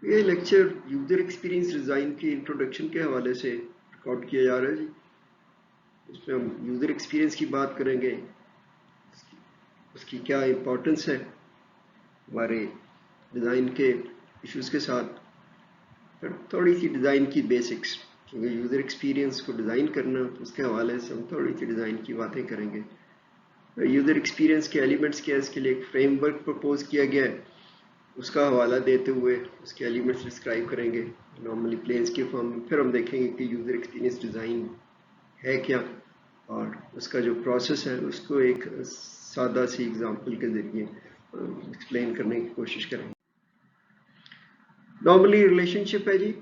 ये lecture user experience design के introduction के हवाले से रिकॉर्ड किया जा रहा है जी। इसमें हम यूजर एक्सपीरियंस की बात करेंगे, उसकी क्या इम्पोर्टेंस है हमारे डिज़ाइन के इश्यूज़ के साथ, फिर थोड़ी सी डिज़ाइन की बेसिक्स, क्योंकि यूज़र एक्सपीरियंस को डिज़ाइन करना तो उसके हवाले से हम थोड़ी सी डिज़ाइन की बातें करेंगे। यूज़र एक्सपीरियंस के एलिमेंट्स क्या है, इसके लिए एक फ्रेमवर्क प्रपोज किया गया है, उसका हवाला देते हुए उसके एलिमेंट्स डिस्क्राइब करेंगे नॉर्मली प्लेन्स के फॉर्म में। फिर हम देखेंगे कि यूज़र एक्सपीरियंस डिज़ाइन है क्या, और उसका जो प्रोसेस है उसको एक सादा सी एग्जांपल के ज़रिए एक्सप्लेन करने की कोशिश करेंगे। नॉर्मली रिलेशनशिप है जी।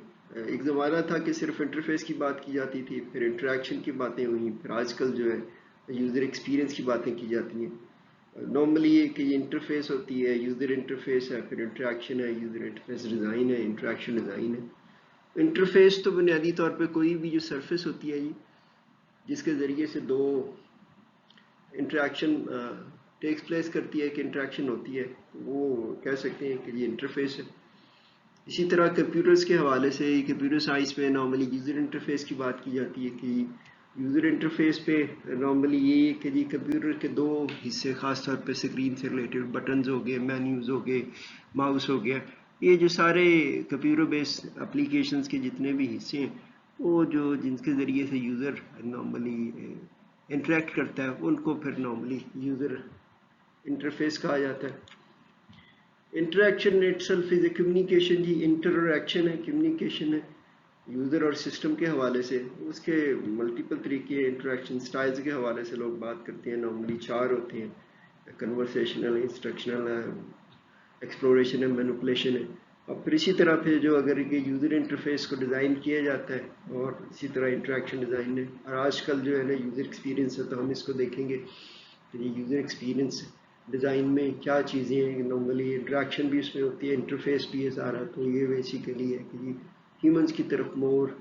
एक ज़माना था कि सिर्फ इंटरफेस की बात की जाती थी, फिर इंटरेक्शन की बातें हुई, फिर आजकल जो है यूज़र एक्सपीरियंस की बातें की जाती हैं। नॉर्मली ये कि ये इंटरफेस होती है, यूज़र इंटरफेस है, फिर इंटरेक्शन है, यूज़र इंटरफेस डिज़ाइन है, इंटरेक्शन डिज़ाइन है। इंटरफेस तो बुनियादी तौर पे कोई भी जो सरफेस होती है जी, जिसके ज़रिए से दो इंटरेक्शन टेक्स प्लेस करती है, कि इंटरेक्शन होती है, वो कह सकते हैं कि ये इंटरफेस है। इसी तरह कंप्यूटर्स के हवाले से कंप्यूटर साइंस में नॉर्मली यूज़र इंटरफेस की बात की जाती है कि यूज़र इंटरफेस पे नॉर्मली ये कि जी कंप्यूटर के दो हिस्से, ख़ास तौर पे स्क्रीन से रिलेटेड बटन्स हो गए, मेन्यूज़ हो गए, माउस हो गया, ये जो सारे कंप्यूटर बेस्ड एप्लीकेशंस के जितने भी हिस्से हैं, वो जो जिनके ज़रिए से यूज़र नॉर्मली इंटरेक्ट करता है, उनको फिर नॉर्मली यूज़र इंटरफेस कहा जाता है। Interaction itself is a communication जी। इंटरएक्शन है, कम्युनिकेशन है यूज़र और सिस्टम के हवाले से। उसके मल्टीपल तरीके इंटरेक्शन स्टाइल्स के हवाले से लोग बात करते हैं, नॉर्मली चार होते हैं, कन्वर्सेशनल, इंस्ट्रक्शनल है, एक्सप्लोरेशन है, मैनिपुलेशन है। और फिर इसी तरह फिर जो अगर ये यूज़र इंटरफेस को डिज़ाइन किया जाता है, और इसी तरह इंटरेक्शन डिज़ाइन है, और आजकल जो है ना यूज़र एक्सपीरियंस है, तो हम इसको देखेंगे कि यूज़र एक्सपीरियंस डिज़ाइन में क्या चीज़ें हैं। नॉर्मली इंटरेक्शन भी इसमें होती है, इंटरफेस भी है सारा, तो ये बेसिकली है कि ह्यूमंस की तरफ मोर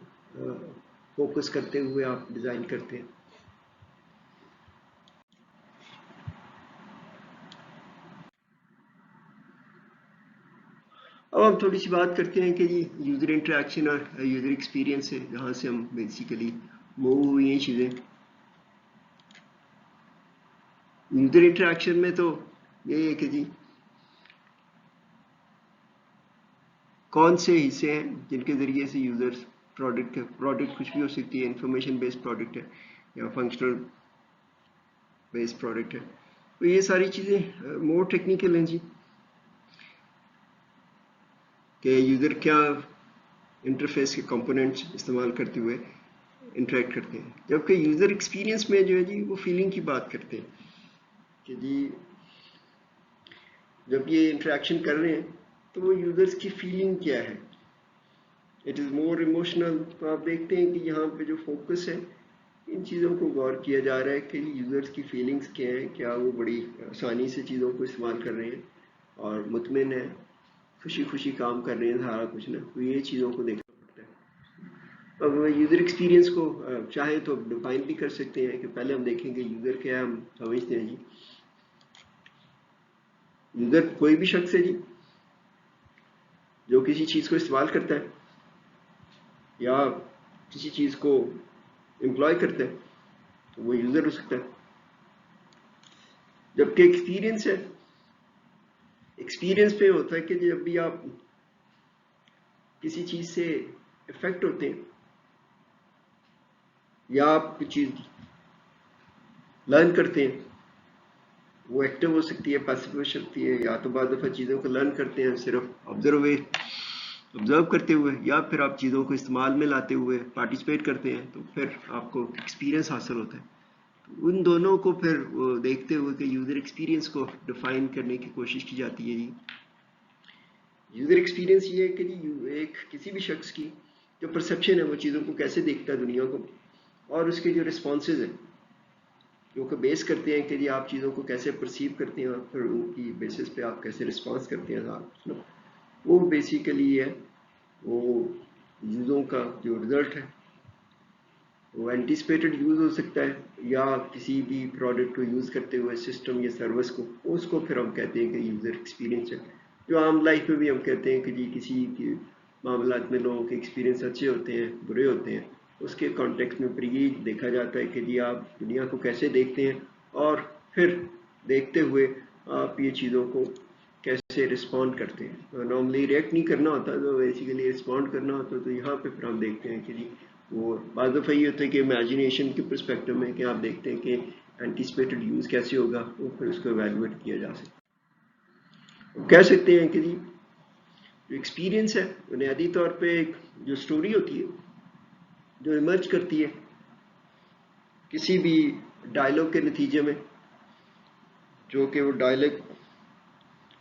फोकस करते हुए आप डिज़ाइन करते हैं। अब हम थोड़ी सी बात करते हैं कि जी यूज़र इंटरेक्शन और यूज़र एक्सपीरियंस है, जहाँ से हम बेसिकली मूव हुई हैं चीज़ें। यूज़र इंटरेक्शन में तो ये है कि जी कौन से हिस्से हैं जिनके ज़रिए से यूज़र्स प्रोडक्ट कुछ भी हो सकती है, इंफॉर्मेशन बेस्ड प्रोडक्ट है या फंक्शनल बेस्ड प्रोडक्ट है, तो ये सारी चीज़ें मोर टेक्निकल हैं जी, कि यूज़र क्या इंटरफेस के कंपोनेंट्स इस्तेमाल करते हुए इंटरेक्ट करते हैं। जबकि यूज़र एक्सपीरियंस में जो है जी वो फीलिंग की बात करते हैं कि जी जब ये इंटरेक्शन कर रहे हैं तो वो यूज़र्स की फीलिंग क्या है, इट इज़ मोर इमोशनल। तो आप देखते हैं कि यहाँ पे जो फोकस है, इन चीज़ों को गौर किया जा रहा है कि यूज़र्स की फीलिंग्स क्या हैं, क्या वो बड़ी आसानी से चीज़ों को इस्तेमाल कर रहे हैं और मुतमिन है, खुशी खुशी काम कर रहे हैं सारा कुछ ना, तो ये चीज़ों को देखना पड़ता है। अब यूज़र एक्सपीरियंस को चाहे तो डिफाइन भी कर सकते हैं, कि पहले हम देखेंगे यूज़र क्या हम समझते हैं जी। यूज़र कोई भी शख्स है जी जो किसी चीज़ को इस्तेमाल करता है या किसी चीज़ को एम्प्लॉय करता है, तो वो यूज़र हो सकता है। जबकि एक्सपीरियंस है, एक्सपीरियंस पे होता है कि जब भी आप किसी चीज़ से इफेक्ट होते हैं या आप कुछ चीज़ लर्न करते हैं, वो एक्टिव हो सकती है, पैसिव हो सकती है, या तो बाद दफ़ा चीज़ों को लर्न करते हैं सिर्फ ऑब्जर्व करते हुए, या फिर आप चीज़ों को इस्तेमाल में लाते हुए पार्टिसिपेट करते हैं, तो फिर आपको एक्सपीरियंस हासिल होता है। तो उन दोनों को फिर देखते हुए कि यूज़र एक्सपीरियंस को डिफाइन करने की कोशिश की जाती है जी। यूज़र एक्सपीरियंस ये है कि जी एक किसी भी शख्स की जो परसेप्शन है, वो चीज़ों को कैसे देखता है दुनिया को, और उसके जो रिस्पॉन्सेज हैं जो कि बेस करते हैं कि जी आप चीज़ों को कैसे परसीव करते हैं, और फिर उनकी बेसिस पे आप कैसे रिस्पॉन्स करते हैं सारा, वो बेसिकली है वो यूज़ों का जो रिज़ल्ट है, वो एंटिसिपेटेड यूज़ हो सकता है, या किसी भी प्रोडक्ट को यूज़ करते हुए सिस्टम या सर्विस को, उसको फिर हम कहते हैं कि यूज़र एक्सपीरियंस है। जो आम लाइफ में भी हम कहते हैं कि जी किसी के मामलात में लोगों के एक्सपीरियंस अच्छे होते हैं, बुरे होते हैं, उसके कॉन्टेक्स्ट में फिर ये देखा जाता है कि जी आप दुनिया को कैसे देखते हैं और फिर देखते हुए आप ये चीज़ों को कैसे रिस्पॉन्ड करते हैं। नॉर्मली रिएक्ट नहीं करना होता, तो बेसिकली रिस्पॉन्ड करना होता, तो यहाँ पे फिर हम देखते हैं कि जी वो बाज़ दफ़ा ये होता है कि इमेजिनेशन के परस्पेक्टिव में कि आप देखते हैं कि एंटिसिपेटेड यूज़ कैसे होगा, वो फिर उसको एवेलुएट किया जा सकता है। कह सकते हैं कि जी जो एक्सपीरियंस है बुनियादी तौर पे एक जो स्टोरी होती है जो इमर्ज करती है किसी भी डायलॉग के नतीजे में, जो कि वो डायलॉग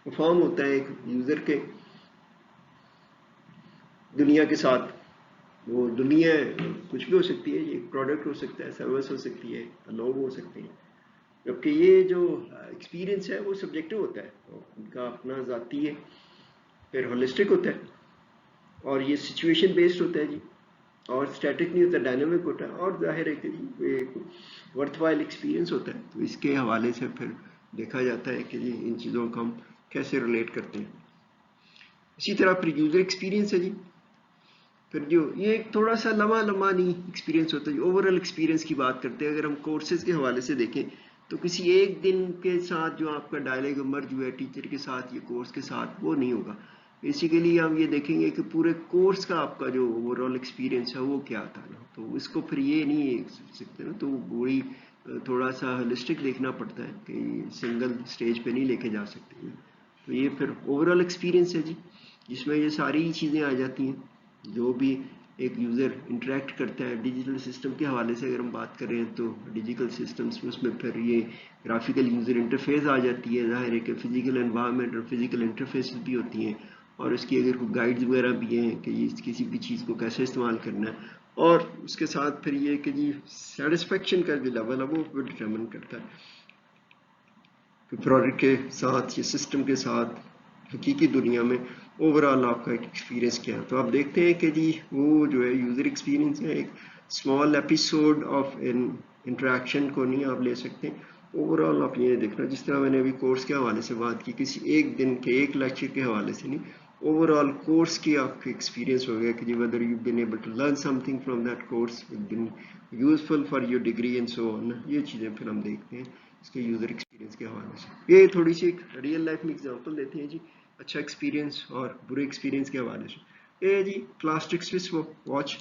फॉर्म होता है एक यूज़र के दुनिया के साथ। वो दुनिया कुछ भी हो सकती है, ये प्रोडक्ट हो सकता है, सर्विस हो सकती है, लोग हो सकते हैं, जबकि ये जो एक्सपीरियंस है वो सब्जेक्टिव होता है, उनका अपना ज़ाती है, फिर होलिस्टिक होता है और ये सिचुएशन बेस्ड होता है जी, और स्टैटिक नहीं होता, डायनामिक होता है, और जाहिर है कि जी एक वर्थवाइल एक्सपीरियंस होता है। तो इसके हवाले से फिर देखा जाता है कि जी इन चीज़ों को हम कैसे रिलेट करते हैं। इसी तरह फिर यूज़र एक्सपीरियंस है जी, फिर जो ये एक थोड़ा सा लम्हा नहीं एक्सपीरियंस होता है, ओवरऑल एक्सपीरियंस की बात करते हैं। अगर हम कोर्सेज के हवाले से देखें तो किसी एक दिन के साथ जो आपका डायलॉग मर्ज हुआ है टीचर के साथ या कोर्स के साथ, वो नहीं होगा। बेसिकली हम ये देखेंगे कि पूरे कोर्स का आपका जो ओवरऑल एक्सपीरियंस है वो क्या था ना, तो इसको फिर ये नहीं सकते ना, तो वही थोड़ा सा होलिस्टिक देखना पड़ता है कि सिंगल स्टेज पे नहीं लेके जा सकते। तो ये फिर ओवरऑल एक्सपीरियंस है जी, जिसमें ये सारी चीज़ें आ जाती हैं जो भी एक यूज़र इंटरेक्ट करता है। डिजिटल सिस्टम के हवाले से अगर हम बात कर रहे हैं तो डिजिटल सिस्टम्स में उसमें फिर ये ग्राफिकल यूज़र इंटरफेस आ जाती है, ज़ाहिर है कि फिजिकल एनवायरनमेंट और फिजिकल इंटरफेस भी होती हैं, और उसकी अगर कोई गाइड्स वगैरह भी हैं कि ये किसी भी चीज़ को कैसे इस्तेमाल करना है, और उसके साथ फिर ये कि जी सेटिस्फेक्शन का जो लेवल है वो डिटरमिन करता है कि प्रोडक्ट के साथ या सिस्टम के साथ हकीकी दुनिया में ओवरऑल आपका एक्सपीरियंस क्या है। तो आप देखते हैं कि जी वो जो है यूज़र एक्सपीरियंस है एक small episode of in interaction को नहीं आप ले सकते, ओवरऑल आप ये देखना, जिस तरह मैंने अभी कोर्स के हवाले से बात की, किसी एक दिन के एक लेक्चर के हवाले से नहीं, ओवरऑल कोर्स की आपको एक्सपीरियंस हो गया कि जी whether you been able to learn something from that course, been useful for your degree and so on. ये चीज़ें फिर हम देखते हैं इसके यूज़र एक्सपीरियंस के हवाले से। ये थोड़ी सी एक रियल लाइफ में एग्जांपल देते हैं जी अच्छा एक्सपीरियंस और बुरे एक्सपीरियंस के हवाले से। ये जी प्लास्टिक स्विच वॉच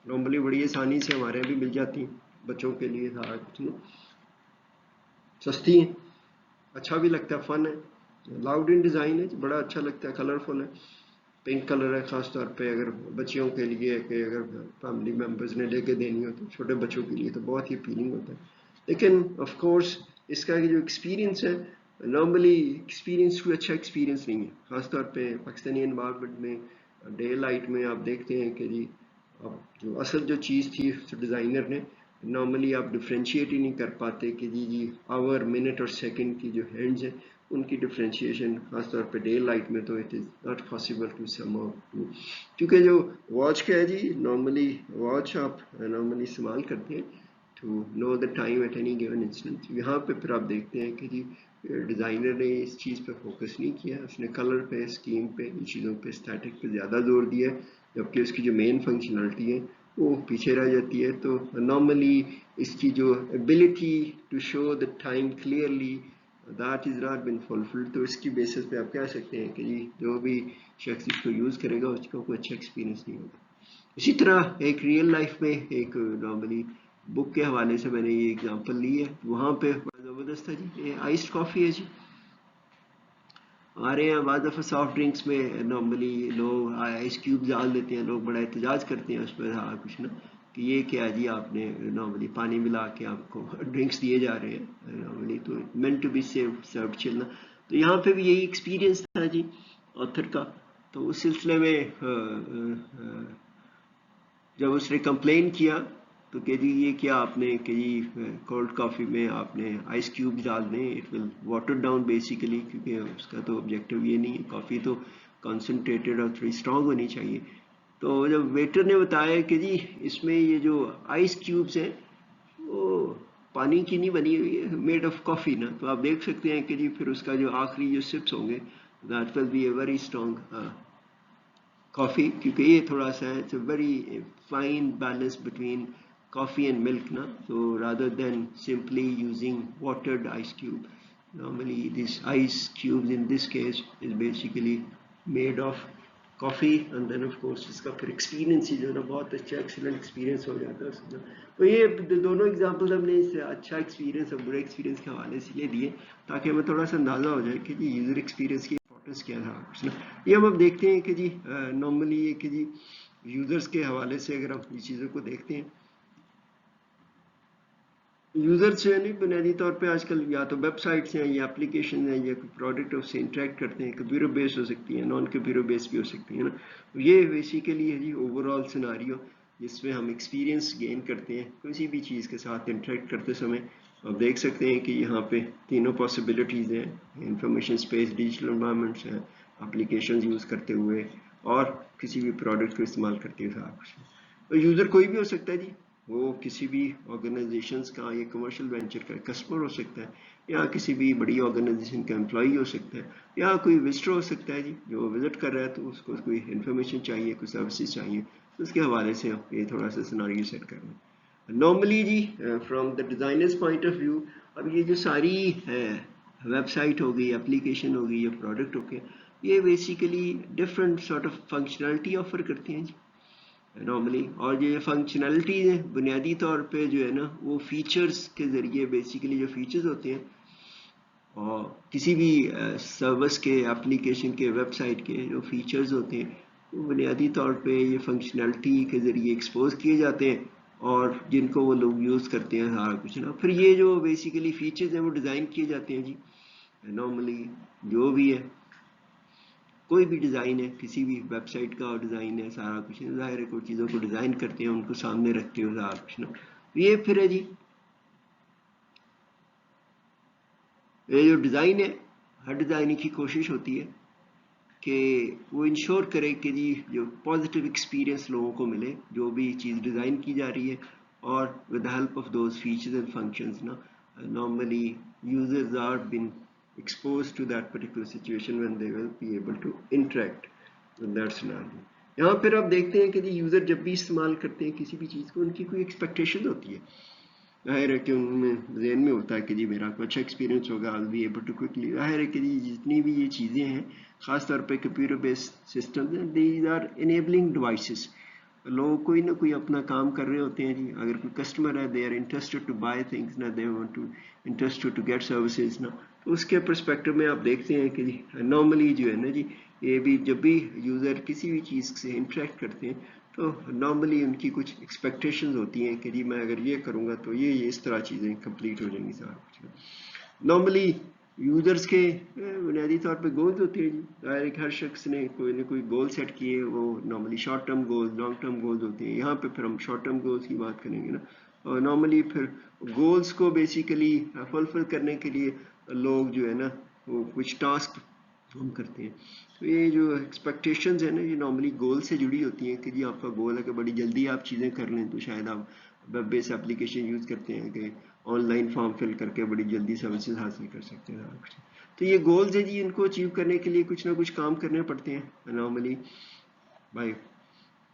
नॉर्मली बड़ी आसानी से हमारे यहाँ भी मिल जाती हैं, बच्चों के लिए सारा कुछ ना, सस्ती है, अच्छा भी लगता है, फन है, लाउड इन डिज़ाइन है, बड़ा अच्छा लगता है, कलरफुल है, पिंक कलर है, ख़ास तौर पे अगर बच्चियों के लिए कि अगर फैमिली मेम्बर्स ने लेके देनी हो तो छोटे बच्चों के लिए तो बहुत ही अपीलिंग होता है। लेकिन ऑफ कोर्स इसका जो एक्सपीरियंस है नॉर्मली एक्सपीरियंस कोई अच्छा एक्सपीरियंस नहीं है, ख़ासतौर पे पाकिस्तानी एनवायरनमेंट में डे लाइट में आप देखते हैं कि जी अब जो असल जो चीज़ थी डिज़ाइनर ने, नॉर्मली आप डिफ्रेंशिएट ही नहीं कर पाते कि जी आवर मिनट और सेकंड की जो हैंड्स हैं उनकी डिफ्रेंशिएशन खासतौर पे डे लाइट में तो it is not possible to sum क्योंकि जो वॉच का है जी नॉर्मली वॉच आप नॉर्मली इस्तेमाल करते हैं to know the time at any given instant. यहाँ पे फिर आप देखते हैं कि जी डिज़ाइनर ने इस चीज़ पे फोकस नहीं किया, उसने कलर पे, स्कीम पे, इन चीज़ों पे, स्टैटिक पे ज़्यादा जोर दिया है, जबकि उसकी जो मेन फंक्शनलिटी है वो पीछे रह जाती है। तो नॉर्मली इसकी जो ability to show the time clearly that is not been fulfilled, तो इसकी बेसिस पे आप कह सकते हैं कि जी जो भी शख्स इसको यूज़ करेगा उसका कोई अच्छा एक्सपीरियंस नहीं होगा। इसी तरह एक रियल लाइफ में एक नॉर्मली बुक के हवाले से मैंने ये एग्जांपल ली है, वहाँ पे बड़ा ज़बरदस्त है जी, ये आइस्ड कॉफ़ी है जी। हमारे यहाँ बाद दफ़ा सॉफ्ट ड्रिंक्स में नॉर्मली लोग आइस क्यूब डाल देते हैं, लोग बड़ा एहतजाज करते हैं उस पर, हाँ कुछ ना कि ये क्या जी आपने नॉर्मली पानी मिला के आपको ड्रिंक्स दिए जा रहे हैं नॉर्मली, तो meant to be served chill. तो यहाँ पे भी यही एक्सपीरियंस था जी ऑथर का। तो उस सिलसिले में जब उसने कंप्लेन किया तो कह जी ये क्या आपने कि जी कोल्ड कॉफ़ी में आपने आइस क्यूब डाल दें, it will water down basically, क्योंकि उसका तो ऑब्जेक्टिव ये नहीं है, कॉफ़ी तो कॉन्सेंट्रेटेड और थोड़ी स्ट्रॉन्ग होनी चाहिए। तो जब वेटर ने बताया कि जी इसमें ये जो आइस क्यूब्स हैं वो पानी की नहीं बनी हुई है, मेड ऑफ कॉफ़ी ना, तो आप देख सकते हैं कि जी फिर उसका जो आखिरी जो सिप्स होंगे that will B a very strong coffee, क्योंकि ये थोड़ा सा है, it's a very fine balance between coffee and milk, na? So rather than simply using watered ice cube, normally these ice cubes in this case is basically made of coffee, and then of course इसका फिर experience ही जो ना बहुत अच्छा excellent experience हो जाता है उसमें। तो ये दोनों एग्जाम्पल हमने इस अच्छा एक्सपीरियंस और बुरे एक्सपीरियंस के हवाले से ये दिए ताकि हमें थोड़ा सा अंदाज़ा हो जाए कि जी यूज़र एक्सपीरियंस की इंपॉर्टेंस क्या था कुछ ना। ये हम अब देखते हैं कि जी नॉर्मली ये कि जी यूज़र्स के हवाले से अगर हम ये चीज़ों को देखते हैं, यूजर्स जो है ना बुनियादी तौर पे आजकल या तो वेबसाइट्स हैं या एप्लीकेशन हैं या कोई प्रोडक्ट उससे इंटरेक्ट करते हैं, कंप्यूटर बेस्ड हो सकती है, नॉन कंप्यूटर बेस्ड भी हो सकती है ना। ये बेसिकली है जी ओवरऑल सिनारियो जिसमें हम एक्सपीरियंस गेन करते हैं किसी भी चीज़ के साथ इंटरेक्ट करते समय। आप देख सकते हैं कि यहाँ पे तीनों पॉसिबिलिटीज़ हैं, इंफॉर्मेशन स्पेस, डिजिटल एनवायरनमेंट्स हैं, एप्लीकेशन यूज़ करते हुए और किसी भी प्रोडक्ट को इस्तेमाल करते हुए सारा। तो यूज़र कोई भी हो सकता है जी, वो किसी भी ऑर्गेनाइजेशंस का या कमर्शियल वेंचर का कस्टमर हो सकता है, या किसी भी बड़ी ऑर्गेनाइजेशन का एम्प्लॉई हो सकता है, या कोई विजिटर हो सकता है जी जो विजिट कर रहा है तो उसको कोई इन्फॉर्मेशन चाहिए, कोई सर्विसेज चाहिए, तो उसके हवाले से ये थोड़ा सा सिनारियो सेट करना है नॉर्मली जी from the designer's point of view. अब ये जो सारी वेबसाइट हो गई, एप्लीकेशन हो गई या प्रोडक्ट हो गए, ये basically different sort of functionality offer करती हैं जी नॉर्मली। और ये फंक्शनलिटी है बुनियादी तौर पे जो है ना वो फीचर्स के ज़रिए, बेसिकली जो फीचर्स होते हैं और किसी भी सर्विस के, एप्लीकेशन के, वेबसाइट के जो फीचर्स होते हैं वो बुनियादी तौर पे ये फंक्शनलिटी के ज़रिए एक्सपोज किए जाते हैं और जिनको वो लोग यूज़ करते हैं सारा कुछ ना। फिर ये जो बेसिकली फीचर्स हैं वो डिज़ाइन किए जाते हैं जी नॉर्मली। जो भी है कोई भी डिज़ाइन है, किसी भी वेबसाइट का डिज़ाइन है, सारा कुछ ज़ाहिर है कोई चीज़ों को डिज़ाइन करते हैं, उनको सामने रखते हो सारा कुछ ना। ये फिर है जी ये जो डिज़ाइन है, हर डिज़ाइन की कोशिश होती है कि वो इंश्योर करे कि जी जो पॉजिटिव एक्सपीरियंस लोगों को मिले जो भी चीज़ डिज़ाइन की जा रही है, और with the help of those features and functions ना normally users are been exposed to that particular situation when they will be able to interact with that scenario। यहाँ फिर आप देखते हैं कि जी यूज़र जब भी इस्तेमाल करते हैं किसी भी चीज़ को, उनकी कोई एक्सपेक्टेशन होती है, जाहिर है कि उनमें जहन में होता है कि जी मेरा कोई अच्छा एक्सपीरियंस होगा, आई बी एबल टू क्विकली। जाहिर है कि जी जितनी भी ये चीज़ें हैं ख़ासतौर पे कंप्यूटर बेस्ड सिस्टम्स हैं, दीज आर इनेबलिंग डिवाइसेस। लोग कोई ना कोई अपना काम कर रहे होते हैं जी, अगर कोई कस्टमर है they are interested to buy things ना, they want to interested to get services ना, तो उसके परस्पेक्टिव में आप देखते हैं कि जी नॉर्मली जो है ना जी ये भी जब भी यूज़र किसी भी चीज़ से इंटरेक्ट करते हैं तो नॉर्मली उनकी कुछ एक्सपेक्टेशंस होती हैं कि जी मैं अगर ये करूँगा तो ये इस तरह चीज़ें कंप्लीट हो जाएंगी सारा कुछ। नॉर्मली यूज़र्स के बुनियादी तौर पे गोल्स होते हैं जी, जाहिर है हर शख्स ने कोई ना कोई गोल सेट किए, वो normally short term goals, long term goals होते हैं। यहाँ पे फिर हम शॉर्ट टर्म गोल्स की बात करेंगे ना। और नॉर्मली फिर गोल्स को बेसिकली फुलफिल करने के लिए लोग जो है ना वो कुछ टास्क हम करते हैं। तो ये जो एक्सपेक्टेशंस है ना ये नॉर्मली गोल से जुड़ी होती हैं कि जी आपका गोल है कि बड़ी जल्दी आप चीज़ें कर लें, तो शायद आप वेब बेस्ड एप्लीकेशन यूज़ करते हैं कि ऑनलाइन फॉर्म फिल करके बड़ी जल्दी सर्विसेज हासिल कर सकते हैं। तो ये गोल्स है जी, इनको अचीव करने के लिए कुछ ना कुछ काम करने पड़ते हैं नॉर्मली भाई,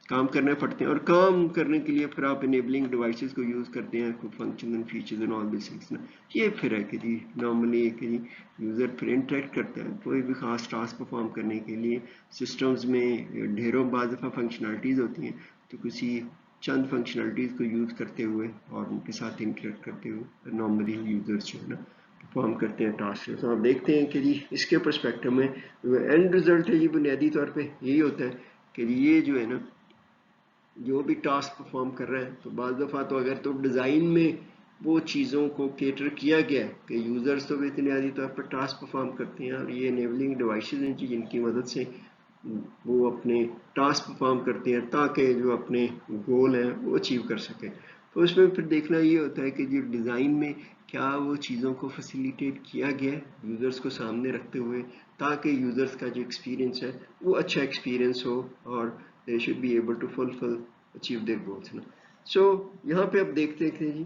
काम करने पड़ते हैं। और काम करने के लिए फिर आप इनेबलिंग डिवाइसेस को यूज़ करते हैं, कुछ function and features and all this things ना। ये फिर है कि जी नॉर्मली कि जी यूज़र फिर इंटरेक्ट करता है कोई भी खास टास्क परफॉर्म करने के लिए। सिस्टम्स में ढेरों बाज़ दफ़ा फंक्शनलिटीज़ होती हैं, तो किसी चंद फंक्शनलिटीज़ को यूज़ करते हुए और उनके साथ इंटरेक्ट करते हुए नॉर्मली यूज़र्स जो है ना परफॉर्म करते हैं टास्क। तो आप देखते हैं कि जी इसके परस्पेक्टिव में एंड रिजल्ट है ये बुनियादी तौर पे यही होता है कि ये जो है ना जो भी टास्क परफॉर्म कर रहे हैं, तो बाज़ दफ़ा तो अगर तो डिज़ाइन में वो चीज़ों को केटर किया गया है कि यूज़र्स तो बुनियादी तौर पर टास्क परफॉर्म करते हैं और ये इनेबलिंग डिवाइसेस हैं जिनकी मदद से वो अपने टास्क परफॉर्म करते हैं ताकि जो अपने गोल हैं वो अचीव कर सकें। तो उसमें फिर देखना ये होता है कि जो डिज़ाइन में क्या वो चीज़ों को फैसिलिटेट किया गया है यूज़र्स को सामने रखते हुए, ताकि यूज़र्स का जो एक्सपीरियंस है वो अच्छा एक्सपीरियंस हो और they should be able to fulfill achieve their goals ना। सो यहाँ पे अब देखते हैं कि जी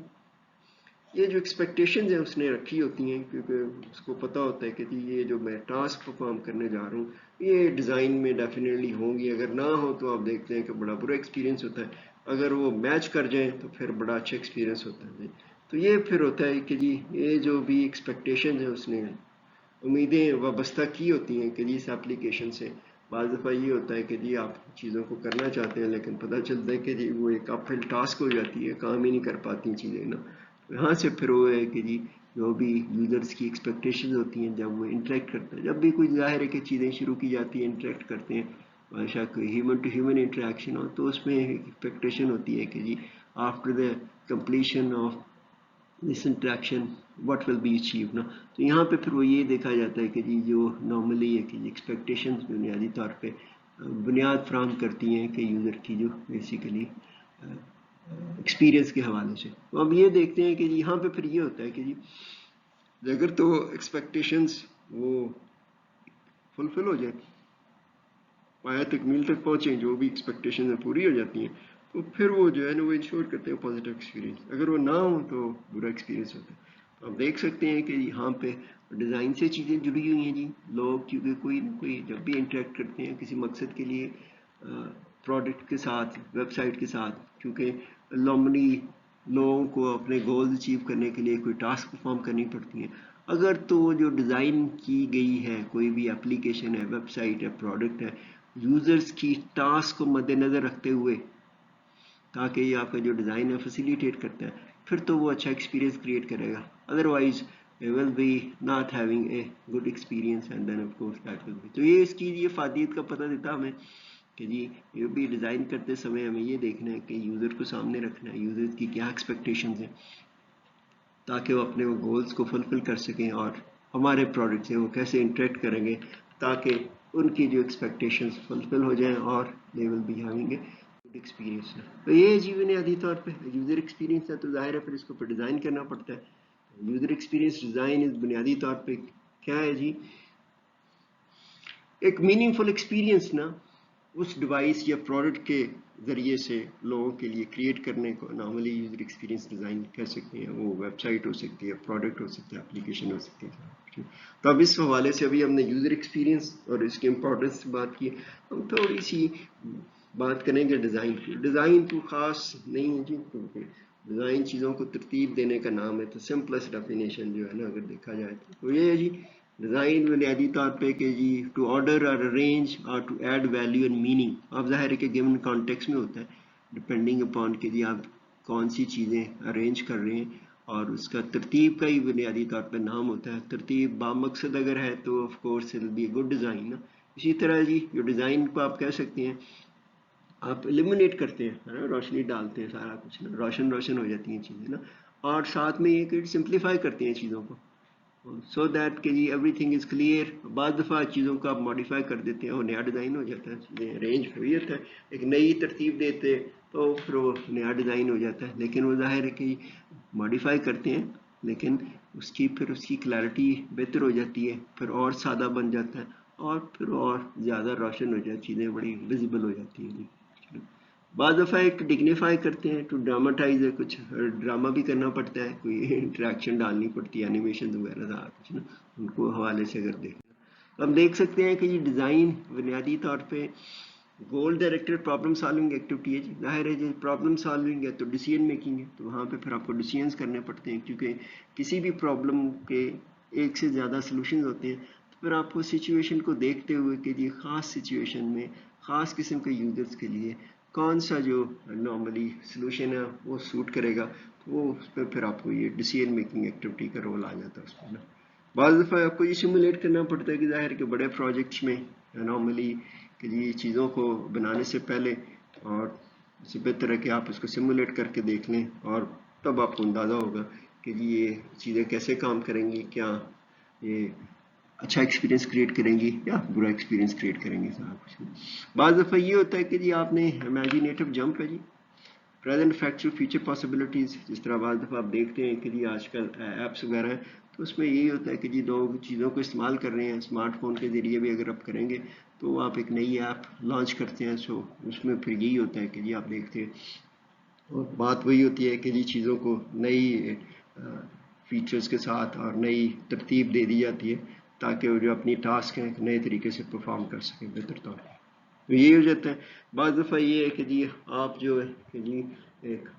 ये जो एक्सपेक्टेशंस हैं उसने रखी होती हैं, क्योंकि उसको पता होता है कि जी ये जो मैं टास्क परफॉर्म करने जा रहा हूँ ये डिज़ाइन में डेफिनेटली होंगी, अगर ना हो तो आप देखते हैं कि बड़ा बुरा एक्सपीरियंस होता है, अगर वो मैच कर जाएं तो फिर बड़ा अच्छा एक्सपीरियंस होता है जी। तो ये फिर होता है कि जी ये जो भी एक्सपेक्टेशन है उसने उम्मीदें वाबस्ता की होती हैं कि जी इस एप्लीकेशन से बाज़ दफ़ा ये होता है कि जी आप चीज़ों को करना चाहते हैं लेकिन पता चलता है कि जी वो एक अपहिल टास्क हो जाती है, काम ही नहीं कर पाती चीज़ें ना। तो यहाँ से फिर वो है कि जी जो भी यूज़र्स की एक्सपेक्टेशंस होती हैं जब वो इंटरेक्ट करते हैं, जब भी कोई ज़ाहिर है कि चीज़ें शुरू की जाती हैं, इंटरेक्ट करते हैं, बेशक कोई ह्यूमन टू ह्यूमन इंटरेक्शन हो तो उसमें एक्सपेक्टेशन होती है कि जी after the completion of this interaction what will be achieve ना। तो यहाँ पे फिर वो ये देखा जाता है कि जी जो नॉर्मली है कि एक्सपेक्टेशंस बुनियादी तौर पे बुनियाद फ्राहम करती हैं कि यूज़र की जो बेसिकली एक्सपीरियंस के हवाले से। तो अब ये देखते हैं कि जी यहाँ पे फिर ये होता है कि जी अगर तो एक्सपेक्टेशंस वो फुलफिल हो जाए, पाया तकमील तक पहुँचें, जो भी एक्सपेक्टेशन है पूरी हो जाती हैं, तो फिर वो जो है ना वो इंश्योर करते हैं पॉजिटिव एक्सपीरियंस, अगर वो ना हो तो बुरा एक्सपीरियंस होता है। तो आप देख सकते हैं कि यहाँ पे डिज़ाइन से चीज़ें जुड़ी हुई हैं जी। लोग क्योंकि कोई ना कोई जब भी इंटरेक्ट करते हैं किसी मकसद के लिए प्रोडक्ट के साथ, वेबसाइट के साथ, क्योंकि नॉर्मली लोगों को अपने गोल्स अचीव करने के लिए कोई टास्क परफॉर्म करनी पड़ती है, अगर तो जो डिज़ाइन की गई है कोई भी एप्लीकेशन है, वेबसाइट है, प्रोडक्ट है, यूज़र्स की टास्क को मद्देनज़र रखते हुए, ताकि ये आपका जो डिज़ाइन है फैसिलिटेट करता है, फिर तो वो अच्छा एक्सपीरियंस क्रिएट करेगा। Otherwise will be not having a good experience and then of course that will be. तो ये इसकी ये फादियत का पता देता हमें कि जी ये भी डिज़ाइन करते समय हमें ये देखना है कि यूज़र को सामने रखना है, यूज़र की क्या एक्सपेक्टेशंस हैं, ताकि वो अपने वो गोल्स को फुलफिल कर सकें और हमारे प्रोडक्ट से वो कैसे इंटरेक्ट करेंगे ताकि उनकी जो एक्सपेक्टेशंस फुलफिल हो जाएं और they will be having a good experience. तो ये जी बुनियादी तौर पे यूज़र एक्सपीरियंस है, तो जाहिर है फिर इसको डिज़ाइन करना पड़ता है। यूज़र एक्सपीरियंस डिज़ाइन इस बुनियादी तौर पे क्या है जी, एक मीनिंगफुल एक्सपीरियंस ना उस डिवाइस या प्रोडक्ट के ज़रिए से लोगों के लिए क्रिएट करने को नॉर्मली यूज़र एक्सपीरियंस डिज़ाइन कह सकते हैं। वो वेबसाइट हो सकती है, प्रोडक्ट हो सकता है, एप्लीकेशन हो सकती है। तो अब इस हवाले से अभी हमने यूज़र एक्सपीरियंस और इसके इम्पोर्टेंस की बात की, हम थोड़ी सी बात करेंगे डिज़ाइन की। डिज़ाइन तो ख़ास नहीं है जी, क्योंकि डिज़ाइन चीज़ों को तरतीब देने का नाम है, तो सिंपलेस्ट डेफिनेशन जो है ना अगर देखा जाए तो ये है जी डिज़ाइन बुनियादी तौर पे कि जी टू ऑर्डर और अरेंज और to add value and meaning. अब ज़ाहिर है कि गिवन कॉन्टेक्स्ट में होता है, डिपेंडिंग अपॉन कि जी आप कौन सी चीज़ें अरेंज कर रहे हैं, और उसका तरतीब का ही बुनियादी तौर पे नाम होता है। तरतीब बामकसद अगर है तो of course it will be good design ना। इसी तरह जी जो डिज़ाइन को आप कह सकते हैं, आप इल्यूमिनेट करते हैं है ना, रोशनी डालते हैं, सारा कुछ ना रोशन रोशन हो जाती हैं चीज़ें ना, और साथ में ये कि सिंप्लीफाई करते हैं चीज़ों को सो दैट कि जी एवरीथिंग इज़ क्लियर। बाद दफ़ा चीज़ों को आप मॉडिफाई कर देते हैं और नया डिज़ाइन हो जाता है, चीज़ें अरेंज हुई है, एक नई तरतीब देते हैं तो फिर वो नया डिज़ाइन हो जाता है। लेकिन वो जाहिर है कि मॉडिफाई करते हैं लेकिन उसकी फिर उसकी क्लैरिटी बेहतर हो जाती है, फिर और सादा बन जाता है और फिर और ज़्यादा रोशन हो जाती है, चीज़ें बड़ी विजिबल हो जाती हैं जी। बाद दफ़ा एक डिग्निफाई करते हैं, टू ड्रामाटाइज है, कुछ ड्रामा भी करना पड़ता है, कोई इंटरेक्शन डालनी पड़ती है, एनिमेशन वगैरह था कुछ ना, उनको हवाले से अगर देखें तो हम देख सकते हैं कि ये डिज़ाइन बुनियादी तौर पे गोल डायरेक्टेड प्रॉब्लम सॉल्विंग एक्टिविटी है जी। जाहिर है जी प्रॉब्लम सॉल्विंग है तो डिसीजन मेकिंग है, तो वहाँ पे फिर आपको डिसीजंस करने पड़ते हैं, क्योंकि किसी भी प्रॉब्लम के एक से ज़्यादा सॉल्यूशंस होते हैं। तो फिर आपको सिचुएशन को देखते हुए कि जी ख़ास सिचुएशन में ख़ास किस्म के यूज़र्स के लिए कौन सा जो नॉर्मली सॉल्यूशन है वो सूट करेगा, तो वो उस पर फिर आपको ये डिसीजन मेकिंग एक्टिविटी का रोल आ जाता है उसमें ना। बाद दफ़ा आपको ये सिमुलेट करना पड़ता है कि जाहिर के बड़े प्रोजेक्ट्स में नॉर्मली कि ये चीज़ों को बनाने से पहले और इससे बेहतर है कि आप इसको सिमुलेट करके देख लें, और तब आपको अंदाज़ा होगा कि ये चीज़ें कैसे काम करेंगी, क्या ये अच्छा एक्सपीरियंस क्रिएट करेंगी या बुरा एक्सपीरियंस क्रिएट करेंगे, सारा कुछ। बाद दफ़ा ये होता है कि जी आपने इमेजिनेटिव जंप है जी, प्रेजेंट फैक्ट्स और फ्यूचर पॉसिबिलिटीज़। जिस तरह बाद दफ़ा आप देखते हैं कि जी आजकल ऐप्स वगैरह हैं, तो उसमें यही होता है कि जी लोग चीज़ों को इस्तेमाल कर रहे हैं, स्मार्टफोन के ज़रिए भी अगर आप करेंगे तो आप एक नई ऐप लॉन्च करते हैं, सो उसमें फिर यही होता है कि जी आप देखते हैं और बात वही होती है कि जी चीज़ों को नई فیچرز کے ساتھ اور نئی ترتیب دے دی جاتی ہے تاکہ وہ جو اپنی ٹاسک ہیں نئے طریقے سے پرفارم کر سکیں بہتر طور پر. تو یہ ہو جاتا ہے. بعض دفعہ یہ ہے کہ جی آپ جو ہے کہ جی ایک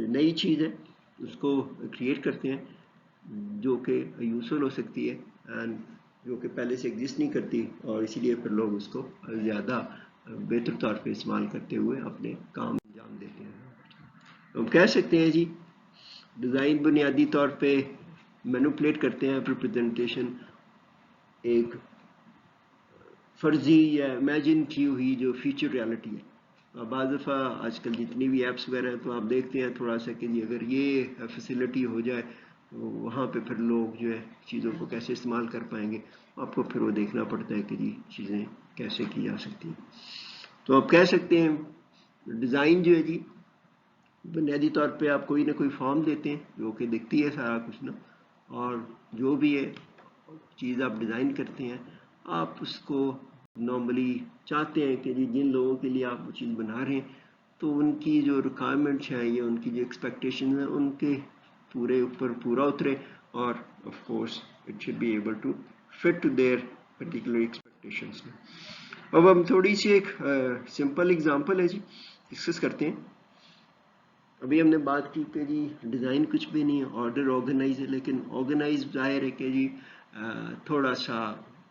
نئی چیز ہے اس کو کریٹ کرتے ہیں جو کہ یوزفل ہو سکتی ہے اینڈ جو کہ پہلے سے ایگزسٹ نہیں کرتی, اور اسی لیے پھر لوگ اس کو زیادہ بہتر طور پہ استعمال کرتے ہوئے اپنے کام انجام دیتے ہیں. تو ہم کہہ سکتے ہیں جی ڈیزائن بنیادی طور پہ مینوپولیٹ کرتے ہیں ریپرزنٹیشن ایک فرضی یا امیجن کی ہوئی جو فیوچر ریالٹی ہے. بعض دفعہ آج کل جتنی بھی ایپس وغیرہ ہیں تو آپ دیکھتے ہیں تھوڑا سا کہ جی اگر یہ فیسلٹی ہو جائے تو وہاں پہ پھر لوگ جو ہے چیزوں کو کیسے استعمال کر پائیں گے, آپ کو پھر وہ دیکھنا پڑتا ہے کہ جی چیزیں کیسے کی جا سکتی ہیں. تو آپ کہہ سکتے ہیں ڈیزائن جو ہے جی بنیادی طور پہ آپ کوئی نہ کوئی فارم دیتے ہیں جو کہ دکھتی ہے سارا کچھ نا, اور جو بھی ہے چیز آپ ڈیزائن کرتے ہیں آپ اس کو نارملی چاہتے ہیں کہ جی جن لوگوں کے لیے آپ وہ چیز بنا رہے ہیں تو ان کی جو ریکوائرمنٹس ہیں یا ان کی جو ایکسپیکٹیشنز ہیں ان کے پورے اوپر پورا اترے, اور of course it should be able to fit to their particular expectations. اب ہم تھوڑی سی ایک سمپل اگزامپل ہے جی ڈسکس کرتے ہیں. ابھی ہم نے بات کی کہ جی ڈیزائن کچھ بھی نہیں ہے, آرڈر آرگنائز ہے, لیکن آرگنائز ظاہر ہے کہ جی تھوڑا سا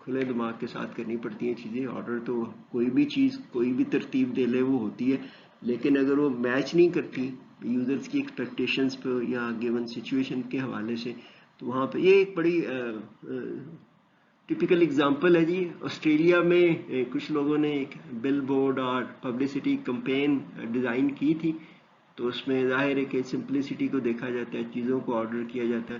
کھلے دماغ کے ساتھ کرنی پڑتی ہیں چیزیں. آرڈر تو کوئی بھی چیز کوئی بھی ترتیب دے لے وہ ہوتی ہے, لیکن اگر وہ میچ نہیں کرتی یوزرز کی ایکسپیکٹیشنز پہ یا گیون سچویشن کے حوالے سے, تو وہاں پہ یہ ایک بڑی ٹپیکل اگزامپل ہے جی. آسٹریلیا میں کچھ لوگوں نے ایک بل بورڈ اور پبلسٹی کمپین ڈیزائن کی تھی, تو اس میں ظاہر ہے کہ سمپلسٹی کو دیکھا جاتا ہے, چیزوں کو آرڈر کیا جاتا ہے.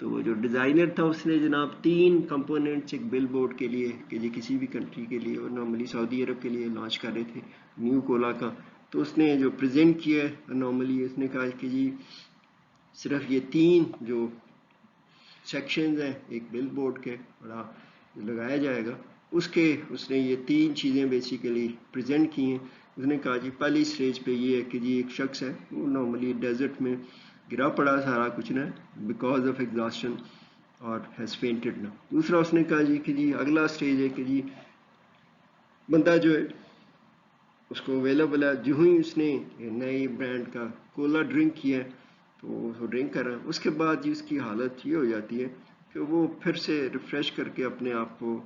تو وہ جو ڈیزائنر تھا اس نے جناب 3 کمپوننٹس ایک بل بورڈ کے لیے کہ جی کسی بھی کنٹری کے لیے, اور نارملی سعودی عرب کے لیے لانچ کر رہے تھے نیو کولا کا. تو اس نے جو پریزنٹ کیا ہے نارملی اس نے کہا کہ جی صرف یہ 3 جو سیکشنز ہیں ایک بل بورڈ کے بڑا لگایا جائے گا اس نے یہ 3 چیزیں بیسیکلی پریزنٹ کی ہیں. اس نے کہا جی پہلی سٹیج پہ یہ ہے کہ جی ایک شخص ہے وہ نارملی ڈیزرٹ میں گرا پڑا سارا کچھ نہ بیکاز آف ایگزاسشن اور ہیز فینٹڈ نا. دوسرا اس نے کہا جی کہ جی اگلا سٹیج ہے کہ جی بندہ جو ہے اس کو اویلیبل ہے, جو ہی اس نے نئے برانڈ کا کولا ڈرنک کیا ہے تو وہ ڈرنک کر رہا ہے, اس کے بعد جی اس کی حالت یہ ہو جاتی ہے کہ وہ پھر سے ریفریش کر کے اپنے آپ کو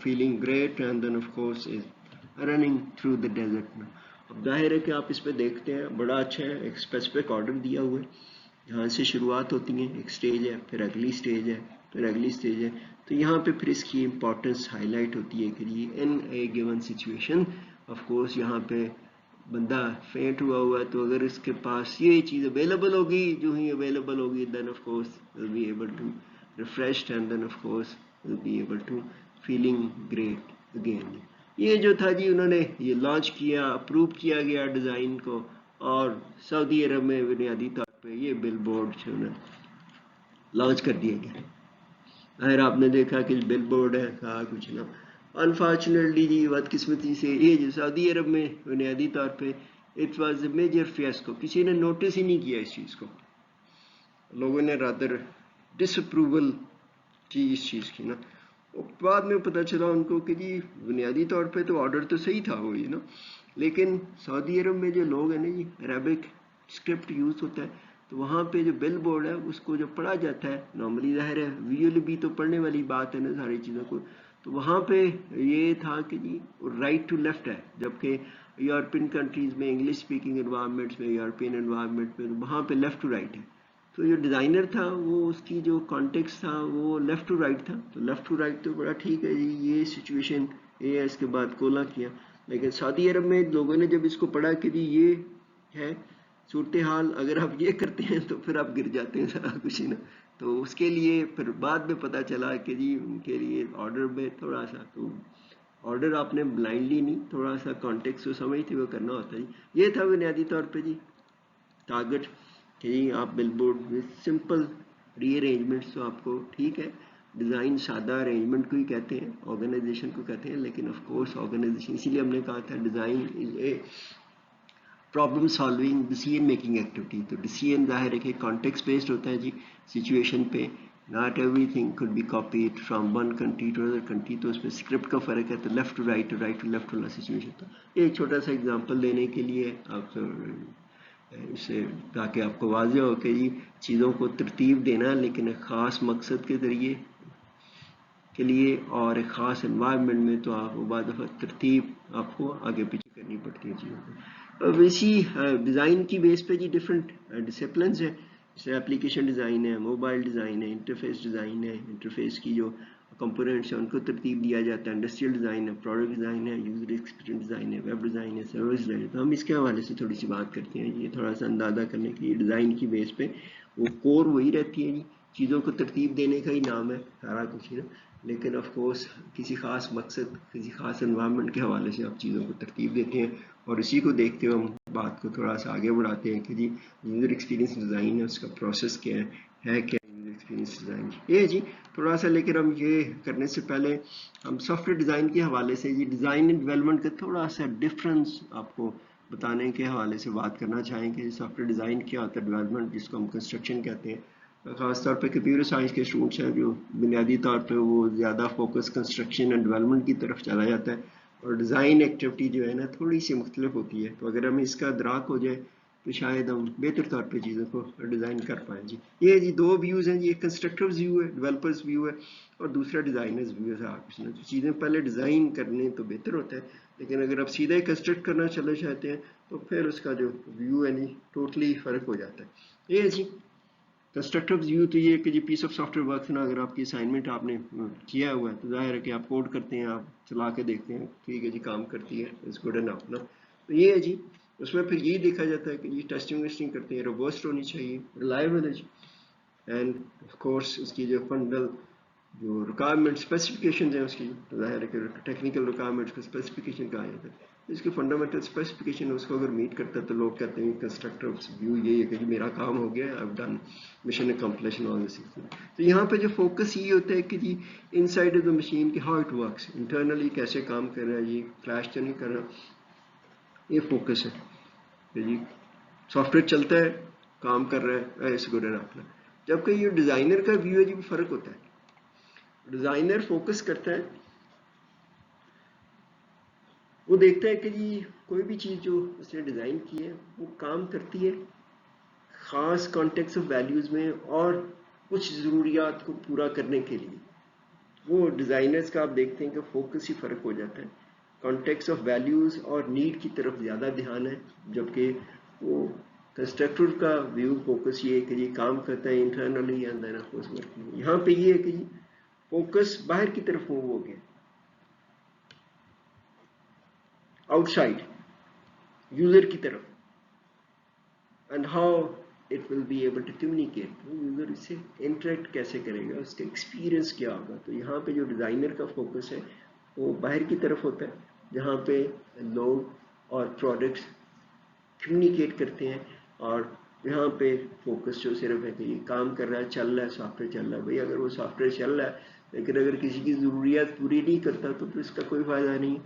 feeling great and then of course is running through the desert نا. اب ظاہر ہے کہ آپ اس پہ دیکھتے ہیں بڑا اچھا ہے, ایک اسپیسیفک آرڈر دیا ہوا ہے, یہاں سے شروعات ہوتی ہیں, ایک سٹیج ہے, پھر اگلی سٹیج ہے, پھر اگلی سٹیج ہے. تو یہاں پہ پھر اس کی امپورٹنس ہائی لائٹ ہوتی ہے کہ جی in a given situation of course یہاں پہ بندہ فینٹ ہوا ہے, تو اگر اس کے پاس یہ چیز اویلیبل ہوگی, جو ہی اویلیبل ہوگی then of course will be able to refreshed and then of course will be able to feeling great again. یہ جو تھا جی انہوں نے یہ لانچ کیا, اپروو کیا گیا ڈیزائن کو, اور سعودی عرب میں بنیادی طور پہ یہ بل بورڈ جو ہے لانچ کر دیا گیا. ظاہر آپ نے دیکھا کہ بل بورڈ ہے کہا کچھ نہ. انفارچونیٹلی جی بدقسمتی سے یہ جو سعودی عرب میں بنیادی طور پہ it was a major fiasco, کسی نے نوٹس ہی نہیں کیا اس چیز کو, لوگوں نے رادر ڈس اپروول کی اس چیز کی نا. بعد میں پتہ چلا ان کو کہ جی بنیادی طور پہ تو آرڈر تو صحیح تھا وہی نا, لیکن سعودی عرب میں جو لوگ ہیں نا جی عربک اسکرپٹ یوز ہوتا ہے, تو وہاں پہ جو بل بورڈ ہے اس کو جو پڑھا جاتا ہے نارملی ظاہر ہے ویژولی بھی تو پڑھنے والی بات ہے نا ساری چیزوں کو, تو وہاں پہ یہ تھا کہ جی رائٹ ٹو لیفٹ ہے, جبکہ یورپین کنٹریز میں انگلش اسپیکنگ انوائرمنٹس میں یورپین انوائرمنٹ میں وہاں پہ لیفٹ ٹو رائٹ ہے. تو جو ڈیزائنر تھا وہ اس کی جو کانٹیکس تھا وہ لیفٹ ٹو رائٹ تھا, تو لیفٹ ٹو رائٹ تو بڑا ٹھیک ہے جی یہ سچویشن یہ ہے, اس کے بعد کولا کیا. لیکن سعودی عرب میں لوگوں نے جب اس کو پڑھا کہ جی یہ ہے صورتحال, اگر آپ یہ کرتے ہیں تو پھر آپ گر جاتے ہیں سارا کچھ نا. تو اس کے لیے پھر بعد میں پتہ چلا کہ جی ان کے لیے آرڈر میں تھوڑا سا, تو آرڈر آپ نے بلائنڈلی نہیں, تھوڑا سا کانٹیکس جو سمجھتی وہ کرنا ہوتا ہے جی. یہ تھا بنیادی طور پہ جی ٹارگٹ کہ جی آپ بل بورڈ میں سمپل ری ارینجمنٹس تو آپ کو ٹھیک ہے, ڈیزائن سادہ ارینجمنٹ کو ہی کہتے ہیں, آرگنائزیشن کو کہتے ہیں, لیکن آف کورس آرگنائزیشن اسی لیے ہم نے کہا تھا design is a problem solving, decision making activity. तो डिसीजन ज़ाहिर है कि कॉन्टेक्स्ट बेस्ड होता है जी, सिचुएशन पे। Not everything could be copied from one country to other country, तो उसमें स्क्रिप्ट का फ़र्क है, तो left to right to left वाला सिचुएशन। तो ये एक छोटा सा एग्जांपल देने के लिए आप इसे, ताकि आपको वाज़ेह हो कि जी चीज़ों को तरतीब देना, लेकिन एक ख़ास मकसद के ज़रिए के लिए और एक ख़ास एनवायरनमेंट में, तो आप बाद दफ़ा तरतीब आपको आगे पीछे करनी पड़ती है चीज़ों को। अब इसी डिज़ाइन की बेस पे जी डिफरेंट डिसिप्लिन्स है, जैसे एप्लीकेशन डिज़ाइन है, मोबाइल डिज़ाइन है, इंटरफेस डिज़ाइन है। इंटरफेस की जो कंपोनेंट्स हैं उनको तरतीब दिया जाता है। इंडस्ट्रियल डिज़ाइन है, प्रोडक्ट डिज़ाइन है, यूज़र एक्सपीरियंस डिज़ाइन है, वेब डिज़ाइन है, सर्विस डिज़ाइन है। तो हम इसके हवाले से थोड़ी सी बात करते हैं। ये थोड़ा सा अंदाज़ा करने के लिए डिज़ाइन की बेस पे वो कोर वही रहती है जी, चीज़ों को तरतीब देने का ही नाम है सारा कुछ ही ना, लेकिन ऑफ कोर्स किसी खास मकसद, किसी खास एनवायरनमेंट के हवाले से आप चीज़ों को तरतीब देते हैं। और इसी को देखते हुए हम बात को थोड़ा सा आगे बढ़ाते हैं कि जी यूज़र एक्सपीरियंस डिज़ाइन है, उसका प्रोसेस क्या है क्या यूज़र एक्सपीरियंस डिज़ाइन ये जी थोड़ा सा। लेकिन हम ये करने से पहले हम सॉफ्टवेयर डिज़ाइन के हवाले से जी डिज़ाइन एंड डेवलपमेंट का थोड़ा सा डिफरेंस आपको बताने के हवाले से बात करना चाहेंगे। सॉफ्टवेयर डिज़ाइन क्या होता है, डेवलपमेंट जिसको हम कंस्ट्रक्शन कहते हैं। ख़ास तौर पे कंप्यूटर साइंस के स्टूडेंट्स हैं जो बुनियादी तौर पे वो ज़्यादा फोकस कंस्ट्रक्शन एंड डेवलपमेंट की तरफ चला जाता है, और डिज़ाइन एक्टिविटी जो है ना थोड़ी सी मुख्तलिफ होती है। तो अगर हमें इसका अदराक हो जाए तो शायद हम बेहतर तौर पे चीज़ों को डिज़ाइन कर पाएँ जी। ये जी दो व्यूज़ हैं जी, एक कंस्ट्रक्टर्स व्यू है, डेवलपर्स व्यू है, और दूसरा डिज़ाइनर्स व्यू है। आप इसमें तो चीज़ें पहले डिज़ाइन करने तो बेहतर होता है, लेकिन अगर आप सीधा ही कंस्ट्रक्ट करना चले चाहते हैं तो फिर उसका जो व्यू है नहीं टोटली फ़र्क हो जाता है। ये जी कंस्ट्रक्टिव व्यू तो ये कि जी पीस ऑफ सॉफ्टवेयर वर्क ना, अगर आपकी असाइनमेंट आपने किया हुआ है तो जाहिर है कि आप कोड करते हैं, आप चला के देखते हैं, ठीक है जी काम करती है, इट्स गुड एनफ ना। तो ये है जी, उसमें फिर यही देखा जाता है कि जी टेस्टिंग वेस्टिंग करते हैं, रोबस्ट होनी चाहिए, रिलायबल है जी, एंड ऑफ कोर्स उसकी जो फंडल जो रिक्वायरमेंट स्पेसिफिकेशन है उसकी, तो जाहिर है कि टेक्निकल रिक्वायरमेंट्स को स्पेसिफिकेशन कहा जाता है। इसकी फंडामेंटल स्पेसिफिकेशन उसको अगर मीट करता है तो लोग कहते हैं कंस्ट्रक्टर व्यू यही है कि मेरा काम हो गया, I have done mission accomplish all this. तो यहाँ पे जो फोकस ये होता है कि जी इनसाइड ऑफ द मशीन की हाउ इट वर्क्स, इंटरनली कैसे काम कर रहा है, ये क्रैश तो नहीं कर रहा, ये फोकस है कि जी सॉफ्टवेयर चलता है, काम कर रहा है, इट्स गुड एनफ। जबकि ये डिज़ाइनर का व्यू है जी फर्क होता है। डिज़ाइनर फोकस करता है, वो देखता है कि जी कोई भी चीज़ जो उसने डिज़ाइन की है वो काम करती है ख़ास कॉन्टेक्स्ट ऑफ वैल्यूज़ में और कुछ ज़रूरियात को पूरा करने के लिए। वो डिज़ाइनर्स का आप देखते हैं कि फोकस ही फ़र्क हो जाता है, कॉन्टेक्स्ट ऑफ वैल्यूज़ और नीड की तरफ ज़्यादा ध्यान है, जबकि वो कंस्ट्रक्टर का व्यू फोकस ये है कि ये काम करता है internally and then of course working. यहाँ पे ये है कि फोकस बाहर की तरफ मूव हो गया, आउटसाइड यूज़र की तरफ, and how it will be able to communicate, user इससे इंटरेक्ट कैसे करेगा, उसका एक्सपीरियंस क्या होगा। तो यहाँ पे जो डिज़ाइनर का फोकस है वो बाहर की तरफ होता है, जहाँ पे लोग और प्रोडक्ट्स कम्युनिकेट करते हैं, और यहाँ पे फोकस जो सिर्फ है कि ये काम कर रहा है, चल रहा है, सॉफ्टवेयर चल रहा है। भाई अगर वो सॉफ्टवेयर चल रहा है लेकिन अगर किसी की ज़रूरियात पूरी नहीं करता तो फिर इसका कोई फ़ायदा नहीं,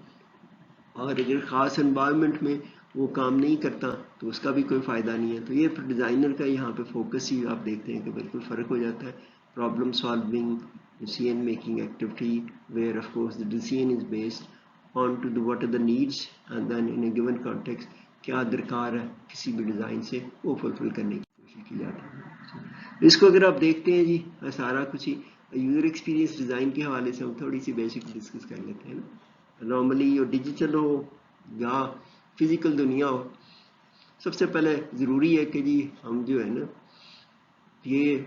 और अगर ख़ास एनवायरनमेंट में वो काम नहीं करता तो उसका भी कोई फ़ायदा नहीं है। तो ये डिज़ाइनर का यहाँ पे फोकस ही आप देखते हैं कि बिल्कुल फ़र्क हो जाता है। Problem solving, decision making activity where of course the decision is based on to the what are the needs and then in a given context क्या दरकार है किसी भी डिज़ाइन से, वो फुलफिल करने की कोशिश की जाती है। इसको अगर आप देखते हैं जी सारा कुछ ही यूज़र एक्सपीरियंस डिज़ाइन के हवाले से हम थोड़ी सी बेसिक डिस्कस कर लेते हैं ना। नॉर्मली वो डिजिटल हो या फिजिकल दुनिया हो, सबसे पहले ज़रूरी है कि जी हम जो है ना ये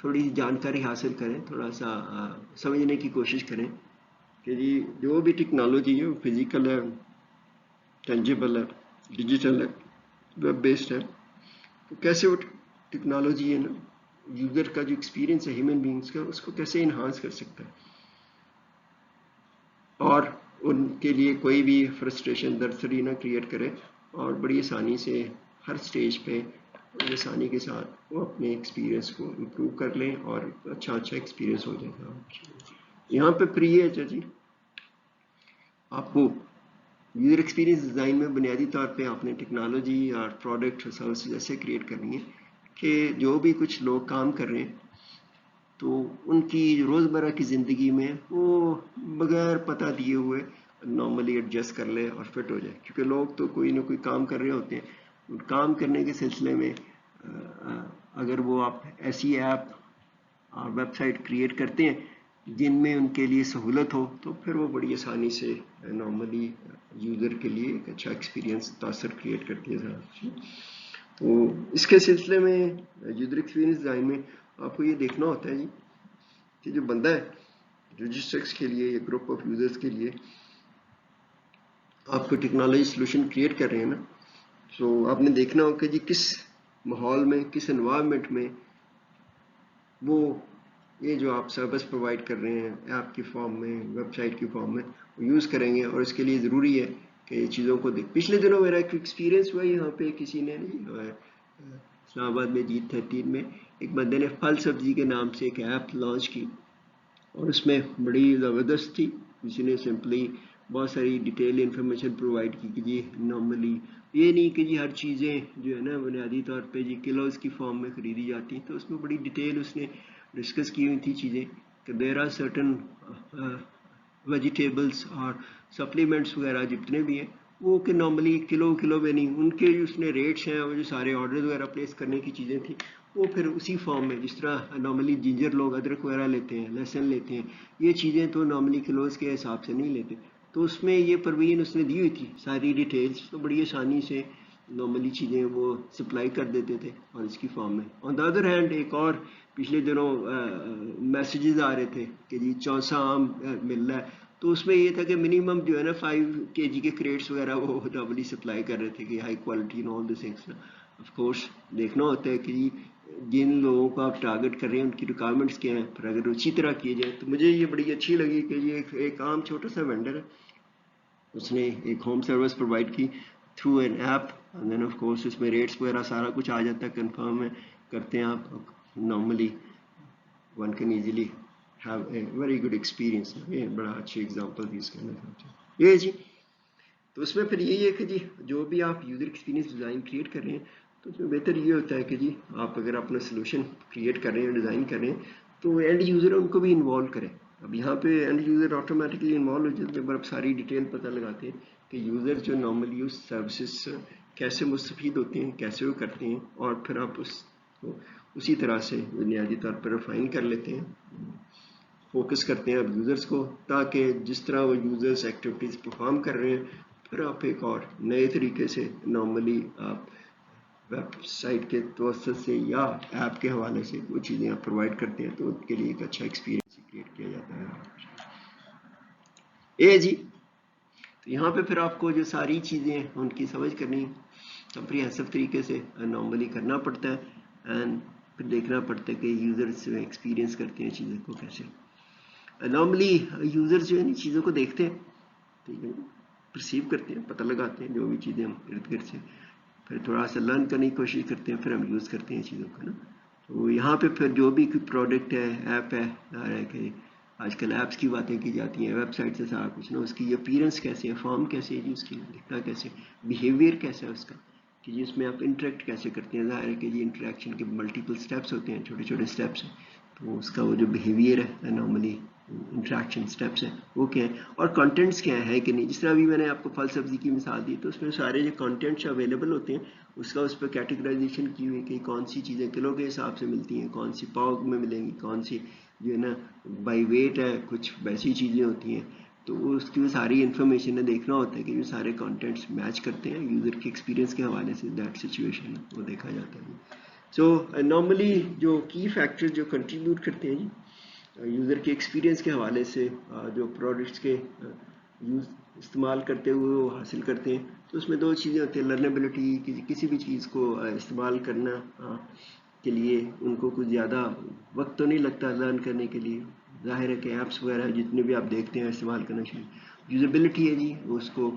थोड़ी जानकारी हासिल करें, थोड़ा सा समझने की कोशिश करें कि जी जो भी टेक्नोलॉजी है वो फिजिकल है, टेंजिबल है, डिजिटल है, वेब बेस्ड है। तो कैसे वो टेक्नोलॉजी है ना यूज़र का जो एक्सपीरियंस है ह्यूमन बींग्स का उसको कैसे इन्हांस कर सकता है, और उनके लिए कोई भी फ्रस्ट्रेशन दर्द ना क्रिएट करे, और बड़ी आसानी से हर स्टेज पे बड़ी आसानी के साथ वो अपने एक्सपीरियंस को इम्प्रूव कर लें और अच्छा एक्सपीरियंस हो जाएगा। यहाँ पे प्रिय है जी आपको यूज़र एक्सपीरियंस डिज़ाइन में बुनियादी तौर पे आपने टेक्नोलॉजी और प्रोडक्ट और सर्विसेज ऐसे क्रिएट करनी है कि जो भी कुछ लोग काम कर रहे हैं तो उनकी रोज़मर्रा की ज़िंदगी में वो बगैर पता दिए हुए नॉर्मली एडजस्ट कर ले और फिट हो जाए, क्योंकि लोग तो कोई ना कोई काम कर रहे होते हैं। काम करने के सिलसिले में अगर वो आप ऐसी ऐप और वेबसाइट क्रिएट करते हैं जिनमें उनके लिए सहूलत हो, तो फिर वो बड़ी आसानी से नॉर्मली यूज़र के लिए एक अच्छा एक्सपीरियंस तासर क्रिएट करती है। तो इसके सिलसिले में यूज़र एक्सपीरियंस डिज़ाइन में आपको ये देखना होता है जी कि जो बंदा है, जो जिस शख्स के लिए या ग्रुप ऑफ यूज़र्स के लिए आप कोई टेक्नोलॉजी सोल्यूशन क्रिएट कर रहे हैं ना, तो आपने देखना होगा कि जी किस माहौल में, किस एनवायरनमेंट में वो ये जो आप सर्विस प्रोवाइड कर रहे हैं ऐप की फॉर्म में, वेबसाइट की फॉर्म में, वो यूज़ करेंगे। और इसके लिए ज़रूरी है कि ये चीज़ों को देख। पिछले दिनों मेरा एक एक्सपीरियंस हुआ यहाँ पे, किसी ने इस्लामाबाद में G13 में एक बंदे ने फल सब्जी के नाम से एक ऐप लॉन्च की और उसमें बड़ी ज़बरदस्त थी। किसी ने सिंपली बहुत सारी डिटेल इन्फॉर्मेशन प्रोवाइड की कि जी नॉर्मली ये नहीं कि जी हर चीज़ें जो है ना बुनियादी तौर पे जी किलोज़ की फॉर्म में ख़रीदी जाती हैं, तो उसमें बड़ी डिटेल उसने डिस्कस की हुई थी चीज़ें कि देयर आर सर्टन वेजिटेबल्स और सप्लीमेंट्स वगैरह जितने भी हैं वो कि नॉर्मली किलो में नहीं, उनके जो उसने रेट्स हैं और जो सारे ऑर्डर वगैरह प्लेस करने की चीज़ें थी वो फिर उसी फॉर्म में, जिस तरह नॉर्मली जिंजर लोग अदरक वगैरह लेते हैं, लहसुन लेते हैं, ये चीज़ें तो नॉर्मली किलोज़ के हिसाब से नहीं लेते। तो उसमें ये परवीन उसने दी हुई थी सारी डिटेल्स, तो बड़ी आसानी से नॉर्मली चीज़ें वो सप्लाई कर देते थे और इसकी फॉर्म में। ऑन द अदर हैंड एक और पिछले दिनों मैसेजेस आ रहे थे कि जी चौसा आम मिल रहा है, तो उसमें ये था कि मिनिमम जो है ना 5 kg के क्रेट्स वगैरह वो नॉर्मली सप्लाई कर रहे थे कि high quality and all this things. Of course देखना होता है कि जिन लोगों को आप टारगेट कर रहे हैं उनकी रिक्वायरमेंट्स क्या हैं, फिर अगर अच्छी तरह किए जाए। तो मुझे ये बड़ी अच्छी लगी कि ये एक आम छोटा सा वेंडर है, उसने एक होम सर्विस प्रोवाइड की through an app and then of course इसमें रेट्स वगैरह सारा कुछ आ जाता है, कंफर्म है करते हैं आप, normally one can easily have a very good experience. ये बड़ा अच्छी एग्जांपल भी इसके अंदर ये जी। तो उसमें फिर यही है कि जी जो भी आप यूज़र एक्सपीरियंस डिज़ाइन क्रिएट कर रहे हैं तो उसमें बेहतर ये होता है कि जी आप अगर अपना सोल्यूशन क्रिएट कर रहे हैं, डिज़ाइन कर रहे हैं, तो एंड यूज़र उनको भी इन्वॉल्व करें। अब यहाँ पे एंड यूज़र ऑटोमेटिकली इन्वॉल्व हो जाते हैं, पर आप सारी डिटेल पता लगाते हैं कि यूज़र जो नॉर्मली उस सर्विसेज कैसे मुस्तफ़ीद होते हैं, कैसे वो करते हैं, और फिर आप उसको उसी तरह से बुनियादी तौर पर रिफाइन कर लेते हैं, फोकस करते हैं अब यूज़र्स को, ताकि जिस तरह वो यूज़र्स एक्टिविटीज़ परफॉर्म कर रहे हैं फिर आप एक और नए तरीके से नॉर्मली आप वेबसाइट के तवज्जुह से या ऐप के हवाले से वो चीज़ें आप प्रोवाइड करते हैं, तो उनके लिए एक अच्छा एक्सपीरियंस क्रिएट किया जाता है। ए जी, तो यहाँ पे फिर आपको जो सारी चीज़ें उनकी समझ करनी कम्प्रिहेंसिव तरीके से नॉर्मली करना पड़ता है एंड फिर देखना पड़ता है कि यूज़र्स एक्सपीरियंस करते हैं चीज़ों को कैसे। नॉर्मली यूज़र्स जो है इन चीज़ों को देखते हैं, ठीक है, परसीव करते हैं, पता लगाते हैं जो भी चीज़ें हम इर्द गिर्द से, फिर थोड़ा सा लर्न करने की कोशिश करते हैं, फिर हम यूज़ करते हैं चीज़ों को ना। तो यहाँ पे फिर जो भी कोई प्रोडक्ट है, ऐप है कि आजकल ऐप्स की बातें की जाती हैं, वेबसाइट से सारा कुछ ना, उसकी अपीयरेंस कैसे है, फॉर्म कैसे है जी, उसकी दिखना कैसे, बिहेवियर कैसा है उसका, कि जी उसमें आप इंटरेक्ट कैसे करते हैं। ज़ाहिर है कि जी इंटरेक्शन के मल्टीपल स्टेप्स होते हैं, छोटे छोटे स्टेप्स हैं, तो उसका वो जो बिहेवियर है नॉर्मली इंट्रैक्शन स्टेप्स हैं वो क्या है, और कंटेंट्स क्या है कि नहीं। जिस तरह अभी मैंने आपको फल सब्जी की मिसाल दी, तो उसमें सारे जो कंटेंट्स अवेलेबल होते हैं उसका उस पर कैटेगराइजेशन की हुई कि कौन सी चीज़ें किलो के हिसाब से मिलती हैं, कौन सी पाव में मिलेंगी, कौन सी जो है ना बाई वेट है, कुछ वैसी चीज़ें होती हैं। तो उसकी सारी इन्फॉर्मेशन है, देखना होता है कि ये सारे कंटेंट्स मैच करते हैं यूज़र के एक्सपीरियंस के हवाले से, दैट सिचुएशन वो देखा जाता है। सो नॉर्मली जो की फैक्टर्स जो कंट्रीब्यूट करते हैं जी यूज़र के एक्सपीरियंस के हवाले से, जो प्रोडक्ट्स के यूज़ इस्तेमाल करते हुए वो हासिल करते हैं, तो उसमें दो चीज़ें होती हैं, लर्नेबिलिटी, किसी भी चीज़ को इस्तेमाल करना के लिए उनको कुछ ज़्यादा वक्त तो नहीं लगता लर्न करने के लिए। ज़ाहिर है कि ऐप्स वगैरह जितने भी आप देखते हैं इस्तेमाल करना शुरू, यूजेबिलिटी है जी, उसको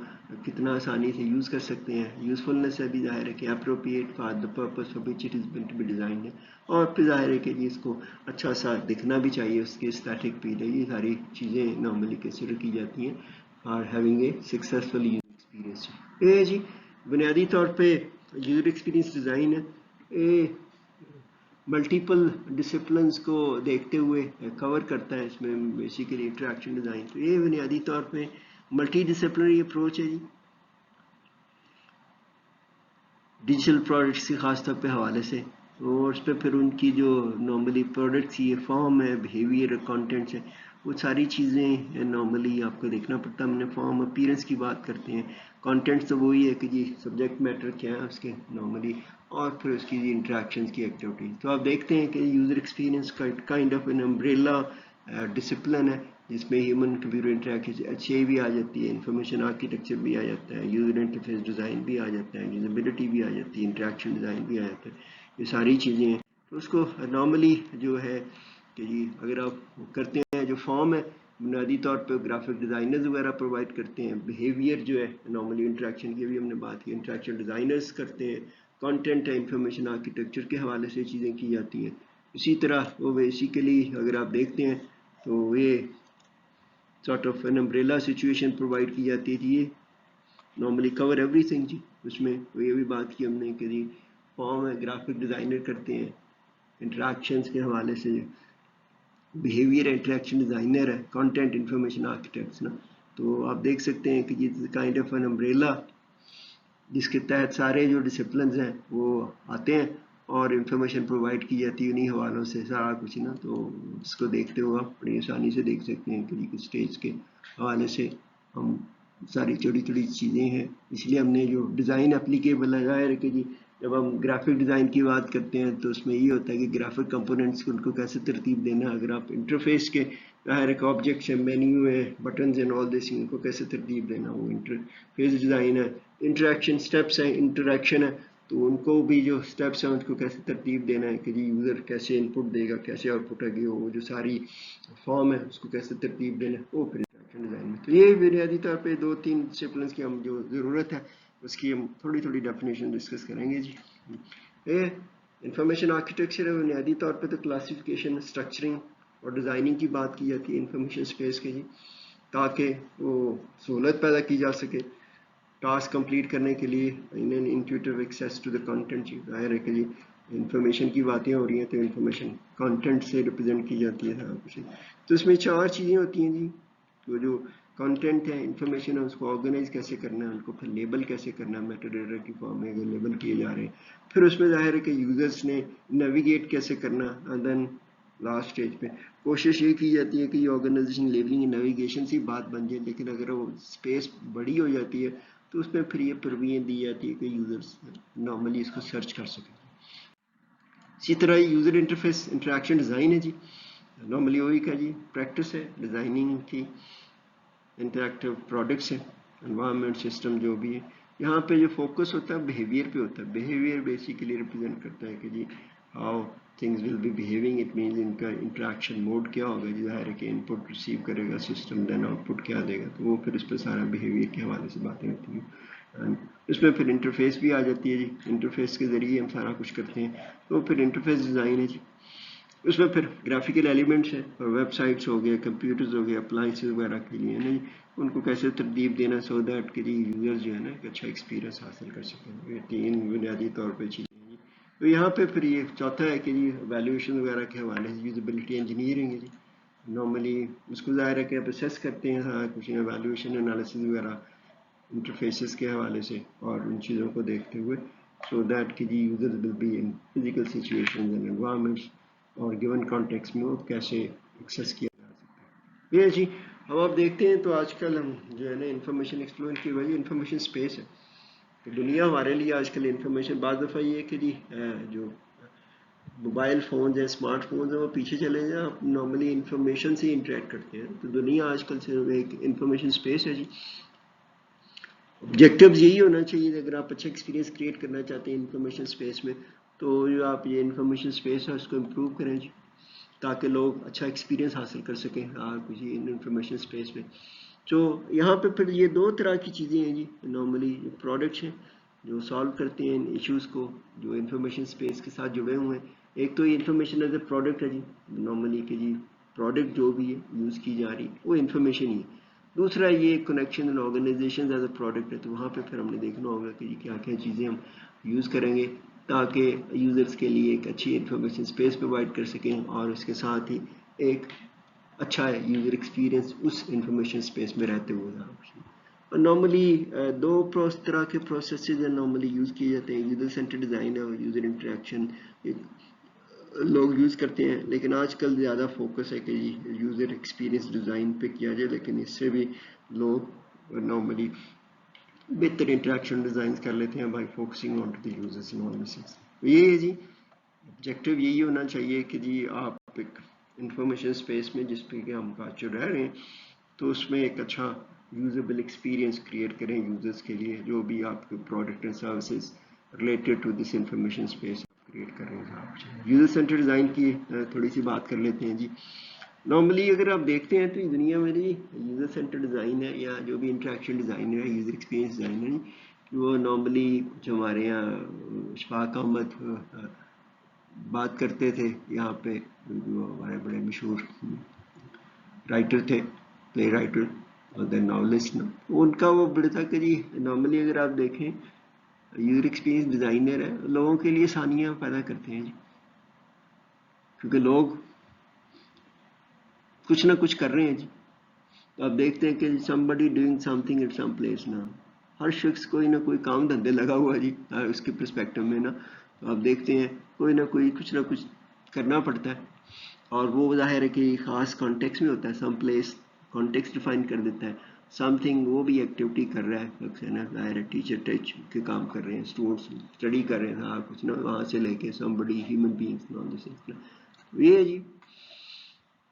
कितना आसानी से यूज़ कर सकते हैं, यूज़फुलनेस है भी ज़ाहिर है कि appropriate for the purpose for which it is meant to be designed है, और फिर ज़ाहिर है कि जी इसको अच्छा सा दिखना भी चाहिए, उसकी एस्थेटिक भी है, ये सारी चीज़ें नॉर्मली कंसिडर की जाती हैं for having a successful user experience. Experience ये जी बुनियादी तौर पे यूजर एक्सपीरियंस डिज़ाइन है, ये मल्टीपल डिसिप्लिन्स को देखते हुए कवर करता है इसमें बेसिकली इंटरेक्शन डिज़ाइन। तो ये बुनियादी तौर पे मल्टी डिसिप्लिनरी अप्रोच है जी डिजिटल प्रोडक्ट्स के ख़ास तौर पे हवाले से, और उस पर फिर उनकी जो नॉर्मली प्रोडक्ट्स की फॉर्म है, बिहेवियर, कंटेंट्स है, वो सारी चीज़ें नॉर्मली आपको देखना पड़ता है। हमने फॉर्म अपीयरेंस की बात करते हैं, कंटेंट्स तो वही है कि जी सब्जेक्ट मैटर क्या है उसके नॉर्मली, और फिर उसकी जी इंट्रैक्शंस की एक्टिविटी। तो आप देखते हैं कि यूज़र एक्सपीरियंस का kind of an umbrella discipline है जिसमें ह्यूमन कंप्यूटर इंटरेक्शन अच्छी भी आ जाती है, इंफॉर्मेशन आर्किटेक्चर भी आ जाता है, यूजर इंटरफेस डिज़ाइन भी आ जाता है, यूजेबिलिटी भी आ जाती है, इंटरेक्शन डिज़ाइन भी आ जाता है, ये सारी चीज़ें हैं। तो उसको नॉर्मली जो है कि जी अगर आप करते हैं जो फॉर्म है बुनियादी तौर पे ग्राफिक डिज़ाइनर्स वगैरह प्रोवाइड करते हैं, बिहेवियर जो है नॉर्मली इंटरेक्शन की भी हमने बात की, इंटरेक्शन डिज़ाइनर्स करते हैं, कंटेंट है इंफॉर्मेशन आर्किटेक्चर के हवाले से चीज़ें की जाती हैं। इसी तरह वो बेसिकली अगर आप देखते हैं तो ये sort of an umbrella situation provide की जाती है। ये नॉर्मली कवर एवरीथिंग जी। उसमें ये भी बात की हमने कि जी फॉर्म है ग्राफिक डिज़ाइनर करते हैं, इंटरेक्शंस के हवाले से बिहेवियर इंटरेक्शन डिज़ाइनर है, कंटेंट इंफॉर्मेशन आर्किटेक्ट्स ना। तो आप देख सकते हैं कि ये काइंड ऑफ एन अम्ब्रेला जिसके तहत सारे जो डिसिप्लिन्स हैं वो आते हैं और इंफॉर्मेशन प्रोवाइड की जाती है उन्हीं हवालों से सारा कुछ ना। तो इसको देखते हुए आप बड़ी आसानी से देख सकते हैं कि किस स्टेज के हवाले से हम सारी छोटी छोटी चीज़ें हैं, इसलिए हमने जो डिज़ाइन एप्लीकेबल लगाया है कि जी जब हम ग्राफिक डिज़ाइन की बात करते हैं तो उसमें ये होता है कि ग्राफिक कंपोनेंट्स को उनको कैसे तरतीब देना। अगर आप इंटरफेस के हर एक ऑब्जेक्ट्स है, मेन्यू है, बटन्स एंड ऑल दिस, उनको कैसे तरतीब देना, वो इंटरफेस डिज़ाइन है। इंटरेक्शन स्टेप्स हैं, इंटरेक्शन है, तो उनको भी जो स्टेप्स हैं उनको कैसे तरतीब देना है कि जी यूज़र कैसे इनपुट देगा, कैसे आउटपुट आएगी, वो जो सारी फॉर्म है उसको कैसे तरतीब देना है, वो फिर इंटरेक्शन डिज़ाइन में। तो ये बुनियादी तौर पे 2-3 डिसिप्लिन्स की हम जो ज़रूरत है उसकी हम थोड़ी थोड़ी डेफिनेशन डिस्कस करेंगे जी। ये इंफॉर्मेशन आर्किटेक्चर है, बुनियादी तौर पे तो क्लासिफिकेशन, स्ट्रक्चरिंग और डिज़ाइनिंग की बात की जाती है इंफॉर्मेशन स्पेस के जी, ताकि वो सहूलत पैदा की जा सके टास्क कंप्लीट करने के लिए in an intuitive access to the content. जाहिर है कि जी इंफॉर्मेशन की बातें हो रही हैं तो इंफॉर्मेशन कंटेंट से रिप्रेजेंट की जाती है सारा कुछ। तो इसमें 4 चीज़ें होती हैं जी। तो जो कंटेंट है, इंफॉर्मेशन है, उसको ऑर्गेनाइज कैसे करना है, उनको फिर लेबल कैसे करना है, मेटाडेटा की फॉर्म में अगर लेबल किए जा रहे हैं, फिर उसमें जाहिर है कि यूजर्स ने नेविगेट कैसे करना, एंड देन लास्ट स्टेज पे कोशिश ये की जाती है कि ऑर्गेनाइजेशन लेबलिंग नेविगेशन से बात बन जाए, लेकिन अगर वो स्पेस बड़ी हो जाती है तो उसमें फिर ये परवीन दी जाती है कि यूजर्स नॉर्मली इसको सर्च कर सकें। इसी तरह यूजर इंटरफेस इंटरेक्शन डिज़ाइन है जी, नॉर्मली वही का जी प्रैक्टिस है डिज़ाइनिंग की इंटरेक्टिव प्रोडक्ट्स हैं, एनवायरनमेंट सिस्टम जो भी है। यहाँ पे जो फोकस होता है बिहेवियर पे होता है। बिहेवियर बेसिकली रिप्रेजेंट करता है कि जी how things will be behaving, it means इनका इंटरेक्शन मोड क्या होगा, जाहिर है कि इनपुट रिसीव करेगा सिस्टम, देन आउटपुट क्या देगा, तो वो फिर उस पर सारा बिहेवियर के हवाले से बातें होती हैं। एंड इसमें फिर इंटरफेस भी आ जाती है जी, इंटरफेस के ज़रिए हम सारा कुछ करते हैं, तो फिर इंटरफेस डिज़ाइन है जी। उसमें फिर ग्राफिकल एलिमेंट्स हैं और वेबसाइट्स हो गए, कंप्यूटर्स हो गए, अप्लाइंसेस वगैरह के लिए नहीं, उनको कैसे तरतीब देना सो दैट कि यूज़र जो है ना एक अच्छा एक्सपीरियंस हासिल कर सकें। ये 3 बुनियादी तौर पे चीज़ें हैं। तो यहाँ पे फिर ये चौथा है कि जी वैल्यूएशन वगैरह के हवाले से यूजेबिलिटी इंजीनियरिंग है जी। नॉर्मली उसको ज़ाहिर है कि आप असेस करते हैं हाँ कुछ वैल्यूएशन एनालिसिस वगैरह इंटरफेसेस के हवाले से और उन चीज़ों को देखते हुए, सो दैट कि जी users will be in physical situations and environments और गिवन कॉन्टेक्स्ट में वो कैसे एक्सेस किया जा सकता है। ये जी अब आप देखते हैं तो आजकल हम जो है ना इंफॉर्मेशन एक्सप्लोर की वजह इंफॉर्मेशन स्पेस है। तो दुनिया हमारे लिए आजकल इंफॉर्मेशन बाज़ दफ़ा ये है कि जी जो मोबाइल फ़ोन है, स्मार्टफोन है, वो पीछे चले जाएं, आप नॉर्मली इंफॉर्मेशन से इंटरेक्ट करते हैं। तो दुनिया आजकल सिर्फ एक इंफॉर्मेशन स्पेस है जी। ऑब्जेक्टिव्स यही होना चाहिए अगर आप अच्छा एक्सपीरियंस क्रिएट करना चाहते हैं इंफॉर्मेशन स्पेस में, तो जो आप ये इंफॉर्मेशन स्पेस है उसको इम्प्रूव करें जी, ताकि लोग अच्छा एक्सपीरियंस हासिल कर सकें कुछ इंफॉर्मेशन स्पेस में। तो यहाँ पे फिर ये 2 तरह की चीज़ें हैं जी, नॉर्मली प्रोडक्ट्स हैं जो सॉल्व करते हैं इन इश्यूज़ को जो इंफॉर्मेशन स्पेस के साथ जुड़े हुए हैं। एक तो ये इंफॉर्मेशन एज ए प्रोडक्ट है जी, नॉर्मली कि जी प्रोडक्ट जो भी है यूज़ की जा रही है वो इंफॉर्मेशन ही है। दूसरा ये connection and organisation as a product है, तो वहाँ पे फिर हमने देखना होगा कि क्या क्या चीज़ें हम यूज़ करेंगे ताकि यूज़र्स के लिए एक अच्छी इंफॉर्मेशन स्पेस प्रोवाइड कर सकें और उसके साथ ही एक अच्छा यूज़र एक्सपीरियंस उस इंफॉर्मेशन स्पेस में रहते हुए। और नॉर्मली दो तरह के प्रोसेसेस नॉर्मली यूज़ किए जाते हैं, यूज़र सेंटर डिज़ाइन और यूज़र इंटरेक्शन लोग यूज़ करते हैं, लेकिन आजकल ज़्यादा फोकस है कि यूज़र एक्सपीरियंस डिज़ाइन पे किया जाए, लेकिन इससे भी लोग नॉर्मली बेहतर इंटरेक्शन डिज़ाइन कर लेते हैं by focusing on to the users and all this. ये है जी ऑब्जेक्टिव, यही होना चाहिए कि जी आप एक इंफॉर्मेशन स्पेस में जिस पे कि हम बात जो रह रहे हैं, तो उसमें एक अच्छा यूजेबल एक्सपीरियंस क्रिएट करें यूजर्स के लिए, जो भी आपके product and services related to this information space create कर रहे हैं। यूजर सेंटर डिज़ाइन की थोड़ी सी बात कर लेते हैं जी। नॉर्मली अगर आप देखते हैं तो इस दुनिया में जी यूज़र सेंटर डिज़ाइन है या जो भी इंटरेक्शन डिज़ाइन है, यूज़र एक्सपीरियंस डिज़ाइन है, वो नॉर्मली जो हमारे यहाँ इशफाक अहमद बात करते थे यहाँ पे, जो हमारे बड़े मशहूर राइटर थे, प्ले राइटर और द नॉवलिस्ट ना, उनका वो बड़ा था कि जी नॉर्मली अगर आप देखें यूज़र एक्सपीरियंस डिज़ाइनर है, लोगों के लिए आसानियाँ पैदा करते हैं जी, क्योंकि लोग कुछ ना कुछ कर रहे हैं जी। तो आप देखते हैं कि somebody doing something at some place ना, हर शख्स कोई ना कोई काम धंधे लगा हुआ जी उसके पर्सपेक्टिव में ना। तो आप देखते हैं कोई ना कोई कुछ ना कुछ करना पड़ता है, और वो ज़ाहिर है कि ख़ास कॉन्टेक्स्ट में होता है, सम प्लेस कॉन्टेक्स्ट डिफाइन कर देता है, समथिंग वो भी एक्टिविटी कर रहा है शख्स है ना, ज़ाहिर है टीचर टच के काम कर रहे हैं, स्टूडेंट्स स्टडी कर रहे हैं, हाँ कुछ ना वहाँ से लेके somebody human beings ना दिस ना। ये है जी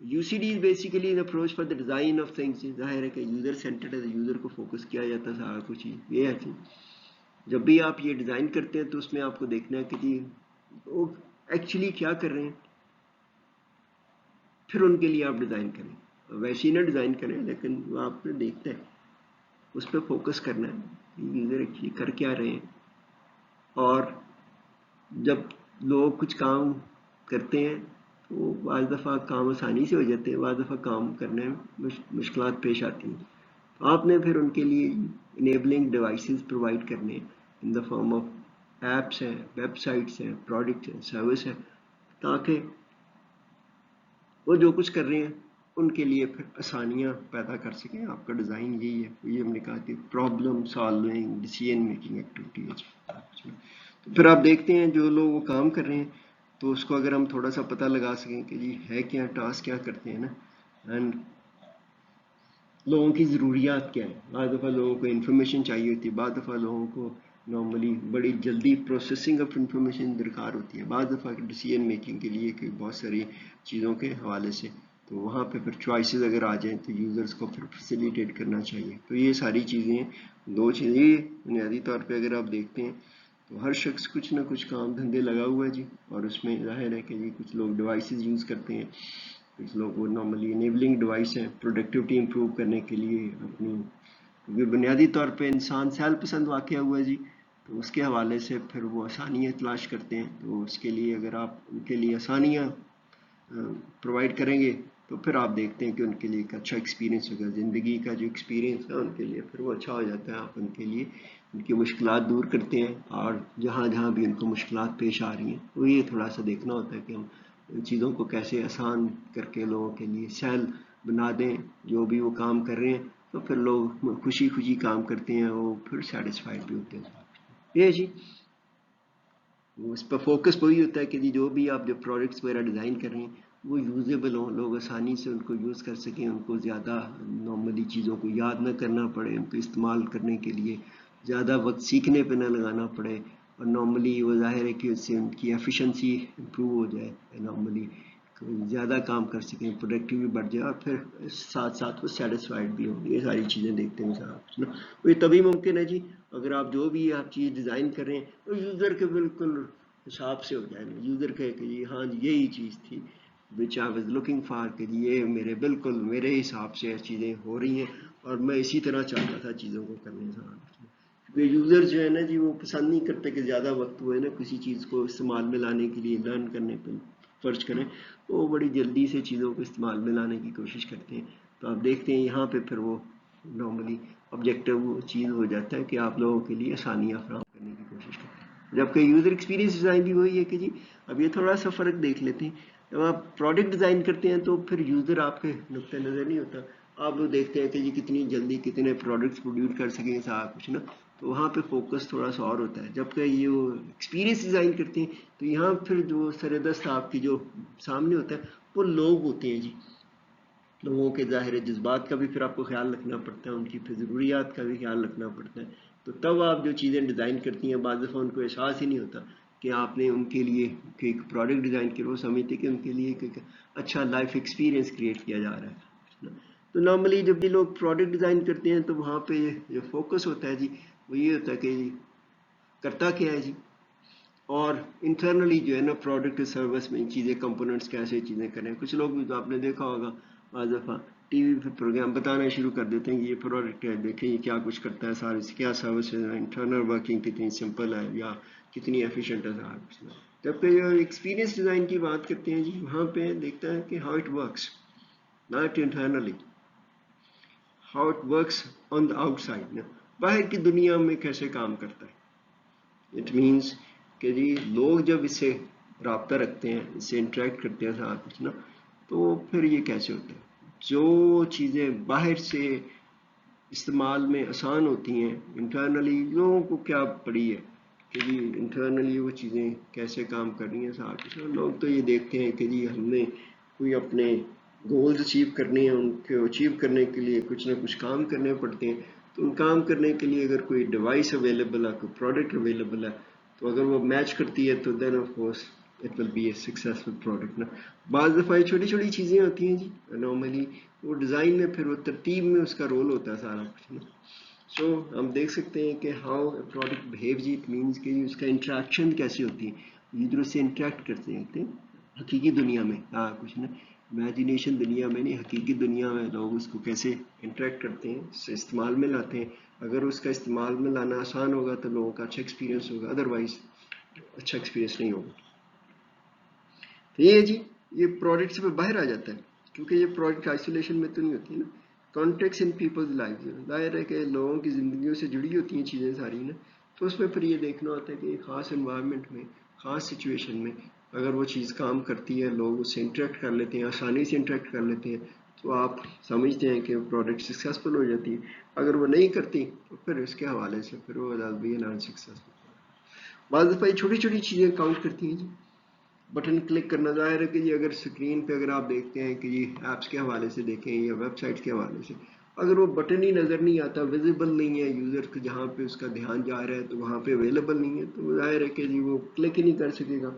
UCD is basically an approach for the design of things। जाहिर है कि यूज़र सेंटर्ड है, यूज़र को फोकस किया जाता है सारा कुछ ही। ये है कि जब भी आप ये डिज़ाइन करते हैं तो उसमें आपको देखना है कि जी वो एक्चुअली क्या कर रहे हैं, फिर उनके लिए आप डिज़ाइन करें। वैसे ही ना डिज़ाइन करें, लेकिन वो आपने देखना है, उस पर फोकस करना है यूज़र एक्चुअली कर क्या रहे हैं। और जब लोग कुछ काम करते हैं तो बाज़ दफ़ा काम आसानी से हो जाते हैं, बाज़ दफ़ा काम करने में मुश्किलात पेश आती हैं। तो आपने फिर उनके लिए इनेबलिंग डिवाइसेस प्रोवाइड करने in the form of apps हैं, वेबसाइट्स हैं, प्रोडक्ट्स हैं, सर्विस हैं, ताकि वो जो कुछ कर रहे हैं उनके लिए फिर आसानियाँ पैदा कर सकें। आपका डिज़ाइन यही है, ये हमने कहा कि problem solving decision making activity है। तो फिर आप देखते हैं जो लोग वो काम कर रहे हैं, तो उसको अगर हम थोड़ा सा पता लगा सकें कि जी है क्या, टास्क क्या करते हैं ना, एंड लोगों की ज़रूरियात क्या है। बाद दफ़ा लोगों को इन्फॉर्मेशन चाहिए होती है, बाद दफ़ा लोगों को नॉर्मली बड़ी जल्दी प्रोसेसिंग ऑफ इंफॉर्मेशन दरकार होती है, बाद दफ़ा डिसीजन मेकिंग के लिए कि बहुत सारी चीज़ों के हवाले से, तो वहाँ पे फिर चॉइसेस अगर आ जाएं तो यूज़र्स को फिर फैसिलिटेट करना चाहिए। तो ये सारी चीज़ें, दो चीज़ें बुनियादी तौर पे अगर आप देखते हैं तो हर शख्स कुछ ना कुछ काम धंधे लगा हुआ है जी, और उसमें ज़ाहिर है कि जी कुछ लोग डिवाइसेस यूज़ करते हैं, कुछ लोग वो नॉर्मली इनेबलिंग डिवाइस है प्रोडक्टिविटी इंप्रूव करने के लिए अपनी, क्योंकि बुनियादी तौर पे इंसान सेल्फ पसंद वाक़या हुआ है जी, तो उसके हवाले से फिर वो आसानियाँ तलाश करते हैं। तो उसके लिए अगर आप उनके लिए आसानियाँ प्रोवाइड करेंगे तो फिर आप देखते हैं कि उनके लिए एक अच्छा एक्सपीरियंस होगा, ज़िंदगी का जो एक्सपीरियंस है उनके लिए फिर वो अच्छा हो जाता है। आप उनके लिए उनकी मुश्किलात दूर करते हैं, और जहाँ जहाँ भी उनको मुश्किलात पेश आ रही हैं तो ये थोड़ा सा देखना होता है कि हम चीज़ों को कैसे आसान करके लोगों के लिए सहल बना दें। जो भी वो काम कर रहे हैं तो फिर लोग खुशी खुशी काम करते हैं, वो फिर सेटिस्फाइड भी होते हैं। ये जी उस पर फोकस वही होता है कि जी जो भी आप जो प्रोडक्ट्स वगैरह डिज़ाइन कर रहे हैं वो यूजेबल हों, लोग आसानी से उनको यूज़ कर सकें, उनको ज़्यादा नॉर्मली चीज़ों को याद ना करना पड़े, उनको इस्तेमाल करने के लिए ज़्यादा वक्त सीखने पे ना लगाना पड़े, और नॉर्मली वो ज़ाहिर है कि उससे उनकी एफिशिएंसी इम्प्रूव हो जाए, नॉर्मली ज़्यादा काम कर सकें, प्रोडक्टिव भी बढ़ जाए, और फिर साथ साथ वो सेटिस्फाइड भी हों। ये सारी चीज़ें देखते हैं साहब ना, ये तभी मुमकिन है जी अगर आप जो भी आप चीज़ डिज़ाइन कर रहे हैं तो यूज़र के बिल्कुल हिसाब से हो जाए, यूज़र कहे कि जी हाँ यही चीज़ थी विच आई वाज लुकिंग फॉर, कि ये मेरे बिल्कुल मेरे हिसाब से चीज़ें हो रही हैं और मैं इसी तरह चाहता था चीज़ों को करने से। यूज़र जो है ना जी वो पसंद नहीं करते कि ज़्यादा वक्त हुए ना किसी चीज़ को इस्तेमाल में लाने के लिए, लर्न करने पर खर्च करें, तो वो बड़ी जल्दी से चीज़ों को इस्तेमाल में लाने की कोशिश करते हैं। तो आप देखते हैं यहाँ पे फिर वो نارملی آبجیکٹو وہ چیز ہو جاتا ہے کہ آپ لوگوں کے لیے آسانیاں فراہم کرنے کی کوشش کرتے ہیں. جبکہ یوزر ایکسپیرینس ڈیزائن بھی وہی ہے کہ جی اب یہ تھوڑا سا فرق دیکھ لیتے ہیں. جب آپ پروڈکٹ ڈیزائن کرتے ہیں تو پھر یوزر آپ کے نقطۂ نظر نہیں ہوتا, آپ لوگ دیکھتے ہیں کہ جی کتنی جلدی کتنے پروڈکٹس پروڈیوس کر سکیں سارا کچھ نا, تو وہاں پہ فوکس تھوڑا سا اور ہوتا ہے. جبکہ یہ ایکسپیرینس ڈیزائن کرتے ہیں تو یہاں پھر جو سردست آپ کی جو سامنے ہوتا ہے وہ لوگ ہوتے ہیں جی, لوگوں کے ظاہر جذبات کا بھی پھر آپ کو خیال رکھنا پڑتا ہے, ان کی پھر ضروریات کا بھی خیال رکھنا پڑتا ہے. تو تب آپ جو چیزیں ڈیزائن کرتی ہیں بعض دفعہ ان کو احساس ہی نہیں ہوتا کہ آپ نے ان کے لیے ایک پروڈکٹ ڈیزائن کیا, وہ سمجھتے کہ ان کے لیے ایک اچھا لائف ایکسپیرینس کریٹ کیا جا رہا ہے. تو نارملی جب بھی لوگ پروڈکٹ ڈیزائن کرتے ہیں تو وہاں پہ جو فوکس ہوتا ہے جی وہ یہ ہوتا ہے کہ جی کرتا کیا ہے جی, اور انٹرنلی جو ہے نا پروڈکٹ سروس میں چیزیں کمپوننٹس کیسے چیزیں کریں. کچھ لوگ بھی تو آپ نے دیکھا ہوگا بعض دفعہ ٹی وی پہ پروگرام بتانا شروع کر دیتے ہیں کہ یہ پروڈکٹ ہے, دیکھیں یہ کیا کچھ کرتا ہے, سارے کیا سروسز ہیں, انٹرنل ورکنگ کتنی سمپل ہے یا کتنی ایفیشینٹ ہے سارا کچھ. جبکہ جو ایکسپیرینس ڈیزائن کی بات کرتے ہیں جی وہاں پہ دیکھتا ہے کہ how it works not internally, how it works on the out side, باہر کی دنیا میں کیسے کام کرتا ہے. اٹ مینس کہ جی لوگ جب اس سے رابطہ رکھتے ہیں, اس سے انٹریکٹ کرتے ہیں ساتھ کچھ نا, تو پھر یہ کیسے ہوتا ہے. جو چیزیں باہر سے استعمال میں آسان ہوتی ہیں انٹرنلی لوگوں کو کیا پڑی ہے کہ جی انٹرنلی وہ چیزیں کیسے کام کر رہی ہیں ساتھ کچھ. لوگ تو یہ دیکھتے ہیں کہ جی ہم نے کوئی اپنے گولز اچیو کرنے ہیں, ان کو اچیو کرنے کے لیے کچھ نہ کچھ کام کرنے پڑتے ہیں. تو ان کام کرنے کے لیے اگر کوئی ڈیوائس اویلیبل ہے, کوئی پروڈکٹ اویلیبل ہے, تو اگر وہ میچ کرتی ہے تو then of course it will be a successful product نا. بعض دفعہ چھوٹی چھوٹی چیزیں ہوتی ہیں جی نارملی وہ ڈیزائن میں پھر وہ ترتیب میں اس کا رول ہوتا ہے سارا کچھ نا. سو ہم دیکھ سکتے ہیں کہ ہاؤ اے پروڈکٹ بہیو جی, اٹ مینس کہ اس کا انٹریکشن کیسی ہوتی ہے, یوزر اس سے انٹریکٹ کرتے ہیں حقیقی دنیا میں کچھ نا, امیجنیشن دنیا میں نہیں, حقیقی دنیا میں لوگ اس کو کیسے انٹریکٹ کرتے ہیں, اس سے استعمال میں لاتے ہیں. اگر اس کا استعمال میں لانا آسان ہوگا تو لوگوں کا اچھا ایکسپیرینس ہوگا, ادروائز اچھا ایکسپیرینس نہیں ہوگا. تو یہ جی یہ پروڈکٹ سے باہر آ جاتا ہے, کیونکہ یہ پروڈکٹ آئسولیشن میں تو نہیں ہوتی نا, کانٹیکٹس ان پیپلز لائف, ظاہر ہے کہ لوگوں کی زندگیوں سے جڑی ہوتی ہیں چیزیں ساری نا. تو اس میں پھر یہ دیکھنا ہوتا ہے کہ ایک خاص انوائرمنٹ میں خاص سچویشن میں اگر وہ چیز کام کرتی ہے, لوگ اس سے انٹریکٹ کر لیتے ہیں, آسانی سے انٹریکٹ کر لیتے ہیں, تو آپ سمجھتے ہیں کہ وہ پروڈکٹ سکسیزفل ہو جاتی ہے. اگر وہ نہیں کرتی تو پھر اس کے حوالے سے پھر وہ نان سکسیزفل. بعض دفعہ یہ چھوٹی چھوٹی چیزیں کاؤنٹ کرتی ہیں جی, بٹن کلک کرنا. ظاہر ہے کہ جی اگر اسکرین پہ اگر آپ دیکھتے ہیں کہ جی ایپس کے حوالے سے دیکھیں یا ویب سائٹس کے حوالے سے, اگر وہ بٹن ہی نظر نہیں آتا, ویزیبل نہیں ہے یوزر کو, جہاں پہ اس کا دھیان جا رہا ہے تو وہاں پہ اویلیبل نہیں ہے, تو ظاہر ہے کہ جی وہ کلک ہی نہیں کر سکے گا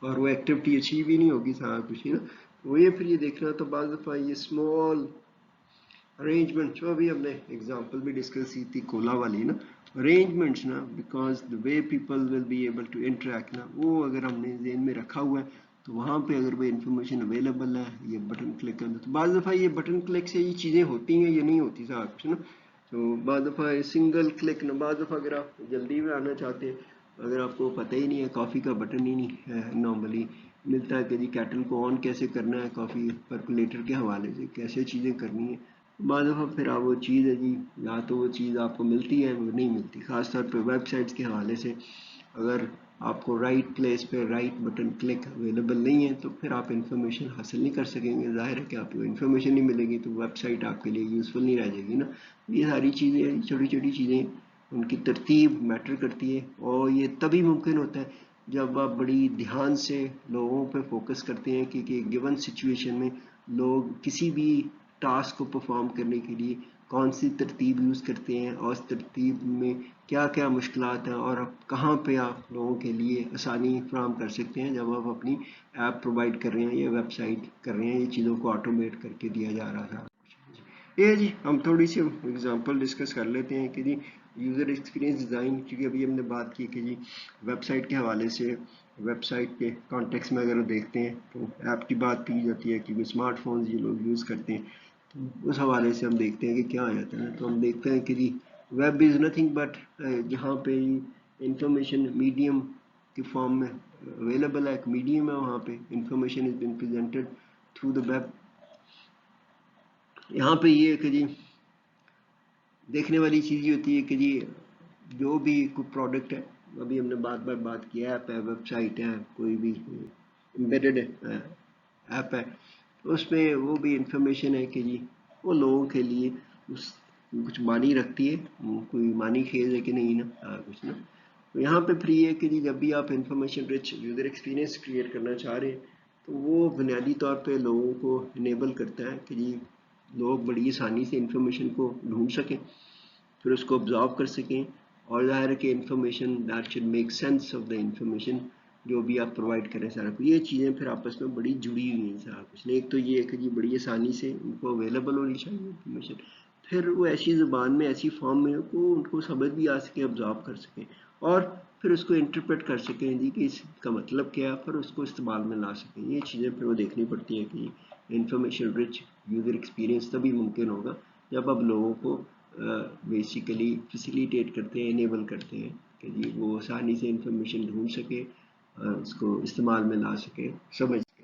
اور وہ ایکٹیویٹی اچیو ہی نہیں ہوگی سارا کچھ نا. وہ یہ پھر یہ دیکھنا. تو بعض دفعہ یہ اسمال ارینجمنٹ جو ابھی ہم نے اگزامپل بھی ڈسکس کی تھی کولا والی نا, ارینجمنٹس نا, because the way people will be able to interact نا, وہ اگر ہم نے ذہن میں رکھا ہوا ہے تو وہاں پہ اگر وہ انفارمیشن اویلیبل ہے, یہ بٹن کلک کرنا. تو بعض دفعہ یہ بٹن کلک سے یہ چیزیں ہوتی ہیں یا نہیں ہوتی صاحب کچھ نا. تو بعض دفعہ سنگل کلک نا, بعض دفعہ اگر آپ جلدی میں آنا چاہتے ہیں, اگر آپ کو پتہ ہی نہیں ہے, کافی کا بٹن ہی نہیں ہے نارملی ملتا ہے کہ جی کیٹل کو آن کیسے کرنا ہے, کافی پرکولیٹر کے حوالے سے کیسے چیزیں کرنی ہیں, بعض دفعہ پھر آپ وہ چیز ہے جی یا تو وہ چیز آپ کو ملتی ہے وہ نہیں ملتی. خاص طور پہ ویب سائٹس کے حوالے سے اگر آپ کو رائٹ پلیس پہ رائٹ بٹن کلک اویلیبل نہیں ہے تو پھر آپ انفارمیشن حاصل نہیں کر سکیں گے. ظاہر ہے کہ آپ کو انفارمیشن نہیں ملے گی تو ویب سائٹ آپ کے لیے یوزفل نہیں رہ جائے گی نا. یہ ساری چیزیں چھوٹی چھوٹی چیزیں ان کی ترتیب میٹر کرتی ہے, اور یہ تبھی ممکن ہوتا ہے جب آپ بڑی دھیان سے لوگوں پہ فوکس کرتے ہیں کہ گیون سچویشن میں لوگ کسی بھی ٹاسک کو پرفارم کرنے کے لیے کون سی ترتیب یوز کرتے ہیں, اور اس ترتیب میں کیا کیا مشکلات ہیں, اور اب کہاں پہ آپ لوگوں کے لیے آسانی فراہم کر سکتے ہیں جب آپ اپنی ایپ پرووائڈ کر رہے ہیں یا ویب سائٹ کر رہے ہیں, یہ چیزوں کو آٹومیٹ کر کے دیا جا رہا تھا. یہ جی ہم تھوڑی سی اگزامپل ڈسکس کر لیتے ہیں کہ جی یوزر ایکسپیرینس ڈیزائن, کیونکہ ابھی ہم نے بات کی کہ جی ویب سائٹ کے حوالے سے ویب سائٹ کے کانٹیکس میں اگر دیکھتے ہیں تو ایپ کی بات کی جاتی ہے کیونکہ اسمارٹ فونز یہ لوگ یوز کرتے ہیں, تو اس حوالے سے ہم دیکھتے ہیں کہ کیا آ جاتا ہے. تو ہم دیکھتے ہیں کہ جی ویب از نتھنگ بٹ جہاں پہ انفارمیشن میڈیم کی فارم میں اویلیبل ہے, ایک میڈیم ہے, وہاں پہ information is been presented through the web. یہاں پہ یہ ہے کہ جی دیکھنے والی چیز یہ ہوتی ہے کہ جی جو بھی کوئی پروڈکٹ ہے، ابھی ہم نے بات کی، ایپ ہے، ویب سائٹ ہے، کوئی بھی امبیڈڈ ایپ ہے، اس میں وہ بھی انفارمیشن ہے کہ جی وہ لوگوں کے لیے اس کچھ معنی رکھتی ہے، کوئی معنی خیز ہے کہ نہیں نا، کچھ نا. تو یہاں پہ پھر یہ ہے کہ جی جب بھی آپ information rich user experience create کرنا چاہ رہے ہیں تو وہ بنیادی طور پہ لوگوں کو انیبل کرتا ہے کہ جی لوگ بڑی آسانی سے انفارمیشن کو ڈھونڈ سکیں، پھر اس کو آبزرو کر سکیں، اور ظاہر ہے کہ information that should make sense of the information جو بھی آپ پرووائڈ کریں سارا کچھ. یہ چیزیں پھر آپس میں بڑی جڑی ہوئی ہیں سارا کچھ. ایک تو یہ ہے کہ جی بڑی آسانی سے ان کو اویلیبل ہونی چاہیے انفارمیشن، پھر وہ ایسی زبان میں، ایسی فارم میں کو ان کو سمجھ بھی آ سکے، آبزرو کر سکیں، اور پھر اس کو انٹرپریٹ کر سکیں جی کہ اس کا مطلب کیا ہے، پھر اس کو استعمال میں لا سکیں. یہ چیزیں پھر وہ دیکھنی پڑتی ہیں کہ انفارمیشن رچ یوزر ایکسپیرینس تبھی ممکن ہوگا جب اب لوگوں کو بیسیکلی فیسیلیٹیٹ کرتے ہیں، انیبل کرتے ہیں کہ جی وہ آسانی سے انفارمیشن ڈھونڈ سکے، اس کو استعمال میں لا سکے، سمجھ سکے.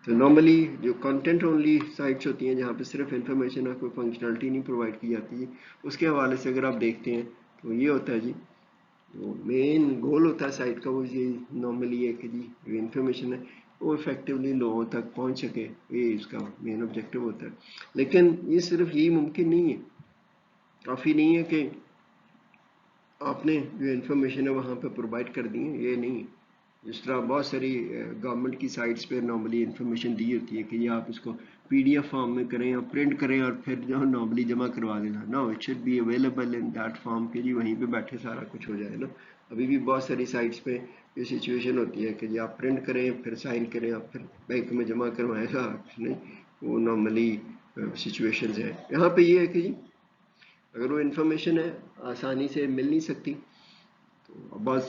تو نارملی جو کنٹینٹ اونلی سائٹس ہوتی ہیں جہاں پہ صرف انفارمیشن اور کوئی فنکشنالٹی نہیں پرووائڈ کی جاتی ہے، اس کے حوالے سے اگر آپ دیکھتے ہیں تو یہ ہوتا ہے جی جو مین گول ہوتا ہے سائٹ کا، وہ یہ نارملی ہے کہ جی جو انفارمیشن ہے وہ افیکٹولی لوگوں تک پہنچ سکے، یہ اس کا مین آبجیکٹو ہوتا ہے. لیکن یہ صرف یہی ممکن نہیں ہے، کافی نہیں ہے کہ آپ نے جو انفارمیشن ہے وہاں پہ پرووائڈ کر دی ہے، یہ نہیں ہے. جس طرح بہت ساری گورنمنٹ کی سائٹس پہ نارملی انفارمیشن دی ہوتی ہے کہ یہ آپ اس کو پی ڈی ایف فارم میں کریں اور پرنٹ کریں اور پھر جو نارملی جمع کروا دینا. No it should be available in that form کہ جی وہیں پہ بیٹھے سارا کچھ ہو جائے نا. ابھی بھی بہت ساری سائٹس پہ یہ سچویشن ہوتی ہے کہ جی آپ پرنٹ کریں، پھر سائن کریں، آپ پھر بینک میں جمع کروائیں گا نہیں. وہ نارملی سچویشنز ہیں. یہاں پہ یہ ہے کہ جی اگر وہ انفارمیشن ہے آسانی سے مل نہیں سکتی، تو بہت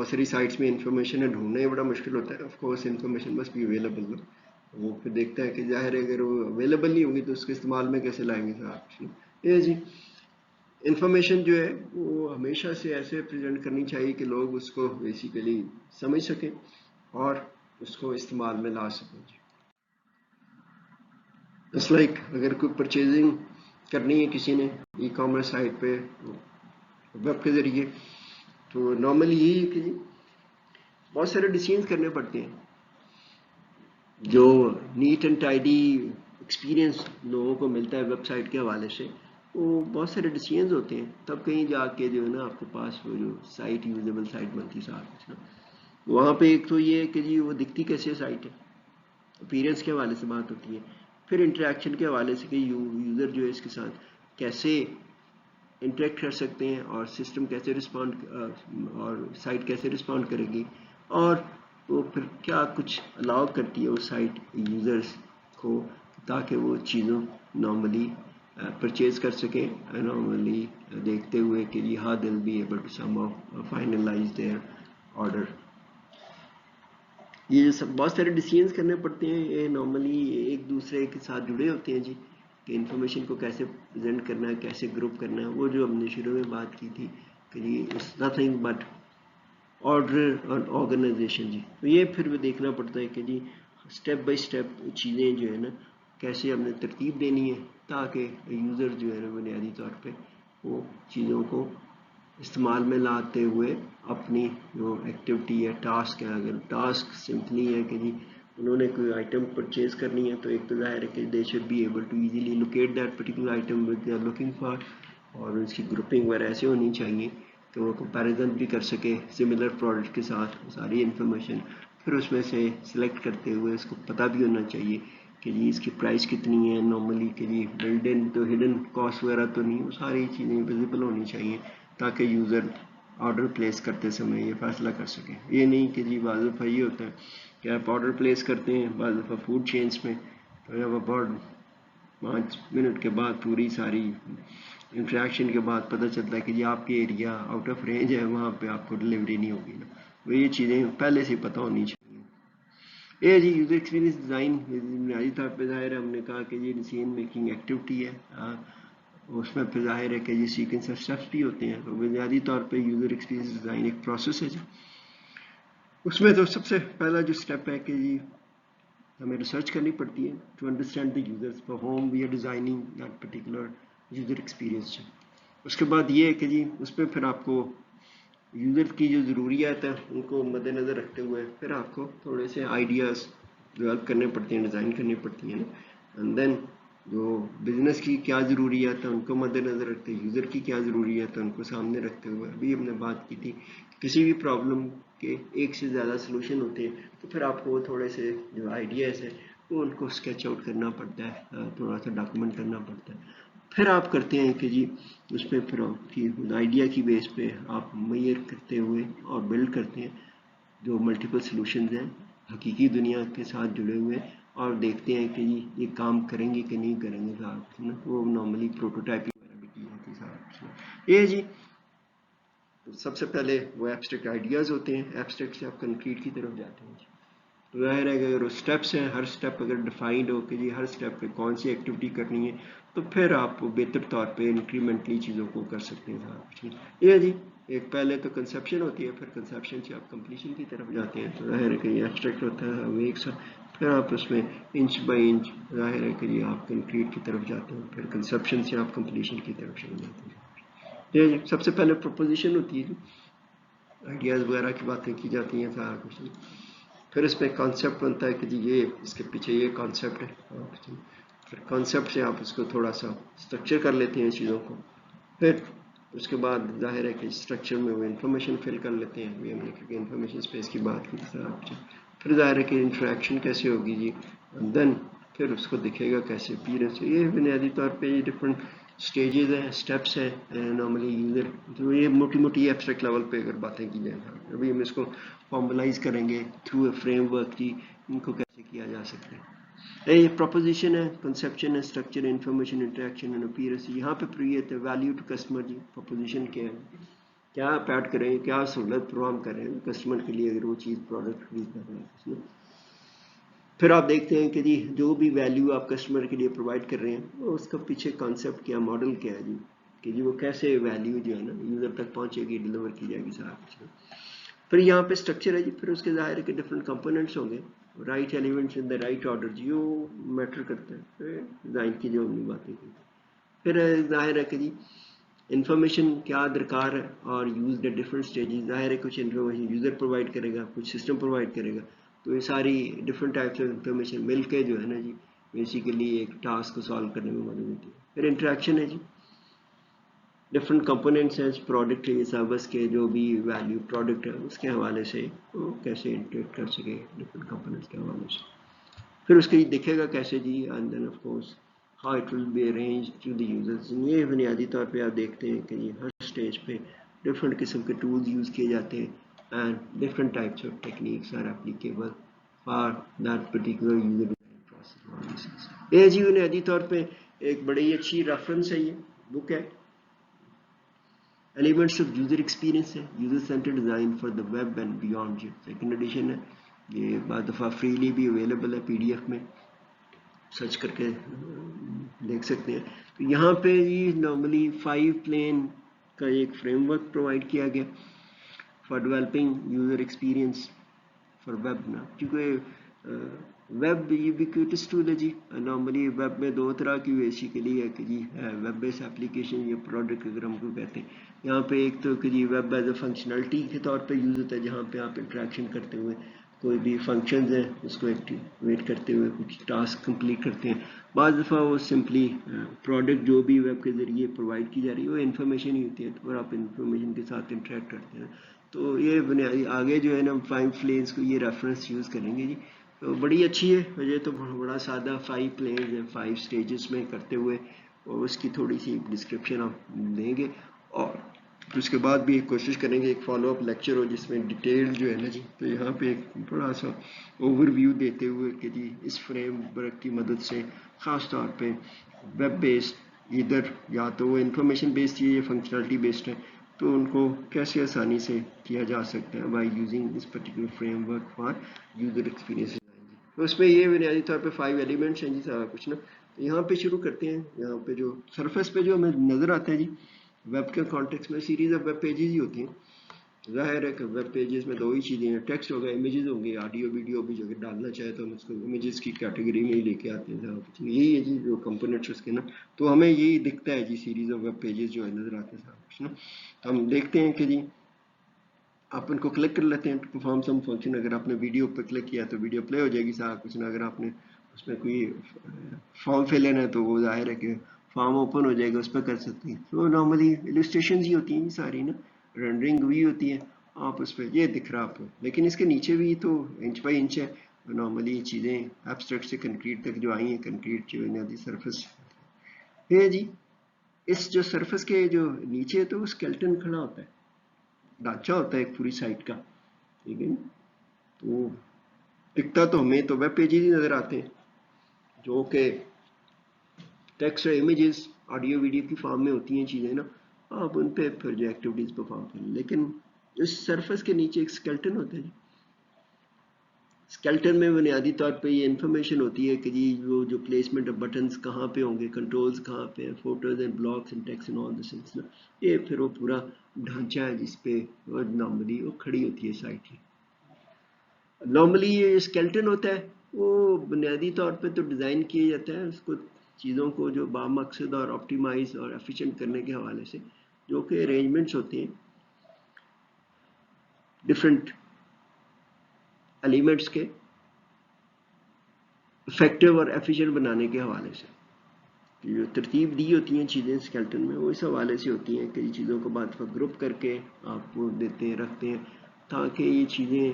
ساری سائٹس میں انفارمیشن ہے ڈھونڈنا ہی بڑا مشکل ہوتا ہے. Of course information must be available. وہ پھر دیکھتا ہے کہ ظاہر ہے اگر وہ اویلیبل نہیں ہوگی تو اس کے استعمال میں کیسے لائیں گے آپ. یہ جی انفارمیشن جو ہے وہ ہمیشہ سے ایسے پریزنٹ کرنی چاہیے کہ لوگ اس کو بیسیکلی سمجھ سکیں اور اس کو استعمال میں لا سکیں. جس لائک اگر کوئی پرچیزنگ کرنی ہے کسی نے ای کامرس سائٹ پہ ویب کے ذریعے، تو نارملی یہی ہے کہ جی بہت سارے ڈیسیژنس کرنے پڑتے ہیں. جو نیٹ اینڈ ٹائڈی ایکسپیرئنس لوگوں کو ملتا ہے ویب سائٹ کے حوالے سے، وہ بہت سارے ڈیسیژنز ہوتے ہیں، تب کہیں جا کے جو ہے نا آپ کے پاس وہ جو سائٹ یوزیبل سائٹ بنتی ہے. وہاں پہ ایک تو یہ ہے کہ جی وہ دکھتی کیسے سائٹ ہے، اپیرنس کے حوالے سے بات ہوتی ہے، پھر انٹریکشن کے حوالے سے کہ یوزر جو ہے اس کے ساتھ کیسے انٹریکٹ کر سکتے ہیں، اور سسٹم کیسے رسپونڈ اور سائٹ کیسے رسپونڈ کرے گی، اور وہ پھر کیا کچھ الاؤ کرتی ہے وہ سائٹ یوزرس کو تاکہ وہ چیزوں نارملی پرچیز کر سکیں، نارملی دیکھتے ہوئے کہ جی ہاں they'll be able to some of finalise their order. یہ جو سب بہت سارے ڈیسیژنس کرنے پڑتے ہیں، یہ نارملی ایک دوسرے کے ساتھ جڑے ہوتے ہیں جی کہ انفارمیشن کو کیسے پریزنٹ کرنا ہے، کیسے گروپ کرنا ہے. وہ جو ہم نے شروع میں بات کی تھی کہ جی اٹس نتھنگ بٹ آرڈر اور آرگنائزیشن. جی تو یہ پھر بھی دیکھنا پڑتا ہے کہ جی اسٹیپ بائی اسٹیپ چیزیں جو ہے نا کیسے ہم نے ترتیب دینی ہے تاکہ یوزر جو ہے نا بنیادی طور پہ وہ چیزوں کو استعمال میں لاتے ہوئے اپنی جو ایکٹیویٹی ہے، ٹاسک ہے، اگر ٹاسک سمپلی ہے کہ جی انہوں نے کوئی آئٹم پرچیز کرنی ہے تو ایک تو ظاہر ہے کہ they should be able to easily locate that particular item which they are looking for, اور اس کی گروپنگ وغیرہ ایسے ہونی چاہیے کہ وہ کمپیریزن بھی کر سکے سملر پروڈکٹ کے ساتھ ساری انفارمیشن. پھر اس میں سے سلیکٹ کرتے ہوئے اس کو پتہ بھی ہونا چاہیے کہ جی اس کی پرائس کتنی ہے نارملی، کہ جی بلڈ ان تو ہڈن کاسٹ وغیرہ تو نہیں، وہ ساری چیزیں ویزیبل ہونی چاہیے تاکہ یوزر آرڈر پلیس کرتے سمے یہ فیصلہ کر سکیں. یہ نہیں کہ جی بعض دفعہ یہ ہوتا ہے کہ آپ آرڈر پلیس کرتے ہیں بعض دفعہ فوڈ چینز میں، تو جب اباؤٹ 5 منٹ کے بعد پوری ساری انٹریکشن کے بعد پتہ چلتا ہے کہ جی آپ کے ایریا آؤٹ آف رینج ہے، وہاں پہ آپ کو ڈلیوری نہیں ہوگی نا. وہ یہ چیزیں پہلے سے پتہ ہونی چاہیے. یہ جی یوزر ایکسپیرینس ڈیزائن بنیادی طور پہ ظاہر ہے ہم نے کہا کہ یہ ڈیسیژن میکنگ ایکٹیویٹی ہے، اس میں پھر ظاہر ہے کہ یہ سیکوینس آف اسٹیپس بھی ہوتے ہیں. تو بنیادی طور پہ یوزر ایکسپیرینس ڈیزائن ایک پروسیس ہے جی. اس میں تو سب سے پہلا جو اسٹیپ ہے کہ جی ہمیں ریسرچ کرنی پڑتی ہے to understand the users for whom we are designing that particular user experience سے. اس کے بعد یہ ہے کہ جی اس پہ پھر آپ کو یوزر کی جو ضروریات ہیں ان کو مد نظر رکھتے ہوئے پھر آپ کو تھوڑے سے آئیڈیاز ڈیولپ کرنے پڑتے ہیں, ڈیزائن کرنی پڑتی ہیں, اینڈ دین جو بزنس کی کیا ضروریات ہیں ان کو مد نظر رکھتے ہیں, یوزر کی کیا ضروریات ہیں ان کو سامنے رکھتے ہوئے. ابھی ہم نے بات کی تھی کسی بھی پرابلم کے ایک سے زیادہ سلوشن ہوتے ہیں, تو پھر آپ کو تھوڑے سے جو آئیڈیاز ہیں وہ ان کو اسکیچ آؤٹ کرنا پڑتا ہے, تھوڑا سا ڈاکومنٹ کرنا پڑتا ہے. پھر آپ کرتے ہیں کہ جی اس پہ پھر آپ کی آئیڈیا کی بیس پہ آپ میئر کرتے ہوئے اور بلڈ کرتے ہیں جو ملٹیپل سلوشنز ہیں حقیقی دنیا کے ساتھ جڑے ہوئے, اور دیکھتے ہیں کہ جی یہ کام کریں گے کہ نہیں کریں گے صاحب. وہ نارملی پروٹوٹائپنگ وغیرہ بھی کی جاتی ہے صاحب. یہ جی سب سے پہلے وہ ایبسٹریکٹ آئیڈیاز ہوتے ہیں, ایبسٹریکٹ سے آپ کنکریٹ کی طرف جاتے ہیں. ظاہر ہے کہ اگر وہ اسٹیپس ہیں, ہر اسٹیپ اگر ڈیفائنڈ ہو کہ جی ہر اسٹیپ پہ کون سی ایکٹیویٹی کرنی ہے, تو پھر آپ بہتر طور پہ انکریمنٹلی چیزوں کو کر سکتے ہیں. یہ جی ایک پہلے تو کنسیپشن ہوتی ہے, پھر کنسیپشن سے آپ کمپلیشن کی طرف جاتے ہیں. تو ظاہر ہے کہ یہ ایبسٹریکٹ ہوتا ہے وہ ایک سا, پھر آپ اس میں انچ بائی انچ ظاہر ہے کہ یہ آپ کنکریٹ کی طرف جاتے ہیں, پھر کنسیپشن سے آپ کمپلیشن کی طرف چلے جاتے ہیں. یہ جی سب سے پہلے پروپوزیشن ہوتی ہے, آئیڈیاز وغیرہ کی باتیں کی جاتی ہیں سارا کچھ. پھر اس میں کانسیپٹ بنتا ہے کہ جی یہ اس کے پیچھے یہ کانسیپٹ ہے, پھر کانسیپٹ سے آپ اس کو تھوڑا سا اسٹرکچر کر لیتے ہیں چیزوں کو. پھر اس کے بعد ظاہر ہے کہ اسٹرکچر میں وہ انفارمیشن فل کر لیتے ہیں, ہم نے کیونکہ انفارمیشن اسپیس کی بات کی تھی. پھر ظاہر ہے کہ انٹریکشن کیسے ہوگی جی, دین پھر اس کو دکھے گا کیسے اپیرنس. یہ بنیادی طور پہ یہ ڈفرنٹ اسٹیجز ہیں, اسٹیپس ہیں نارملی یوزر. تو یہ موٹی موٹی ایبسٹریکٹ لیول پہ اگر باتیں کی جائیں, ابھی ہم اس کو فارملائز کریں گے تھرو اے فریم ورک کی, ان کو کیسے کیا جا سکتا ہے. یہ پروپوزیشن ہے, کنسیپشن ہے, structure, information, interaction and appearance. یہاں پہ پریت ہے ویلیو ٹو کسٹمر. جی پروپوزیشن کیا ہے, کیا آپ ایڈ کریں, کیا سہولت فراہم کریں کسٹمر کے لیے اگر وہ چیز پروڈکٹ خرید کر رہے ہیں. پھر آپ دیکھتے ہیں کہ جی جو بھی ویلیو آپ کسٹمر کے لیے پرووائڈ کر رہے ہیں اس کا پیچھے کانسیپٹ کیا, ماڈل کیا ہے جی, کہ جی وہ کیسے ویلیو جو ہے نا یوزر تک پہنچے گی, ڈلیور کی جائے گی سارا کچھ. پھر یہاں پہ اسٹرکچر ہے جی, پھر اس کے ظاہر ہے کہ ڈفرنٹ کمپوننٹس ہوں گے, right elements in the right order, جی وہ میٹر کرتا ہے ڈیزائن کی جو ہم نے باتیں کی. پھر ظاہر ہے کہ جی انفارمیشن کیا درکار ہے اور یوز دا ڈفرنٹ اسٹیجز. ظاہر ہے کچھ انفارمیشن یوزر پرووائڈ کرے گا, کچھ سسٹم پرووائڈ کرے گا, تو یہ ساری ڈفرنٹ ٹائپس آف انفارمیشن مل کے جو ہے نا جی بیسیکلی ایک ٹاسک کو سالو کرنے میں مدد ہوتی ہے. پھر انٹریکشن ہے جی, ڈفرنٹ کمپوننٹس ہیں پروڈکٹ کے سروس کے, جو بھی ویلیو پروڈکٹ ہے اس کے حوالے سے وہ کیسے انٹریکٹ کر سکے ڈفرنٹ کمپوننٹس کے حوالے سے. پھر اس کے دیکھے گا کیسے جی, and then of course how it will be arrange to the users. یہ بنیادی طور پہ آپ دیکھتے ہیں کہ یہ ہر اسٹیج پہ ڈفرنٹ قسم کے ٹولز یوز کیے جاتے ہیں, and different types of techniques are applicable for that particular user process. یہ جی بنیادی طور پہ ایک بڑی اچھی ریفرنس ہے, یہ بک ہے ایلیمنٹس آف یوزر ایکسپیرینس ہے, user centre design for the web and beyond. Second edition ہے, یہ بعض دفعہ فریلی بھی اویلیبل ہے پی ڈی ایف میں, سرچ کر کے دیکھ سکتے ہیں. تو یہاں پہ یہ نارملی 5 پلین کا ایک فریم ورک پرووائڈ کیا گیا for developing user experience for web نا, کیونکہ ویب یوبیکوٹس ٹول ہے جی. نارملی ویب میں دو طرح کی بیسیکلی ہے کہ جی ویب بیس ایپلیکیشن یا پروڈکٹ اگر ہم کو کہتے ہیں. یہاں پہ ایک تو کہ جی ویب ایز اے فنکشنلٹی کے طور پہ یوز ہوتا ہے, جہاں پہ آپ انٹریکشن کرتے ہوئے کوئی بھی فنکشنز ہیں اس کو ایکٹیویٹ کرتے ہوئے کچھ ٹاسک کمپلیٹ کرتے ہیں. بعض دفعہ وہ سمپلی پروڈکٹ جو بھی ویب کے ذریعے پرووائڈ کی جا رہی ہے وہ انفارمیشن ہی ہوتی ہے, تو آپ انفارمیشن کے ساتھ انٹریکٹ کرتے ہیں. تو یہ بنیادی آگے جو ہے نا 5 پلینس کو یہ ریفرنس یوز کریں گے جی. تو بڑی اچھی ہے, یہ تو بڑا سادہ 5 پلینز ہیں 5 اسٹیجز میں کرتے ہوئے, اور اس کی تھوڑی سی ڈسکرپشن آپ دیں گے, اور اس کے بعد بھی کوشش کریں گے ایک فالو اپ لیکچر ہو جس میں ڈیٹیل جو ہے نا جی. تو یہاں پہ ایک بڑا سا اوور ویو دیتے ہوئے کہ جی اس فریم ورک کی مدد سے خاص طور پہ ویب بیسڈ ادھر یا تو وہ انفارمیشن بیسڈ یا فنکشنلٹی بیسڈ ہے, تو ان کو کیسے آسانی سے کیا جا سکتا ہے by using this particular frame work for user experience. تو اس میں یہ بنیادی طور پہ 5 ایلیمنٹس ہیں جی سارا کچھ نا. تو یہاں پہ شروع کرتے ہیں. یہاں پہ جو سرفیس پہ جو ہمیں نظر آتا ہے جی ویب کے کانٹیکس میں سیریز آف ویب پیجز ہی ہوتی ہیں. ظاہر ہے کہ ویب پیجز میں دو ہی چیزیں ہیں, ٹیکسٹ ہوگا, امیجز ہوں گے, آڈیو ویڈیو بھی جو کہ ڈالنا چاہے تو ہم اس کو امیجز کی کیٹیگری میں ہی لے کے آتے ہیں. یہی ہے جی جو کمپوننٹس اس کے نا, تو ہمیں یہی دکھتا ہے جی سیریز آف ویب پیجز جو نظر آتے ہیں سارا کچھ نا. ہم دیکھتے ہیں کہ جی آپ ان کو کلک کر لیتے ہیں, پرفارم سم فنکشن, اگر آپ نے ویڈیو پہ کلک کیا تو ویڈیو پلے ہو جائے گی سارا کچھ نا. اگر آپ نے اس میں کوئی فارم فل لینا ہے تو وہ ظاہر ہے کہ فارم اوپن ہو جائے گا, اس پہ کر سکتے ہیں. تو نارملی السٹریشنز ہی ہوتی ہیں ساری نا, رینڈرنگ ہوئی ہوتی ہے آپ اس پہ, یہ دکھ رہا آپ کو, لیکن اس کے نیچے بھی تو انچ بائی انچ ہے. نارملی چیزیں ایبسٹریکٹ سے کنکریٹ تک جو آئی ہیں, کنکریٹ جو بنیادی سرفس ہے جی, اس جو سرفس کے جو نیچے تو اسکیلٹن کھڑا ہوتا ہے, ڈھانچہ ہوتا ہے ایک پوری سائٹ کا, ٹھیک ہے. تو دکھتا تو ہمیں تو ویب پیجز ہی نظر آتے ہیں جو کہ ٹیکسٹ اور امیجز آڈیو ویڈیو کی فارم میں ہوتی ہیں چیزیں نا, آپ ان پہ پھر جو ایکٹیویٹیز پرفارم کریں. لیکن اس سرفس کے نیچے ایک اسکیلٹن ہوتا ہے جی. اسکیلٹن میں بنیادی طور پہ یہ انفارمیشن ہوتی ہے کہ جی وہ جو پلیسمنٹ آف بٹنس کہاں پہ ہوں گے, کنٹرولز کہاں پہ ہیں, photos and blocks and text and all this things نا. یہ پھر وہ پورا ڈھانچہ ہے جس پہ نارملی وہ کھڑی ہوتی ہے سائٹ کی. نارملی یہ اسکیلٹن ہوتا ہے وہ بنیادی طور پہ تو ڈیزائن کیا جاتا ہے اس کو, چیزوں کو جو بامقصد اور آپٹیمائز اور ایفیشینٹ کرنے کے حوالے سے, جو کہ ارینجمنٹس ہوتے ہیں ڈفرینٹ ایلیمنٹس کے افیکٹو اور ایفیشینٹ بنانے کے حوالے سے. جو ترتیب دی ہوتی ہیں چیزیں اسکیلٹن میں, وہ اس حوالے سے ہوتی ہیں کہ چیزوں کو بعد پر گروپ کر کے آپ کو دیتے ہیں, رکھتے ہیں, تاکہ یہ چیزیں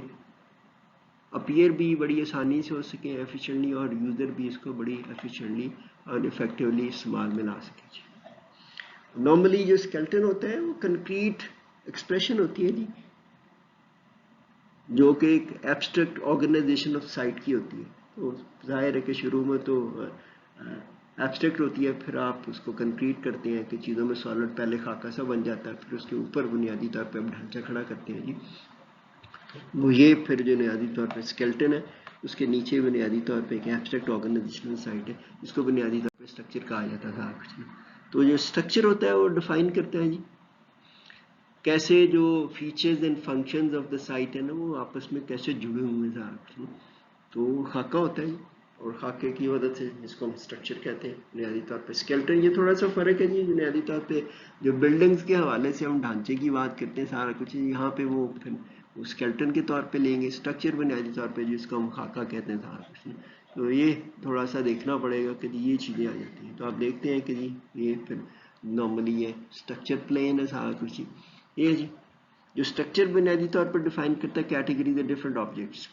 اپیئر بھی بڑی آسانی سے ہو سکیں ایفیشینٹلی, اور یوزر بھی اس کو بڑی ایفیشینٹلی اور افیکٹولی استعمال میں لا سکے. نارملی جو اسکیلٹن ہوتا ہے وہ کنکریٹ ایکسپریشن ہوتی ہے جی, جو کہ ایک ایبسٹریکٹ آرگنائزیشن آف سائٹ کی ہوتی ہے. تو ظاہر ہے کہ شروع میں تو ایبسٹریکٹ ہوتی ہے, پھر آپ اس کو کنکریٹ کرتے ہیں کہ چیزوں میں سالڈ پہلے خاکہ سا بن جاتا ہے, پھر اس کے اوپر بنیادی طور پہ آپ ڈھانچہ کھڑا کرتے ہیں جی. وہ یہ پھر جو بنیادی طور پہ اسکیلٹن ہے, اس کے نیچے بنیادی طور پہ ایک ایبسٹریکٹ آرگنائزیشنل سائٹ ہے جس کو بنیادی طور پہ اسٹرکچر کہا جاتا تھا کچھ. تو جو اسٹرکچر ہوتا ہے وہ ڈیفائن کرتا ہے جی کیسے جو features and functions of the site ہے نا وہ آپس میں کیسے جڑے ہوئے ہیں. تو خاکہ ہوتا ہے اور خاکے کی مدد سے جس کو ہم اسٹرکچر کہتے ہیں بنیادی طور پہ. اسکیلٹن یہ تھوڑا سا فرق ہے جی, بنیادی طور پہ جو بلڈنگز کے حوالے سے ہم ڈھانچے کی بات کرتے ہیں سارا کچھ, یہاں پہ وہ پھر اسکیلٹن کے طور پہ لیں گے, اسٹرکچر بنیادی طور پہ جس کو ہم خاکہ کہتے ہیں سارا کچھ. تو یہ تھوڑا سا دیکھنا پڑے گا کہ جی یہ چیزیں آ جاتی ہیں. تو آپ دیکھتے ہیں کہ جی یہ پھر نارملی یہ اسٹرکچر پلین ہے سارا کچھ. یہ جی جو اسٹرکچر بنیادی طور پر ڈیفائن کرتا ہے کیٹیگریز آف ڈفرینٹ آبجیکٹس,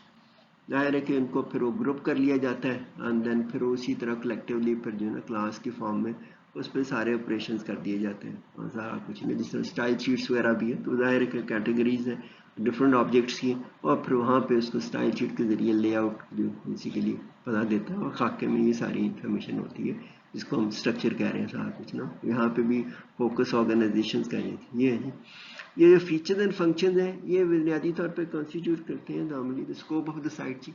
ظاہر ہے کہ ان کو پھر وہ گروپ کر لیا جاتا ہے, اینڈ دین پھر اسی طرح کلیکٹیولی پھر جو ہے نا کلاس کی فارم میں اس پہ سارے آپریشنز کر دیے جاتے ہیں. اور سارا کچھ نہیں, جس طرح اسٹائل شیٹس وغیرہ بھی ہے, تو ظاہر ہے کہ کیٹیگریز ہیں ڈفرینٹ آبجیکٹس کی, اور پھر وہاں پہ اس کو اسٹائل شیٹ کے ذریعے لے آؤٹ جو بیسیکلی بتا دیتا ہے, اور خاکے میں یہ ساری انفارمیشن ہوتی ہے جس کو ہم اسٹرکچر کہہ رہے ہیں سارا کچھ نا. یہاں پہ بھی فوکس آرگنائزیشنز کا یہ ہے. یہ جو فیچرز اینڈ فنکشنز ہیں یہ بنیادی طور پہ کانسٹیٹیوٹ کرتے ہیں normally the scope of the site جی.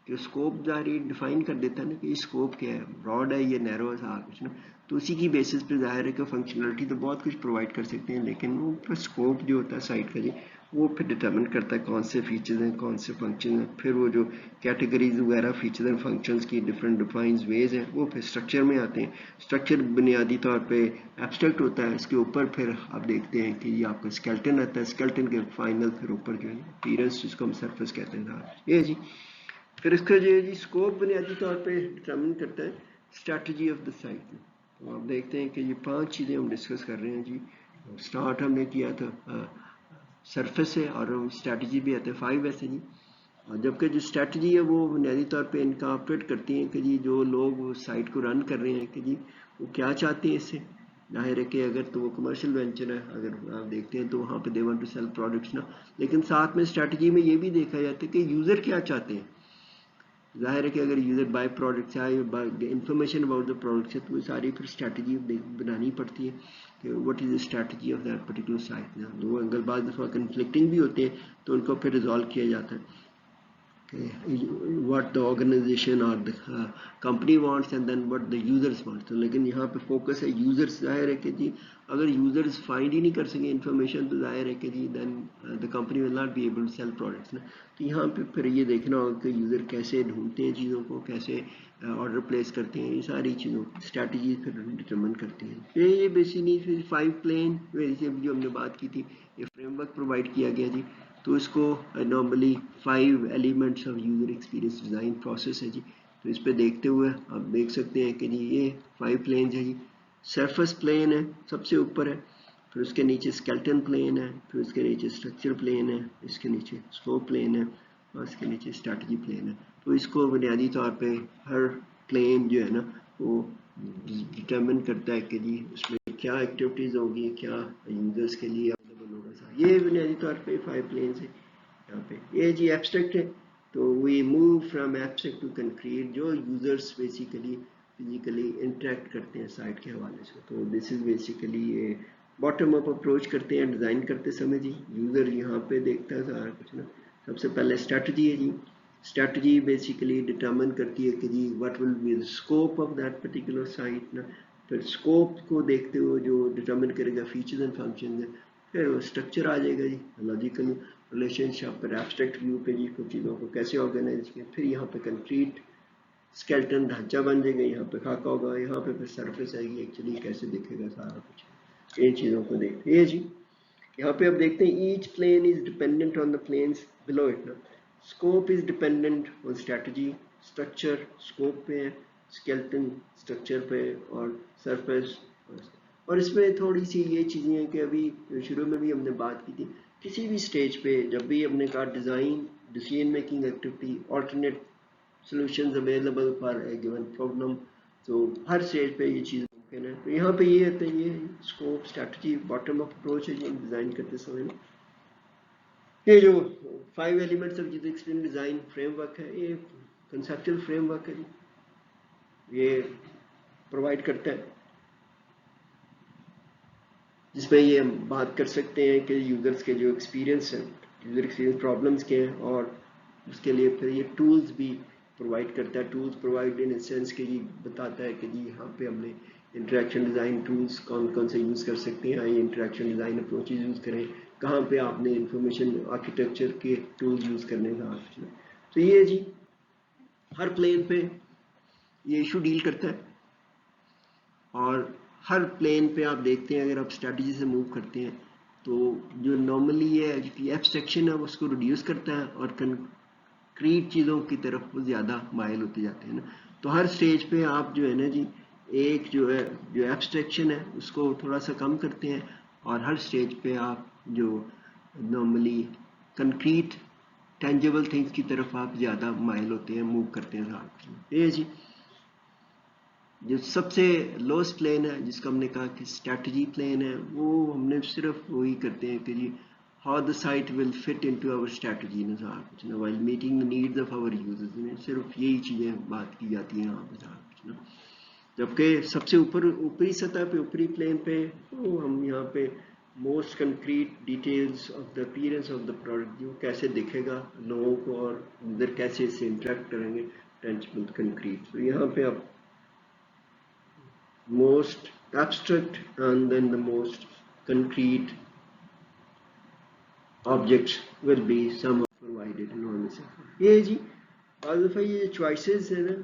کہ اسکوپ ظاہر ڈیفائن کر دیتا ہے نا کہ یہ اسکوپ کیا ہے, براڈ ہے, یہ نیرو ہے, سارا کچھ نا. تو اسی کی بیسس پہ ظاہر ہے کہ فنکشنلٹی تو بہت کچھ پرووائڈ کر سکتے ہیں, لیکن وہ اسکوپ جو ہوتا ہے سائٹ کا جی وہ پھر ڈٹرمن کرتا ہے کون سے فیچرز ہیں, کون سے فنکشن ہیں. پھر وہ جو کیٹیگریز وغیرہ فیچرز اینڈ فنکشنز کی ڈفرینٹ ڈیفائنز ویز ہیں وہ پھر اسٹرکچر میں آتے ہیں. اسٹرکچر بنیادی طور پہ ایبسٹریکٹ ہوتا ہے, اس کے اوپر پھر آپ دیکھتے ہیں کہ یہ آپ کا اسکیلٹن آتا ہے, اسکیلٹن کے فائنل پھر اوپر جو ہے اپیرنس جس کو ہم سرفیس کہتے ہیں یہ جی. پھر اس کا جو ہے جی اسکوپ بنیادی طور پہ ڈٹرمن کرتا ہے اسٹریٹجی آف دا سائٹ. تو آپ دیکھتے ہیں کہ یہ 5 چیزیں ہم ڈسکس کر رہے ہیں جی. اسٹارٹ ہم نے کیا تھا سرفیس سے, اور اسٹریٹجی بھی آتے ہیں 5 ایسے جی. اور جبکہ جو اسٹریٹجی ہے وہ بنیادی طور پہ انکارپوریٹ کرتی ہیں کہ جی جو لوگ سائٹ کو رن کر رہے ہیں کہ جی وہ کیا چاہتے ہیں اس سے. ظاہر ہے کہ اگر تو وہ کمرشل وینچر ہے, اگر آپ دیکھتے ہیں تو وہاں پہ they want to sell products نا, لیکن ساتھ میں اسٹریٹجی میں یہ بھی دیکھا جاتا ہے کہ یوزر کیا چاہتے ہیں. ظاہر ہے کہ اگر یوزر بائی پروڈکٹس ہے, انفارمیشن اباؤٹ دا پروڈکٹس ہے, تو وہ ساری پھر اسٹریٹجی بنانی پڑتی ہے کہ what is the strategy of that particular site. دو اینگل بعض دفعہ کنفلکٹنگ بھی ہوتے ہیں تو ان کو پھر ریزالو کیا جاتا ہے. what the organization or the company wants and then what the users want. تو لیکن یہاں پہ فوکس ہے یوزرس. ظاہر ہے کہ جی اگر یوزرز فائنڈ ہی نہیں کر سکیں انفارمیشن تو ظاہر ہے کہ جی دین the company will not be able to sell products نا. تو یہاں پہ پھر یہ دیکھنا ہوگا کہ یوزر کیسے ڈھونڈتے ہیں چیزوں کو, کیسے آرڈر پلیس کرتے ہیں, یہ ساری چیزوں اسٹریٹجیز پھر ڈٹرمن کرتے ہیں. یہ بیسیکلی 5 پلین جو ہم نے بات کی تھی, یہ فریم ورک پرووائڈ کیا گیا جی. تو اس کو normally 5 elements of user experience design process ہے جی. تو اس پہ دیکھتے ہوئے آپ دیکھ سکتے ہیں کہ جی یہ 5 پلینز ہیں جی. سرفس پلین ہے سب سے اوپر ہے, پھر اس کے نیچے اسکیلٹن پلین ہے, پھر اس کے نیچے اسٹرکچر پلین ہے, اس کے نیچے اسکوپ پلین ہے, اور اس کے نیچے اسٹریٹجی پلین ہے. تو اس کو بنیادی طور پہ ہر پلین جو ہے نا وہ ڈٹرمن کرتا ہے کہ جی اس میں کیا ایکٹیویٹیز ہوگی, کیا یوزرس کے لیے اویلیبل ہوگا. یہ بنیادی طور پہ 5 پلینز ہیں یہاں پہ. یہ جی ایبسٹریکٹ ہے, تو we move from abstract to concrete, جو یوزرس بیسیکلی فزیکلی انٹریکٹ کرتے ہیں سائٹ کے حوالے سے. تو دس از بیسیکلی یہ باٹم اپ اپروچ کرتے ہیں ڈیزائن کرتے سمے جی. یوزر یہاں پہ دیکھتا ہے سارا کچھ نا. سب سے پہلے اسٹریٹجی ہے جی. اسٹریٹجی بیسیکلی ڈٹرمن کرتی ہے کہ جی what will be scope of that particular site نا. پھر اسکوپ کو دیکھتے ہوئے جو ڈٹرمن کرے گا فیچرز اینڈ فنکشنز ہیں. پھر اسٹرکچر آ جائے گا جی, لاجیکل ریلیشن شپ پر ایبسٹریکٹ ویو پہ جی کچھ چیزوں کو کیسے آرگنائز کیا. پھر یہاں پہ کنکریٹ اسکیلٹن ڈھانچہ بن جائے گا, یہاں پہ خاکہ ہوگا, یہاں پہ پھر سرفیس آئے گی ایکچولی کیسے دکھے گا سارا کچھ. ان چیزوں کو دیکھتے ہیں جی. یہاں پہ آپ دیکھتے ہیں each plane is dependent on the planes below it نا. Scope is dependent on strategy, structure scope پہ ہے, اسکیلٹن اسٹرکچر پہ, اور سرفیس. اور اس میں تھوڑی سی یہ چیزیں ہیں کہ ابھی شروع میں بھی ہم نے بات کی تھی, کسی بھی سٹیج پہ جب بھی ہم نے کہا design decision making activity alternate solutions available for a given problem, تو ہر سٹیج پہ یہ چیز ممکن ہے. تو یہاں پہ یہ ہوتا ہے یہ scope strategy bottom up approach ہے یہ ڈیزائن کرتے سمے. یہ جو 5 elements of user experience design frame work ہے, یہ کنسیپچل فریم ورک ہے جی. یہ پرووائڈ کرتا ہے جس میں یہ ہم بات کر سکتے ہیں کہ یوزرس کے جو ایکسپیرینس ہیں, یوزر ایکسپیرینس پرابلمس کے ہیں, اور اس کے لیے پھر یہ ٹولز بھی پرووائڈ کرتا ہے. ٹولز پرووائڈ ان سینس کہ جی بتاتا ہے کہ جی یہاں پہ ہم نے انٹریکشن ڈیزائن ٹولز کون کون سے یوز کر سکتے ہیں, یہ انٹریکشن ڈیزائن اپروچز یوز کریں, کہاں پہ آپ نے انفارمیشن آرکیٹیکچر کے ٹولز یوز کرنے کا. تو یہ جی ہر پلین پہ یہ ایشو ڈیل کرتا ہے, اور ہر پلین پہ آپ دیکھتے ہیں اگر آپ اسٹریٹجی سے موو کرتے ہیں تو جو نارملی یہ ایبسٹریکشن ہے اس کو ریڈیوس کرتا ہے, اور کنکریٹ چیزوں کی طرف وہ زیادہ مائل ہوتے جاتے ہیں نا. تو ہر سٹیج پہ آپ جو ہے نا جی ایک جو ہے جو ایبسٹریکشن ہے اس کو تھوڑا سا کم کرتے ہیں, اور ہر سٹیج پہ آپ جو نارملی کنکریٹ ٹینجیبل تھنگس کی طرف آپ زیادہ مائل ہوتے ہیں, موو کرتے ہیں. یہ جی جو سب سے لوسٹ پلین ہے جس کا ہم نے کہا کہ اسٹریٹجی پلین ہے, وہ ہم نے صرف وہی کرتے ہیں کہ جی how the site will fit into our strategy نا سارا کچھ نا, while meeting the needs of our users میں صرف یہی چیزیں بات کی جاتی ہیں یہاں پہ سارا کچھ نا. جبکہ سب سے اوپری سطح پہ اوپری پلین پہ ہم یہاں پہ most concrete details of the appearance of the product جو کیسے دکھے گا لوگوں کو, اور ادھر کیسے اس سے انٹریکٹ کریں گے ٹینجیبل کنکریٹ. تو یہاں پہ آپ most abstract and then the most concrete objects will be somehow provided enormously. یہ جی بعض دفعہ یہ چوائسیز ہیں نا,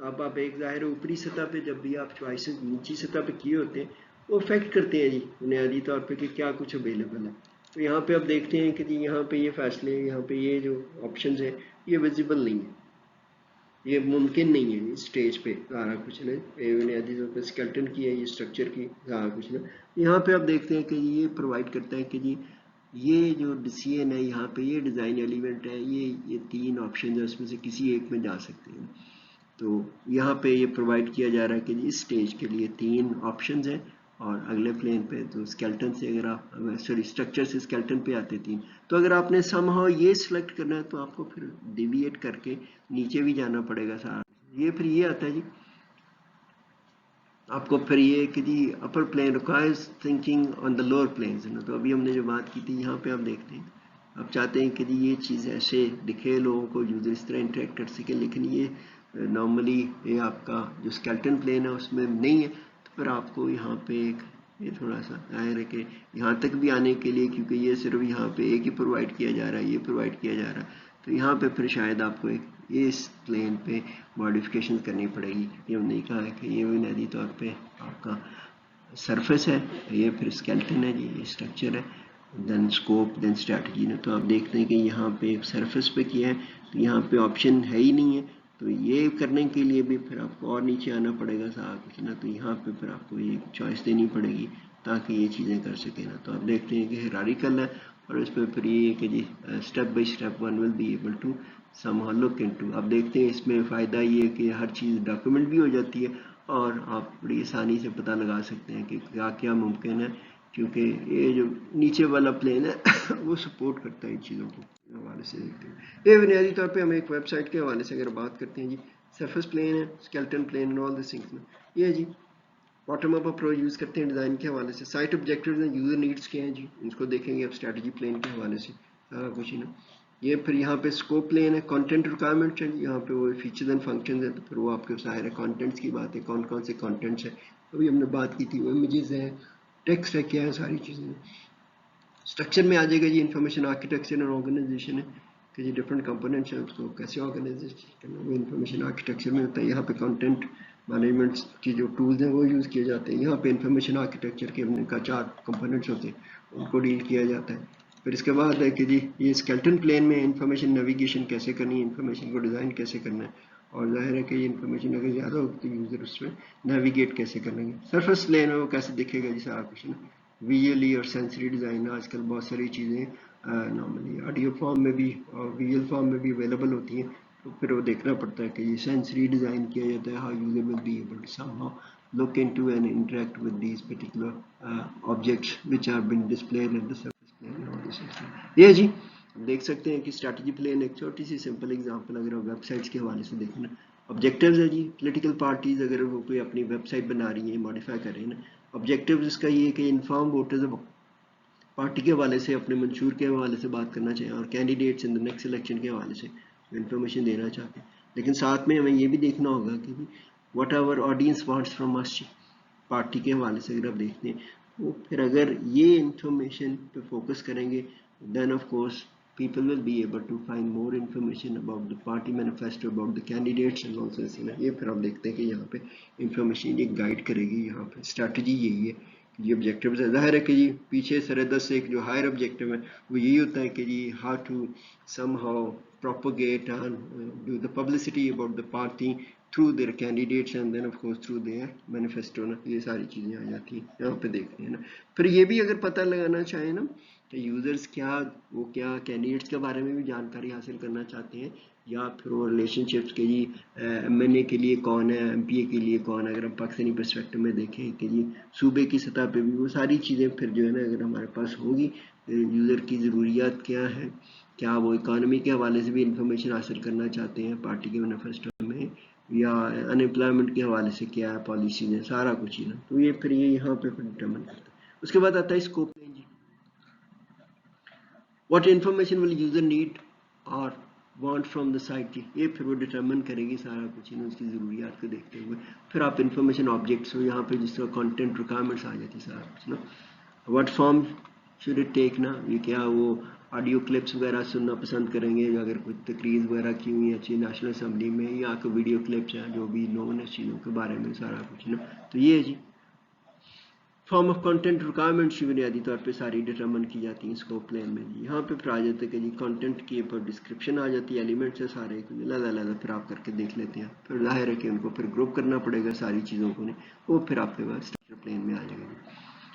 آپ ایک ظاہر اوپری سطح پہ جب بھی آپ چوائسیز نیچی سطح پہ کیے ہوتے ہیں وہ افیکٹ کرتے ہیں جی بنیادی طور پہ کہ کیا کچھ اویلیبل ہے. تو یہاں پہ آپ دیکھتے ہیں کہ جی یہاں پہ یہ فیصلے, یہاں پہ یہ جو آپشنز ہیں یہ ویزیبل نہیں ہے, یہ ممکن نہیں ہے اسٹیج پہ سارا کچھ نا. بنیادی طور پہ اسکیلٹن کی ہے یہ اسٹرکچر کی سارا کچھ نا. یہاں پہ آپ دیکھتے ہیں کہ یہ پرووائڈ کرتا ہے کہ جی یہ جو ڈیسیژن ہے یہاں پہ یہ ڈیزائن ایلیمنٹ ہے, یہ 3 آپشن ہیں اس میں سے کسی ایک میں جا سکتے ہیں. تو یہاں پہ یہ پرووائڈ کیا جا رہا ہے کہ جی اس اسٹیج کے لیے 3 آپشنز ہیں, اور اگلے پلین پہ تو اسکیلٹن سے اگر آپ اسٹرکچر سے اسکیلٹن پہ آتے 3, تو اگر آپ نے سم ہاؤ یہ سلیکٹ کرنا ہے تو آپ کو پھر ڈیویٹ کر کے نیچے بھی جانا پڑے گا سارا. یہ پھر یہ آتا ہے جی آپ کو پھر یہ کہ جی upper plane requires thinking on the lower planes نا. تو ابھی ہم نے جو بات کی تھی یہاں پہ آپ دیکھتے ہیں آپ چاہتے ہیں کہ جی یہ چیز ایسے دکھے لوگوں کو، یوزر اس طرح انٹریکٹ کر سکے، لیکن یہ نارملی یہ آپ کا جو اسکیلٹن پلین ہے اس میں نہیں ہے، تو پھر آپ کو یہاں پہ ایک یہ تھوڑا سا ظاہر ہے کہ یہاں تک بھی آنے کے لیے، کیونکہ یہ صرف یہاں پہ ایک ہی پرووائڈ کیا جا رہا ہے، یہ پرووائڈ کیا جا رہا ہے، تو یہاں پہ پھر شاید آپ کو ایک یہ اس پلین پہ ماڈیفکیشن کرنی پڑے گی، کیونکہ ہم نے کہا ہے کہ یہ بنیادی طور پہ آپ کا سرفیس ہے، یہ پھر اسکیلٹن ہے جی، یہ اسٹرکچر ہے، دین اسکوپ، دین اسٹریٹجی نے، تو آپ دیکھتے ہیں کہ یہاں پہ سرفیس پہ کیا ہے، تو یہاں پہ آپشن ہے ہی نہیں ہے، تو یہ کرنے کے لیے بھی پھر آپ کو اور نیچے آنا پڑے گا سارا کچھ نا، تو یہاں پہ پھر آپ کو یہ چوائس دینی پڑے گی تاکہ یہ چیزیں کر سکیں نا، تو آپ دیکھتے ہیں کہ ہیرارکل ہے، اور اس پہ پھر یہ ہے کہ جی step by step one will be able to somehow look into. آپ دیکھتے ہیں اس میں فائدہ یہ ہے کہ ہر چیز ڈاکیومنٹ بھی ہو جاتی ہے، اور آپ بڑی آسانی سے پتہ لگا سکتے ہیں کہ کیا کیا ممکن ہے، کیونکہ یہ جو نیچے والا پلین ہے وہ سپورٹ کرتا ہے ان چیزوں کو حوالے سے دیکھتے ہیں. یہ بنیادی طور پہ ہم ایک ویب سائٹ کے حوالے سے اگر بات کرتے ہیں جی، سرفیس پلین ہے، skeleton plane, all this things میں یہ جی باٹم اپ اپروچ یوز کرتے ہیں ڈیزائن کے حوالے سے. سائٹ آبجیکٹیوز ہیں، یوزر نیڈس کیا ہیں جی، اس کو دیکھیں گے اب اسٹریٹجی پلین کے حوالے سے سارا کچھ ہی نا. یہ پھر یہاں پہ اسکوپ پلین ہے، کانٹینٹ ریکوائرمنٹ ہے، یہاں پہ وہ فیچرز اینڈ فنکشنز ہیں، تو پھر وہ آپ کے ظاہر ہے کانٹینٹس کی بات ہے، کون کون سے کانٹینٹس ہیں ابھی ہم نے بات کی تھی، وہ امیجز ہیں، ٹیکسٹ ہے، کیا ہے، ساری چیزیں. اسٹرکچر میں آ جائے گا جی انفارمیشن آرکیٹیکچر اور آرگنائزیشن ہے کہ جی ڈفرنٹ کمپوننٹس ہیں، اس کو کیسے آرگنائزیشن کرنا، وہ انفارمیشن آرکیٹیکچر میں ہوتا ہے. یہاں پہ کانٹینٹ مینجمنٹ کی جو ٹولز ہیں وہ یوز کیے جاتے ہیں. یہاں پہ انفارمیشن آرکیٹیکچر کے کا 4 کمپوننٹس ہوتے ہیں، ان کو ڈیل کیا جاتا ہے. پھر اس کے بعد ہے کہ جی یہ اسکیلٹن پلین میں انفارمیشن نیویگیشن کیسے کرنی ہے، انفارمیشن کو ڈیزائن کیسے کرنا ہے، اور ظاہر ہے کہ یہ انفارمیشن اگر زیادہ ہوگی تو یوزر اس میں نیویگیٹ کیسے کریں گے. سرفیس پلین میں وہ کیسے دکھے گا جی سارا کچھ نا، ویژولی اور سینسری ڈیزائن. آج کل بہت ساری چیزیں نارملی آڈیو فارم میں بھی اور ویژول فارم میں بھی اویلیبل ہوتی ہیں، تو پھر وہ دیکھنا پڑتا ہے کہ یہ سینسری ڈیزائن کیا جاتا ہے، how user will be able to somehow look into and interact with these particular objects which have been displayed in the surface plane and all this. یہ جی دیکھ سکتے ہیں کہ اسٹریٹجی پلین ایک چھوٹی سی سمپل ایگزامپل اگر آپ web sites کے حوالے سے دیکھیں نا. آبجیکٹیوز ہے جی، پولیٹیکل پارٹیز اگر وہ کوئی اپنی ویب سائٹ بنا رہی ہیں، ماڈیفائی کر رہی ہیں نا، آبجیکٹیوز اس کا یہ ہے کہ انفارم ووٹرز پارٹی کے حوالے سے، اپنے منشور کے حوالے سے بات کرنا چاہیں، اور candidates in the next election کے حوالے سے انفارمیشن دینا چاہتے ہیں. لیکن ساتھ میں ہمیں یہ بھی دیکھنا ہوگا کہ whatever audience wants from اس، پارٹی کے حوالے سے اگر آپ دیکھتے ہیں تو پھر اگر یہ انفارمیشن پہ فوکس کریں گے then of course people will be able to find more information about the party manifesto, about the candidates and also this. یہ پھر آپ دیکھتے ہیں کہ یہاں پہ انفارمیشن یہ گائیڈ کرے گی. یہاں پہ اسٹریٹجی یہی ہے کہ یہ آبجیکٹیوز ہے، ظاہر ہے کہ جی پیچھے سردست سے ایک جو ہائر آبجیکٹیو ہے وہ یہی ہوتا ہے کہ جی how to somehow propagate and do the publicity about the party through their candidates and then of course through their manifesto نا. یہ ساری چیزیں آ جاتی ہیں یہاں پہ دیکھتے ہیں نا. پھر یہ بھی اگر پتہ لگانا چاہیں نا کہ یوزرز کیا کینڈیڈیٹس کے بارے میں بھی جانکاری حاصل کرنا چاہتے ہیں، یا پھر وہ ریلیشن شپس کے جی ایم این اے کے لیے کون ہے، ایم پی اے کے لیے کون ہے. اگر ہم پاکستانی پرسپیکٹو میں دیکھیں کہ جی صوبے کی سطح پہ بھی وہ ساری چیزیں پھر جو ہے نا اگر ہمارے پاس ہوگی، یوزر کی ضروریات کیا ہے، کیا وہ اکانومی کے حوالے سے بھی انفارمیشن حاصل کرنا چاہتے ہیں پارٹی کے مینیفیسٹو میں، یا ان امپلائمنٹ کے حوالے سے کیا ہے پالیسیز ہیں، سارا کچھ ہی نا. تو یہ پھر یہ یہاں پہ پھر ڈٹرمن کرتا ہے. اس کے بعد آتا ہے اسکوپ پلین جی. What information will user need or want from the site جی، یہ پھر وہ ڈٹرمن کرے گی سارا کچھ اس کی ضروریات کو دیکھتے ہوئے. پھر آپ انفارمیشن آبجیکٹس ہو، یہاں پہ جس طرح کانٹینٹ ریکوائرمنٹس آ جاتی سارا کچھ نا. What form should it take نا، یہ کیا وہ آڈیو کلپس وغیرہ سننا پسند کریں گے، اگر کوئی تقریر وغیرہ کی ہوئی ہے نیشنل اسمبلی میں، یا کوئی ویڈیو کلپس ہیں جو بھی نون ہے چیزوں کے بارے میں سارا کچھ نا. تو یہ جی فارم آف کانٹینٹ ریکوائرمنٹس کی بنیادی طور پہ ساری ڈٹرمن کی جاتی ہیں اسکوپ پلین میں. یہاں پہ پھر آ جاتے ہیں کہ جی کانٹینٹ کی اوپر ڈسکرپشن آ جاتی ہے، ایلیمنٹس ہے سارے علیحدہ پھر آپ کر کے دیکھ لیتے ہیں. پھر ظاہر ہے کہ ان کو پھر گروپ کرنا پڑے گا ساری چیزوں کو، وہ پھر آپ کے پاس اسٹرکچر پلین میں آ جائے گا.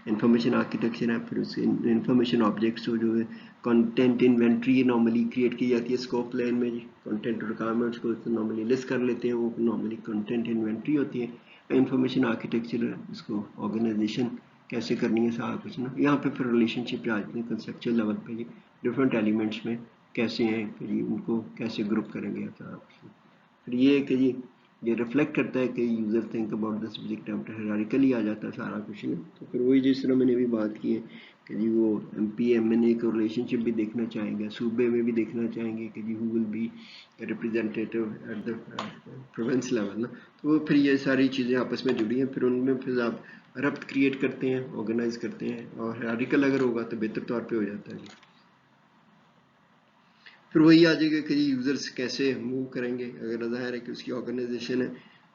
انفارمیشن آرکیٹیکچر ہے، پھر اس انفارمیشن آبجیکٹس جو ہے کانٹینٹ انوینٹری نارملی کریٹ کی جاتی ہے اسکوپ پلین میں جی. کانٹینٹ ریکوائرمنٹس کو نارملی لسٹ کر لیتے ہیں، وہ نارملی کانٹینٹ انوینٹری ہوتی ہے. انفارمیشن آرکیٹیکچر اس کو آرگنائزیشن کیسے کرنی ہے سارا کچھ نا. یہاں پہ پھر ریلیشن شپ آ جاتے ہیں کنسیپچل لیول پہ جی، ڈفرینٹ ایلیمنٹس میں کیسے ہیں کہ جی ان کو کیسے گروپ کریں گے سارا کچھ. پھر یہ ہے کہ جی یہ ریفلیکٹ کرتا ہے کہ user think about the subject matter, hierarchically آ جاتا ہے سارا کچھ نا. تو پھر وہی جس طرح میں نے بھی بات کی ہے کہ جی وہ ایم پی ایم این اے کو ریلیشن شپ بھی دیکھنا چاہیں گے، صوبے میں بھی دیکھنا چاہیں گے کہ جی who will be representative at the province level نا. تو وہ پھر یہ ساری چیزیں آپس میں جڑی ہیں، پھر ان میں پھر آپ ربط کریٹ کرتے ہیں، آرگنائز کرتے ہیں، اور ہیرارکل اگر ہوگا تو بہتر طور پہ ہو جاتا ہے جی. پھر وہی آ جائے گا کہ یوزرس کیسے موو کریں گے. اگر ظاہر ہے کہ اس کی آرگنائزیشن ہے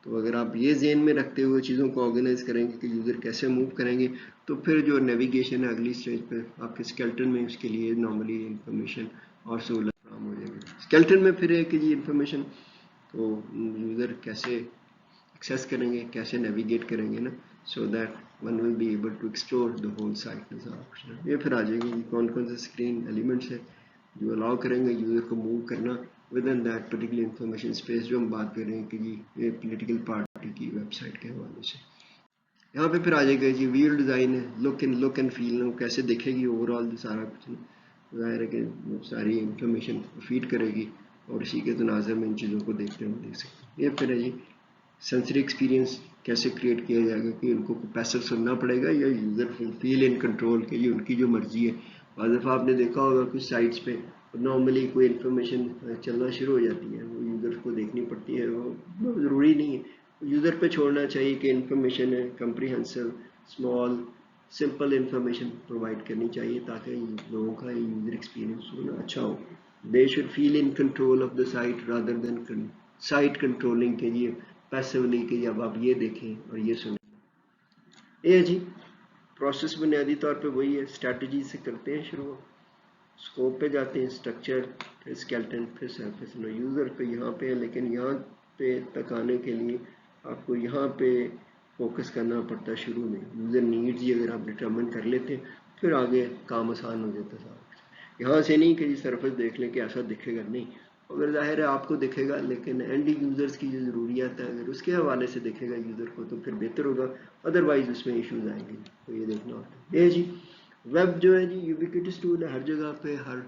تو اگر آپ یہ ذہن میں رکھتے ہوئے چیزوں کو آرگنائز کریں گے کہ یوزر کیسے موو کریں گے، تو پھر جو نیویگیشن ہے اگلی اسٹیج پہ آپ کے اسکیلٹن میں اس کے لیے نارملی انفارمیشن اور سہولت فراہم ہو جائے گی. اسکیلٹن میں پھر ہے کہ جی انفارمیشن تو یوزر کیسے ایکسیس کریں گے، کیسے نیویگیٹ کریں گے نا، so that one will be able to explore the whole site. یہ پھر آ جائے گی کون کون سے اسکرین ایلیمنٹس ہیں جو الاؤ کریں گے یوزر کو موو کرنا with in that particular information space. جو ہم بات کر رہے ہیں کہ جی یہ پولیٹیکل پارٹی کی ویب سائٹ کے حوالے سے. یہاں پہ پھر آ جائے گا جی ویئر ڈیزائن ہے، لک اینڈ فیل ہے، کیسے دیکھے گی اوور آل سارا کچھ. ظاہر ہے کہ ساری انفارمیشن فیڈ کرے گی اور اسی کے تناظر میں ان چیزوں کو دیکھتے ہیں دیکھ سکتے ہیں. یہ پھر ہے جی سینسری ایکسپیرینس کیسے کریٹ کیا جائے گا کہ ان کو پیسو سننا پڑے گا یا یوزر فیل ان کنٹرول کے یہ ان کی جو مرضی ہے. بعض دفعہ آپ نے دیکھا ہوگا کچھ سائٹس پہ نارملی کوئی انفارمیشن چلنا شروع ہو جاتی ہے، وہ یوزر کو دیکھنی پڑتی ہے، وہ ضروری نہیں ہے. یوزر پہ چھوڑنا چاہیے کہ انفارمیشن ہے comprehensive small simple information provide کرنی چاہیے تاکہ لوگوں کا یوزر ایکسپیرینس ہونا اچھا ہو. They should feel in control of the site rather than site controlling کے لیے پیسولی کہ جب آپ یہ دیکھیں اور یہ سنیں. یہ جی پروسیس بنیادی طور پہ وہی ہے، اسٹریٹجی سے کرتے ہیں شروع، اسکوپ پہ جاتے ہیں، اسٹرکچر، پھر اسکیلٹن، پھر سرفیس. یوزر پہ یہاں پہ ہے لیکن یہاں پہ تک آنے کے لیے آپ کو یہاں پہ فوکس کرنا پڑتا ہے شروع میں. یوزر نیڈز ہی اگر آپ ڈٹرمن کر لیتے ہیں پھر آگے کام آسان ہو جاتا ہے. یہاں سے نہیں کہ جی سرفیس دیکھ لیں کہ ایسا دکھے گا، نہیں. اگر ظاہر ہے آپ کو دکھے گا لیکن اینڈ یوزرس کی جو ضروریات ہے اگر اس کے حوالے سے دیکھے گا یوزر کو تو پھر بہتر ہوگا، ادروائز اس میں ایشوز آئیں گے. تو یہ دیکھنا ہوتا ہے. یہ جی ویب جو ہے جی یوبیکوٹس ٹول ہے، ہر جگہ پہ ہر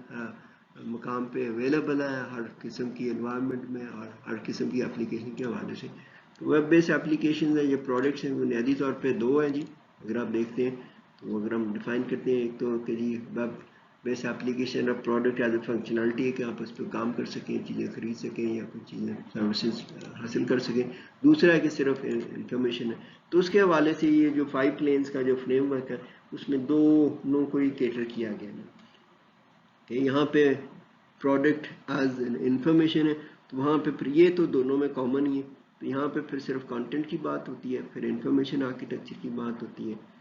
مقام پہ اویلیبل ہے، ہر قسم کی انوائرمنٹ میں اور ہر قسم کی اپلیکیشن کے حوالے سے. تو ویب بیس اپلیکیشن ہیں، یہ پروڈکٹس ہیں، بنیادی طور پہ دو ہیں جی. اگر آپ دیکھتے ہیں تو اگر ہم ڈیفائن کرتے ہیں ایک تو کہ جی ویب بیس اپلیکیشن اور پروڈکٹ ایز اے فنکشنالٹی ہے کہ آپ اس پہ کام کر سکیں، چیزیں خرید سکیں یا کچھ چیزیں سروسز حاصل کر سکیں. دوسرا ہے کہ صرف انفارمیشن ہے. تو اس کے حوالے سے یہ جو 5 پلینس کا جو فریم ورک ہے اس میں دونوں کو ہی کیٹر کیا گیا ہے کہ یہاں پہ پروڈکٹ ایز انفارمیشن ہے تو وہاں پہ پھر یہ تو دونوں میں کامن ہی ہے. تو یہاں پہ پھر صرف کانٹینٹ کی بات ہوتی ہے، پھر انفارمیشن آرکیٹیکچر کی بات ہوتی ہے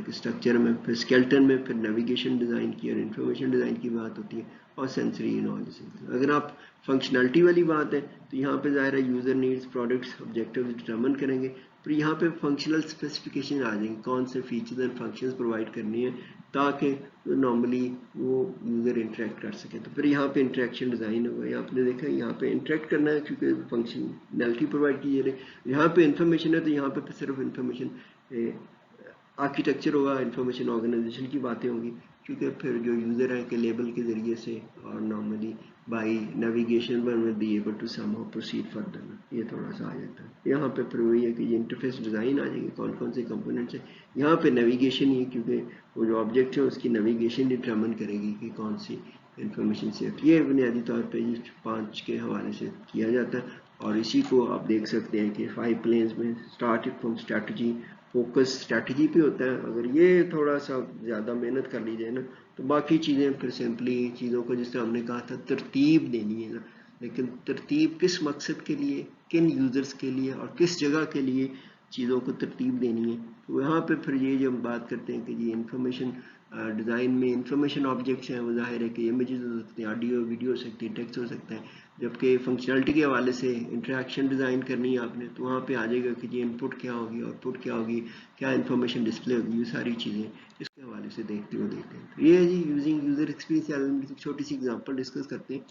اسٹرکچر میں، پھر اسکیلٹن میں پھر نیویگیشن ڈیزائن کی اور انفارمیشن ڈیزائن کی بات ہوتی ہے، اور سینسری انالیسس. اگر آپ فنکشنالٹی والی بات ہے تو یہاں پہ ظاہر ہے user needs products objectives determine کریں گے. پھر یہاں پہ فنکشنل اسپیسیفکیشن آ جائیں گے، کون سے فیچرز اینڈ فنکشنز پرووائڈ کرنی ہے تاکہ نارملی وہ یوزر انٹریکٹ کر سکے. تو پھر یہاں پہ انٹریکشن ڈیزائن ہوگا. یہاں پہ دیکھا یہاں پہ انٹریکٹ کرنا ہے کیونکہ فنکشنلٹی پرووائڈ کی جا رہی ہے. یہاں پہ انفارمیشن ہے تو یہاں پہ صرف انفارمیشن آرکیٹیکچر ہوگا، انفارمیشن آرگنائزیشن کی باتیں ہوں گی کیونکہ پھر جو یوزر ہیں کہ لیبل کے ذریعے سے اور normally by navigation one will be able to somehow proceed further. یہ تھوڑا سا آ جاتا ہے. یہاں پہ پھر وہی ہے کہ یہ انٹرفیس ڈیزائن آ جائیں گے، کون کون سے کمپوننٹس ہیں. یہاں پہ نیویگیشن ہی کیونکہ وہ جو آبجیکٹ ہے اس کی نیویگیشن ڈٹرمن کرے گی کہ کون سی انفارمیشن سے. یہ بنیادی طور پہ یہ 5 کے حوالے سے کیا جاتا ہے. اور اسی کو آپ دیکھ سکتے ہیں کہ 5 پلینز میں start from strategy, focus strategy پہ ہوتا ہے. اگر یہ تھوڑا سا زیادہ محنت کر لی جائے نا تو باقی چیزیں پھر سمپلی چیزوں کو جس طرح ہم نے کہا تھا ترتیب دینی ہے نا، لیکن ترتیب کس مقصد کے لیے، کن یوزرز کے لیے اور کس جگہ کے لیے چیزوں کو ترتیب دینی ہے. تو یہاں پہ پھر یہ جو ہم بات کرتے ہیں کہ یہ انفارمیشن ڈیزائن میں انفارمیشن آبجیکٹس ہیں وہ ظاہر ہے کہ امیجز ہو سکتے ہیں، آڈیو ویڈیو ہو سکتی ہے، ٹیکسٹ ہو سکتا ہے. جبکہ فنکشنالٹی کے حوالے سے انٹریکشن ڈیزائن کرنی ہے آپ نے تو وہاں پہ آ جائے گا کہ یہ ان پٹ کیا ہوگی، آؤٹ پٹ کیا ہوگی، کیا انفارمیشن ڈسپلے ہوگی. یہ ساری چیزیں اس کے حوالے سے دیکھتے ہیں. یہ ہے جی یوزنگ یوزر ایکسپیرینس. چھوٹی سی ایگزامپل ڈسکس کرتے ہیں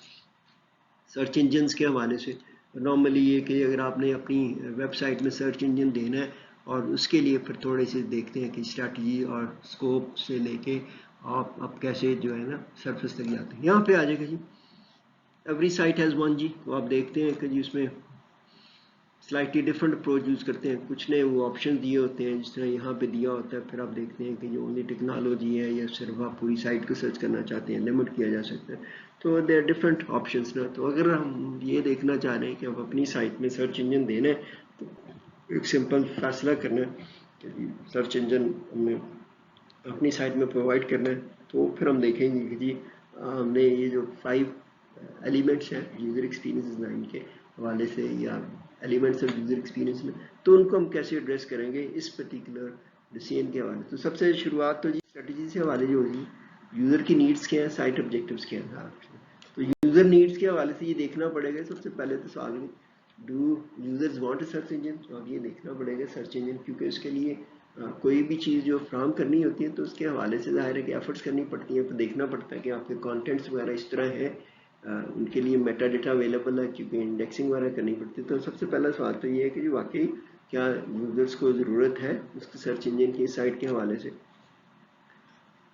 سرچ انجنس کے حوالے سے. نارملی یہ کہ اگر آپ نے اپنی ویب سائٹ میں سرچ انجن دینا ہے اور اس کے لیے پھر تھوڑے سے دیکھتے ہیں کہ اسٹریٹجی اور اسکوپ سے لے کے آپ کیسے جو ہے نا سرفس تک جاتے ہیں. یہاں پہ آ جائے گا جی ایوری سائٹ ہیز ون جی. تو آپ دیکھتے ہیں کہ جی اس میں स्लाइटली डिफरेंट अप्रोच यूज़ करते हैं। कुछ ने वो ऑप्शन दिए होते हैं जिस तरह यहाँ पे दिया होता है, फिर आप देखते हैं कि जो ओनली टेक्नोलॉजी है या सिर्फ आप पूरी साइट को सर्च करना चाहते हैं, लिमिट किया जा सकता है। तो दे आर डिफरेंट ऑप्शंस ना। तो अगर हम ये देखना चाह रहे हैं कि हम अपनी साइट में सर्च इंजन देना है, तो एक सिंपल फैसला करना है कि सर्च इंजन हमें अपनी साइट में प्रोवाइड करना है। तो फिर हम देखेंगे कि जी हमने ये जो 5 एलिमेंट्स हैं यूज़र एक्सपीरियंस डिज़ाइन के हवाले से या एलिमेंट्स ऑफ यूज़र एक्सपीरियंस में, तो उनको हम कैसे एड्रेस करेंगे इस पर्टिकुलर डिसीजन के हवाले। तो सबसे शुरुआत तो जी स्ट्रेटजी से हवाले जो होगी, यूज़र की नीड्स क्या है, साइट ऑब्जेक्टिव्स क्या है। तो यूज़र नीड्स के हवाले से ये देखना पड़ेगा सबसे पहले तो सवाल में, do users want a search engine. तो अब ये देखना पड़ेगा सर्च इंजन, क्योंकि उसके लिए कोई भी चीज़ जो फ्राहम करनी होती है तो उसके हवाले से ज़ाहिर है कि एफर्ट्स करनी पड़ती है। तो देखना पड़ता है कि आपके कंटेंट्स वगैरह इस तरह है, उनके लिए मेटा डेटा अवेलेबल है, क्योंकि इंडेक्सिंग वगैरह करनी पड़ती है। तो सबसे पहला सवाल तो ये है कि वाकई क्या यूजर्स को ज़रूरत है उसके सर्च इंजन की साइट के हवाले से,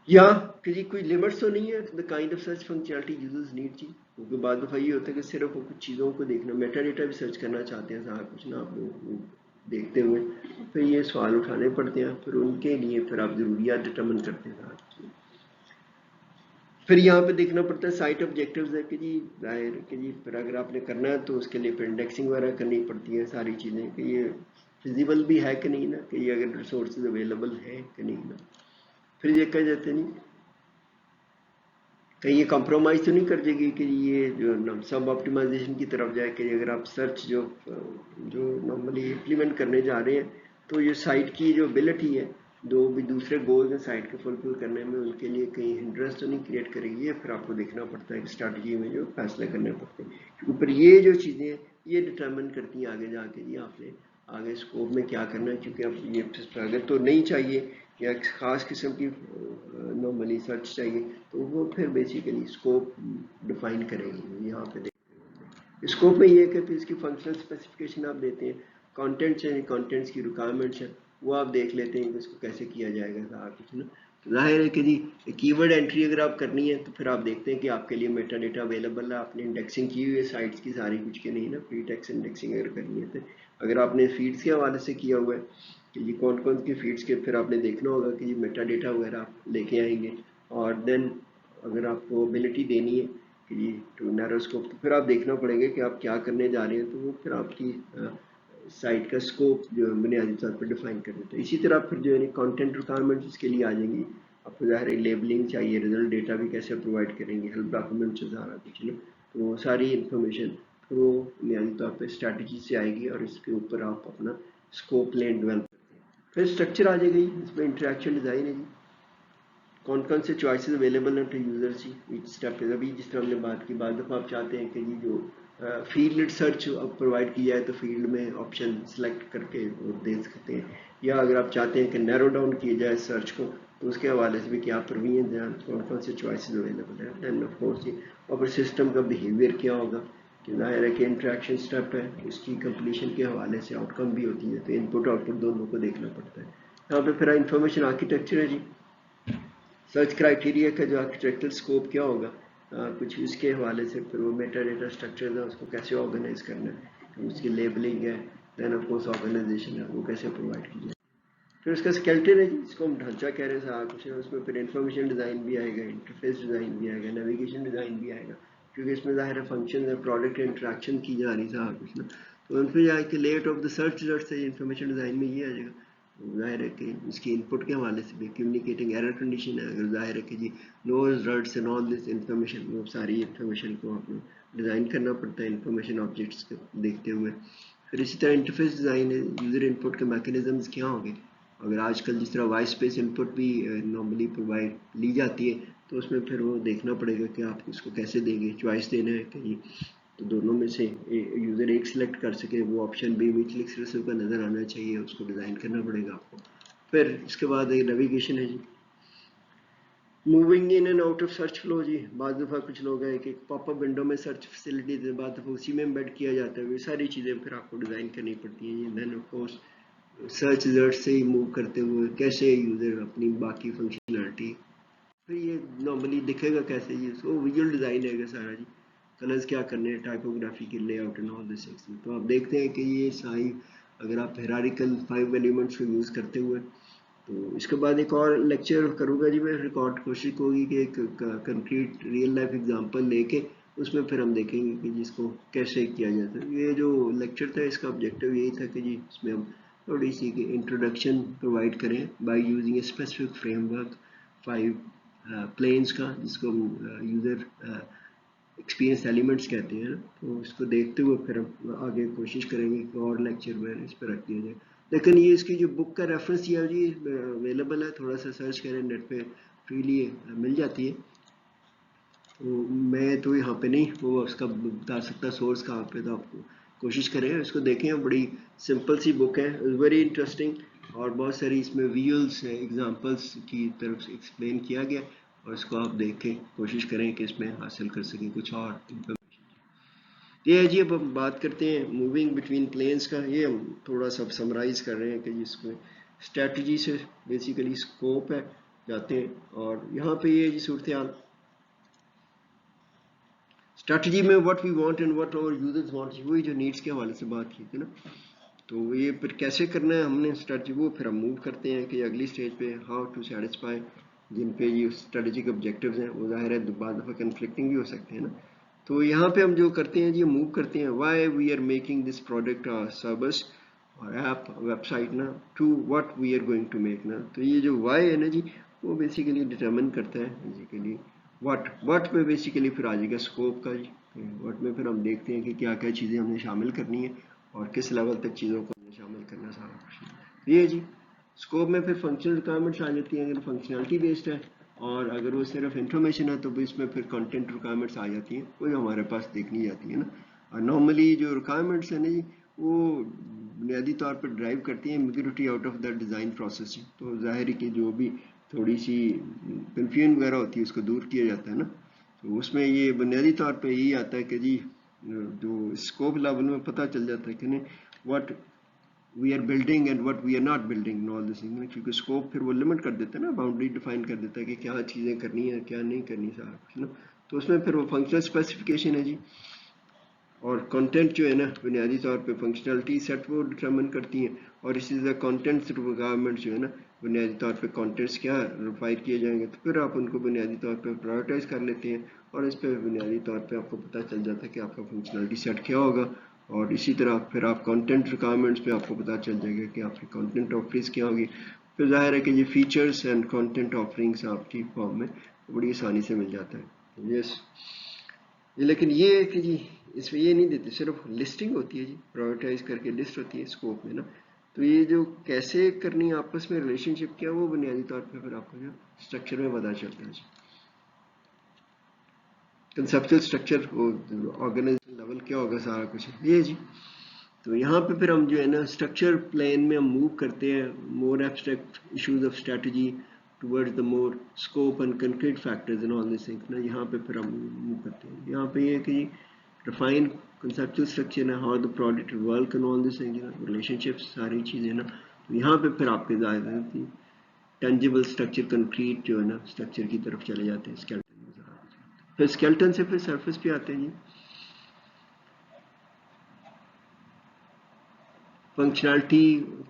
या कि जी कोई लिमिट्स तो नहीं है the kind of search functionality users need जी। क्योंकि बाद दफ़ा ये होता है कि सिर्फ वो कुछ चीज़ों को देखना, मेटा डेटा भी सर्च करना चाहते हैं सारा कुछ ना आप लोग देखते हुए, फिर ये सवाल उठाने पड़ते हैं, फिर उनके लिए फिर आप ज़रूरियात डिटर्मिन करते हैं सारा कुछ। फिर यहाँ पे देखना पड़ता है साइट ऑब्जेक्टिव्स है कि जी जाहिर कि जी फिर अगर आपने करना है तो उसके लिए फिर इंडेक्सिंग वगैरह करनी पड़ती है सारी चीज़ें, कि ये फिजिबल भी है कि नहीं ना, कि ये अगर रिसोर्सेज अवेलेबल है कि नहीं ना। फिर ये कह जाते नहीं कहीं ये कॉम्प्रोमाइज़ तो नहीं कर देगी कि ये जो सब ऑप्टिमाइजेशन की तरफ जाए, कि अगर आप सर्च जो नॉर्मली इम्प्लीमेंट करने जा रहे हैं तो ये साइट की जो एबिलिटी है दो भी दूसरे गोल्स हैं साइट के फुलफिल करने में, उनके लिए कहीं हिंड्रेंस तो नहीं क्रिएट करेगी। फिर आपको देखना पड़ता है कि स्ट्रैटेजी में जो फैसले करने पड़ते हैं, क्योंकि पर ये जो चीज़ें ये डिटर्मिन करती हैं आगे जाके जी आपने आगे स्कोप में क्या करना है। क्योंकि अब ये अगर तो नहीं चाहिए या एक ख़ास किस्म की नॉर्मली सर्च चाहिए, तो वो फिर बेसिकली स्कोप डिफाइन करेगी। यहाँ पे देखते हैं स्कोप में ये है कि इसकी फंक्शनल स्पेसिफिकेशन आप देते हैं, कंटेंट्स हैं, कंटेंट्स की रिक्वायरमेंट्स हैं, वो आप देख लेते हैं कि इसको कैसे किया जाएगा सारा कुछ ना। तो जाहिर है कि जी कीवर्ड एंट्री अगर आप करनी है तो फिर आप देखते हैं कि आपके लिए मेटा डेटा अवेलेबल है, आपने इंडेक्सिंग की हुई है साइट्स की सारी कुछ के नहीं ना, फ्री टेक्स्ट इंडेक्सिंग अगर करनी है तो अगर आपने फीड्स के हवाले से किया हुआ है कि ये कौन कौन की फीड्स के, फिर आपने देखना होगा कि ये मेटा डेटा वगैरह आप लेके आएंगे। और देन अगर आपको एबिलिटी देनी है कि ये टू नैरो स्कोप, तो फिर आप देखना पड़ेगा कि आप क्या करने जा रहे हैं, तो वो फिर आपकी साइट का स्कोप जो बुनियादी तौर पर डिफाइन कर देता है। इसी तरह फिर जो है कंटेंट रिक्वायरमेंट्स इसके लिए आ जाएंगी। आपको ज़ाहिर है लेबलिंग चाहिए, रिजल्ट डेटा भी कैसे प्रोवाइड करेंगे, हेल्प डॉक्यूमेंट से सारा कुछ ना, तो सारी इंफॉर्मेशन फिर वो बुनियादी तौर पर स्ट्रैटेजी से आएगी और इसके ऊपर आप अपना स्कोप प्लान डेवलप करते हैं। फिर स्ट्रक्चर आ जाएगी, इसमें इंटरेक्शन डिज़ाइन है जी, कौन कौन से चॉइसेस अवेलेबल हैं टू यूजर्स जी, ईच स्टेप है। अभी जिस तरह हमने बात की, बाद दफ़ा आप चाहते हैं कि जी जो फील्ड सर्च अब प्रोवाइड किया है तो फील्ड में ऑप्शन सेलेक्ट करके वो दे सकते हैं, या अगर आप चाहते हैं कि नैरो डाउन किया जाए सर्च को तो उसके हवाले से भी क्या प्रोविजन हैं, कौन कौन से चॉइसेस अवेलेबल हैं। दैन ऑफ कोर्स ये और सिस्टम का बिहेवियर क्या होगा, कि जाहिर है कि इंट्रैक्शन स्टेप है, इसकी कंप्लीशन के हवाले से आउटकम भी होती है, तो इनपुट आउटपुट दोनों को देखना पड़ता है। यहाँ पे फिर इंफॉर्मेशन आर्किटेक्चर है जी, सर्च क्राइटेरिया का जो आर्किटेक्चरल स्कोप क्या होगा, कुछ इसके हवाले से फिर वो मेटा डेटा स्ट्रक्चर है उसको कैसे ऑर्गेनाइज करना है, उसकी लेबलिंग है, देन ऑफ कोर्स ऑर्गेनाइजेशन है वो कैसे प्रोवाइड की जाए। फिर उसका स्केलेटन है जिसको हम ढांचा कह रहे हैं सारा कुछ है, उसमें फिर इंफॉर्मेशन डिज़ाइन भी आएगा, इंटरफेस डिज़ाइन भी आएगा, नेविगेशन डिज़ाइन भी आएगा, क्योंकि इसमें ज़ाहिर है फंक्शन है, प्रोडक्ट इंटरेक्शन की जा रही सारा कुछ ना। तो उन फिर जाके layout of the search result से इंफॉर्मेशन डिज़ाइन में ये आ जाएगा। जाहिर है कि इसकी इनपुट के हवाले से भी कम्युनिकेटिंग एरर कंडीशन है, अगर जाहिर है कि जी no results and all this information, वो सारी इंफॉर्मेशन को आपको डिज़ाइन करना पड़ता है इंफॉर्मेशन ऑब्जेक्ट्स को देखते हुए। फिर इसी तरह इंटरफेस डिज़ाइन है, यूज़र इनपुट के मैकेनिज्म्स क्या होंगे, अगर आजकल जिस तरह वॉइस स्पेस इनपुट भी नॉर्मली प्रोवाइड ली जाती है तो उसमें फिर वो देखना पड़ेगा कि आप उसको कैसे देंगे, चॉइस देना है कहीं तो दोनों में से यूज़र एक सिलेक्ट कर सके, वो ऑप्शन भी म्यूचुअली एक्सक्लूसिव का नज़र आना चाहिए, उसको डिज़ाइन करना पड़ेगा आपको। फिर इसके बाद नेविगेशन है जी, moving in and out of search flow जी, बाद दफ़ा कुछ लोग हैं कि पॉपअप विंडो में सर्च फैसिलिटी दे, बाद दफ़ा उसी में एम्बेड किया जाता है, वो सारी चीज़ें फिर आपको डिज़ाइन करनी पड़ती हैं। Then of course search result से ही मूव करते हुए कैसे यूज़र अपनी बाकी फंक्शनलिटी, फिर ये नॉर्मली दिखेगा कैसे, ये सो विजुअल डिज़ाइन है सारा जी। کلرز کیا کرنے ہیں، ٹائپوگرافی کی lay out and all this x. تو آپ دیکھتے ہیں کہ یہ ساری اگر آپ ہیرارکل 5 ایلیمنٹس کو یوز کرتے ہوئے. تو اس کے بعد ایک اور لیکچر کروں گا جی میں ریکارڈ، کوشش ہوگی کہ ایک کنکریٹ ریئل لائف ایگزامپل لے کے اس میں پھر ہم دیکھیں گے کہ جس کو کیسے کیا جاتا ہے. یہ جو لیکچر تھا اس کا آبجیکٹیو یہی تھا کہ جی اس میں ہم تھوڑی سی انٹروڈکشن پرووائڈ کریں by using a specific frame work 5 planes کا، جس کو یوزر ایکسپیرینس ایلیمنٹس کہتے ہیں. تو اس کو دیکھتے ہوئے پھر ہم آگے کوشش کریں گے کہ اور لیکچر میں اس پہ رکھ دیا جائے. لیکن یہ اس کی جو بک کا ریفرنس یہ جی اویلیبل ہے، تھوڑا سا سرچ کریں نیٹ پہ، فریلی مل جاتی ہے. تو میں تو یہاں پہ نہیں وہ اس کا بتا سکتا سورس کہاں پہ، تو آپ کو کوشش کریں اس کو دیکھیں. بڑی سمپل سی بک ہے، ویری انٹرسٹنگ، اور بہت ساری اس میں ویژولس ایگزامپلس کی طرف سے ایکسپلین کیا گیا، اور اس کو آپ دیکھیں کوشش کریں کہ اس میں حاصل کر سکیں کچھ اور انفارمیشن. یہ ہے جی اب ہم بات کرتے ہیں موونگ بٹوین پلینس کا. یہ ہم تھوڑا سا سمرائز کر رہے ہیں کہ جس کو اسٹریٹجی سے بیسیکلی اسکوپ ہے جاتے ہیں. اور یہاں پہ یہ جی صورتحال اسٹریٹجی میں what we want and what اور یوزرز وانٹ، وہی جو نیڈس کے حوالے سے بات کی تھی نا. تو یہ پھر کیسے کرنا ہے ہم نے اسٹریٹجی، وہ پھر ہم موو کرتے ہیں کہ اگلی اسٹیج پہ ہاؤ ٹو سیٹسفائی، جن پہ یہ اسٹریٹجک آبجیکٹیوز ہیں وہ ظاہر ہے بعض دفعہ کنفلکٹنگ بھی ہو سکتے ہیں نا. تو یہاں پہ ہم جو کرتے ہیں جی موو کرتے ہیں why we are making this product اور سروس اور ایپ ویب سائٹ نا to what we are going to make نا. تو یہ جو وائی ہے نا جی وہ بیسیکلی ڈٹرمن کرتا ہے بیسیکلی واٹ پہ بیسیکلی پھر آ جائے گا اسکوپ کا جی. واٹ میں پھر ہم دیکھتے ہیں کہ کیا کیا چیزیں ہم نے شامل کرنی ہے اور کس لیول تک چیزوں کو ہم نے شامل کرنا سارا کچھ. یہ جی اسکوپ میں پھر فنکشنل ریکوائرمنٹس آ جاتی ہیں اگر فنکشنالٹی بیسڈ ہے، اور اگر وہ صرف انفارمیشن ہے تو اس میں پھر کنٹینٹ ریکوائرمنٹس آ جاتی ہیں، وہ ہمارے پاس دیکھنی جاتی ہیں نا. اور نارملی جو ریکوائرمنٹس ہیں نا جی وہ بنیادی طور پر ڈرائیو کرتی ہیں majority out of the design process. تو ظاہر ہے کہ جو بھی تھوڑی سی کنفیوژن وغیرہ ہوتی ہے اس کو دور کیا جاتا ہے نا. تو اس میں یہ بنیادی طور پہ یہی آتا ہے کہ جی جو اسکوپ لیول میں پتہ چل جاتا ہے کہ نہیں what we are building and what we are not building all this thing, کیونکہ اسکوپ پھر وہ لمٹ کر دیتا ہے نا، باؤنڈری ڈیفائن کر دیتا ہے کہ کیا چیزیں کرنی ہے کیا نہیں کرنی سارا کچھ نا. تو اس میں پھر وہ فنکشنل اسپیسیفکیشن ہے جی. اور کنٹینٹ جو ہے نا بنیادی طور پہ فنکشنلٹی سیٹ وہ ڈٹرمن کرتی ہیں، اور اسی طرح کانٹینٹس ریکوائرمنٹس جو ہے نا بنیادی طور پہ کانٹینٹس کیا ریفائر کیے جائیں گے، تو پھر آپ ان کو بنیادی طور پہ پرائیورٹائز کر لیتے ہیں، اور اس پہ بنیادی طور پہ آپ کو پتہ چل جاتا ہے کہ آپ کا فنکشنلٹی سیٹ کیا ہوگا. اور اسی طرح پھر آپ کانٹینٹ ریکوائرمنٹس پہ آپ کو پتہ چل جائے گا کہ آپ کی کانٹینٹ آفرنگس کیا ہوگی. پھر ظاہر ہے کہ یہ فیچرس اینڈ کانٹینٹ آفرنگس آپ کی فارم میں بڑی آسانی سے مل جاتا ہے. یس لیکن یہ ہے کہ جی اس میں یہ نہیں دیتے، صرف لسٹنگ ہوتی ہے جی، پرائیورٹائز کر کے لسٹ ہوتی ہے اسکوپ میں نا. تو یہ جو کیسے کرنی ہے آپس میں ریلیشن شپ کیا، وہ بنیادی طور پہ پھر آپ کو جو اسٹرکچر میں پتہ چلتا ہے جی. کنسپچل اسٹرکچر آرگنائزیشن لیول کیا ہوگا سارا کچھ یہ جی. تو یہاں پہ پھر ہم جو ہے نا اسٹرکچر پلین میں ہم موو کرتے ہیں more abstract issues of strategy toward the more scope and concrete factors and all these things نا. یہاں پہ پھر ہم موو کرتے ہیں. یہاں پہ یہ ہے کہ ریفائن کنسپچل اسٹرکچر ہے، how the product work and all these things, relation ships ساری چیزیں نا. تو یہاں پہ پھر آپ کے ظاہر ہوتی ٹینجیبل اسٹرکچر کنکریٹ جو ہے نا اسٹرکچر کی طرف چلے جاتے ہیں اسکیلٹن میں. پھر اسکیلٹن سے پھر سرفیس پہ آتے ہیں جی. فنکشنالٹی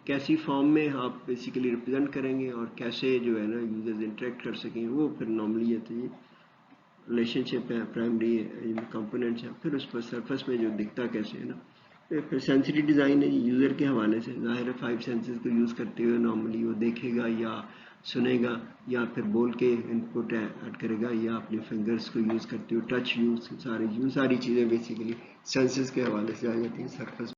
کیسی فارم میں آپ بیسیکلی ریپرزینٹ کریں گے اور کیسے جو ہے نا یوزرز انٹریکٹ کر سکیں، وہ پھر نارملی یہ تھی ریلیشن شپ ہے، پرائمری کمپوننٹس ہیں. پھر اس پر سرفس میں جو دکھتا کیسے ہے نا. پھر سینسری ڈیزائن ہے یوزر کے حوالے سے، ظاہر ہے 5 سینسز کو یوز کرتے ہوئے نارملی وہ دیکھے گا یا سنے گا یا پھر بول کے ان پٹ ایڈ کرے گا یا اپنے فنگرس کو یوز کرتے ہوئے ٹچ یوز ساری چیزیں بیسیکلی سینسز کے حوالے سے آ جاتی ہیں سرفس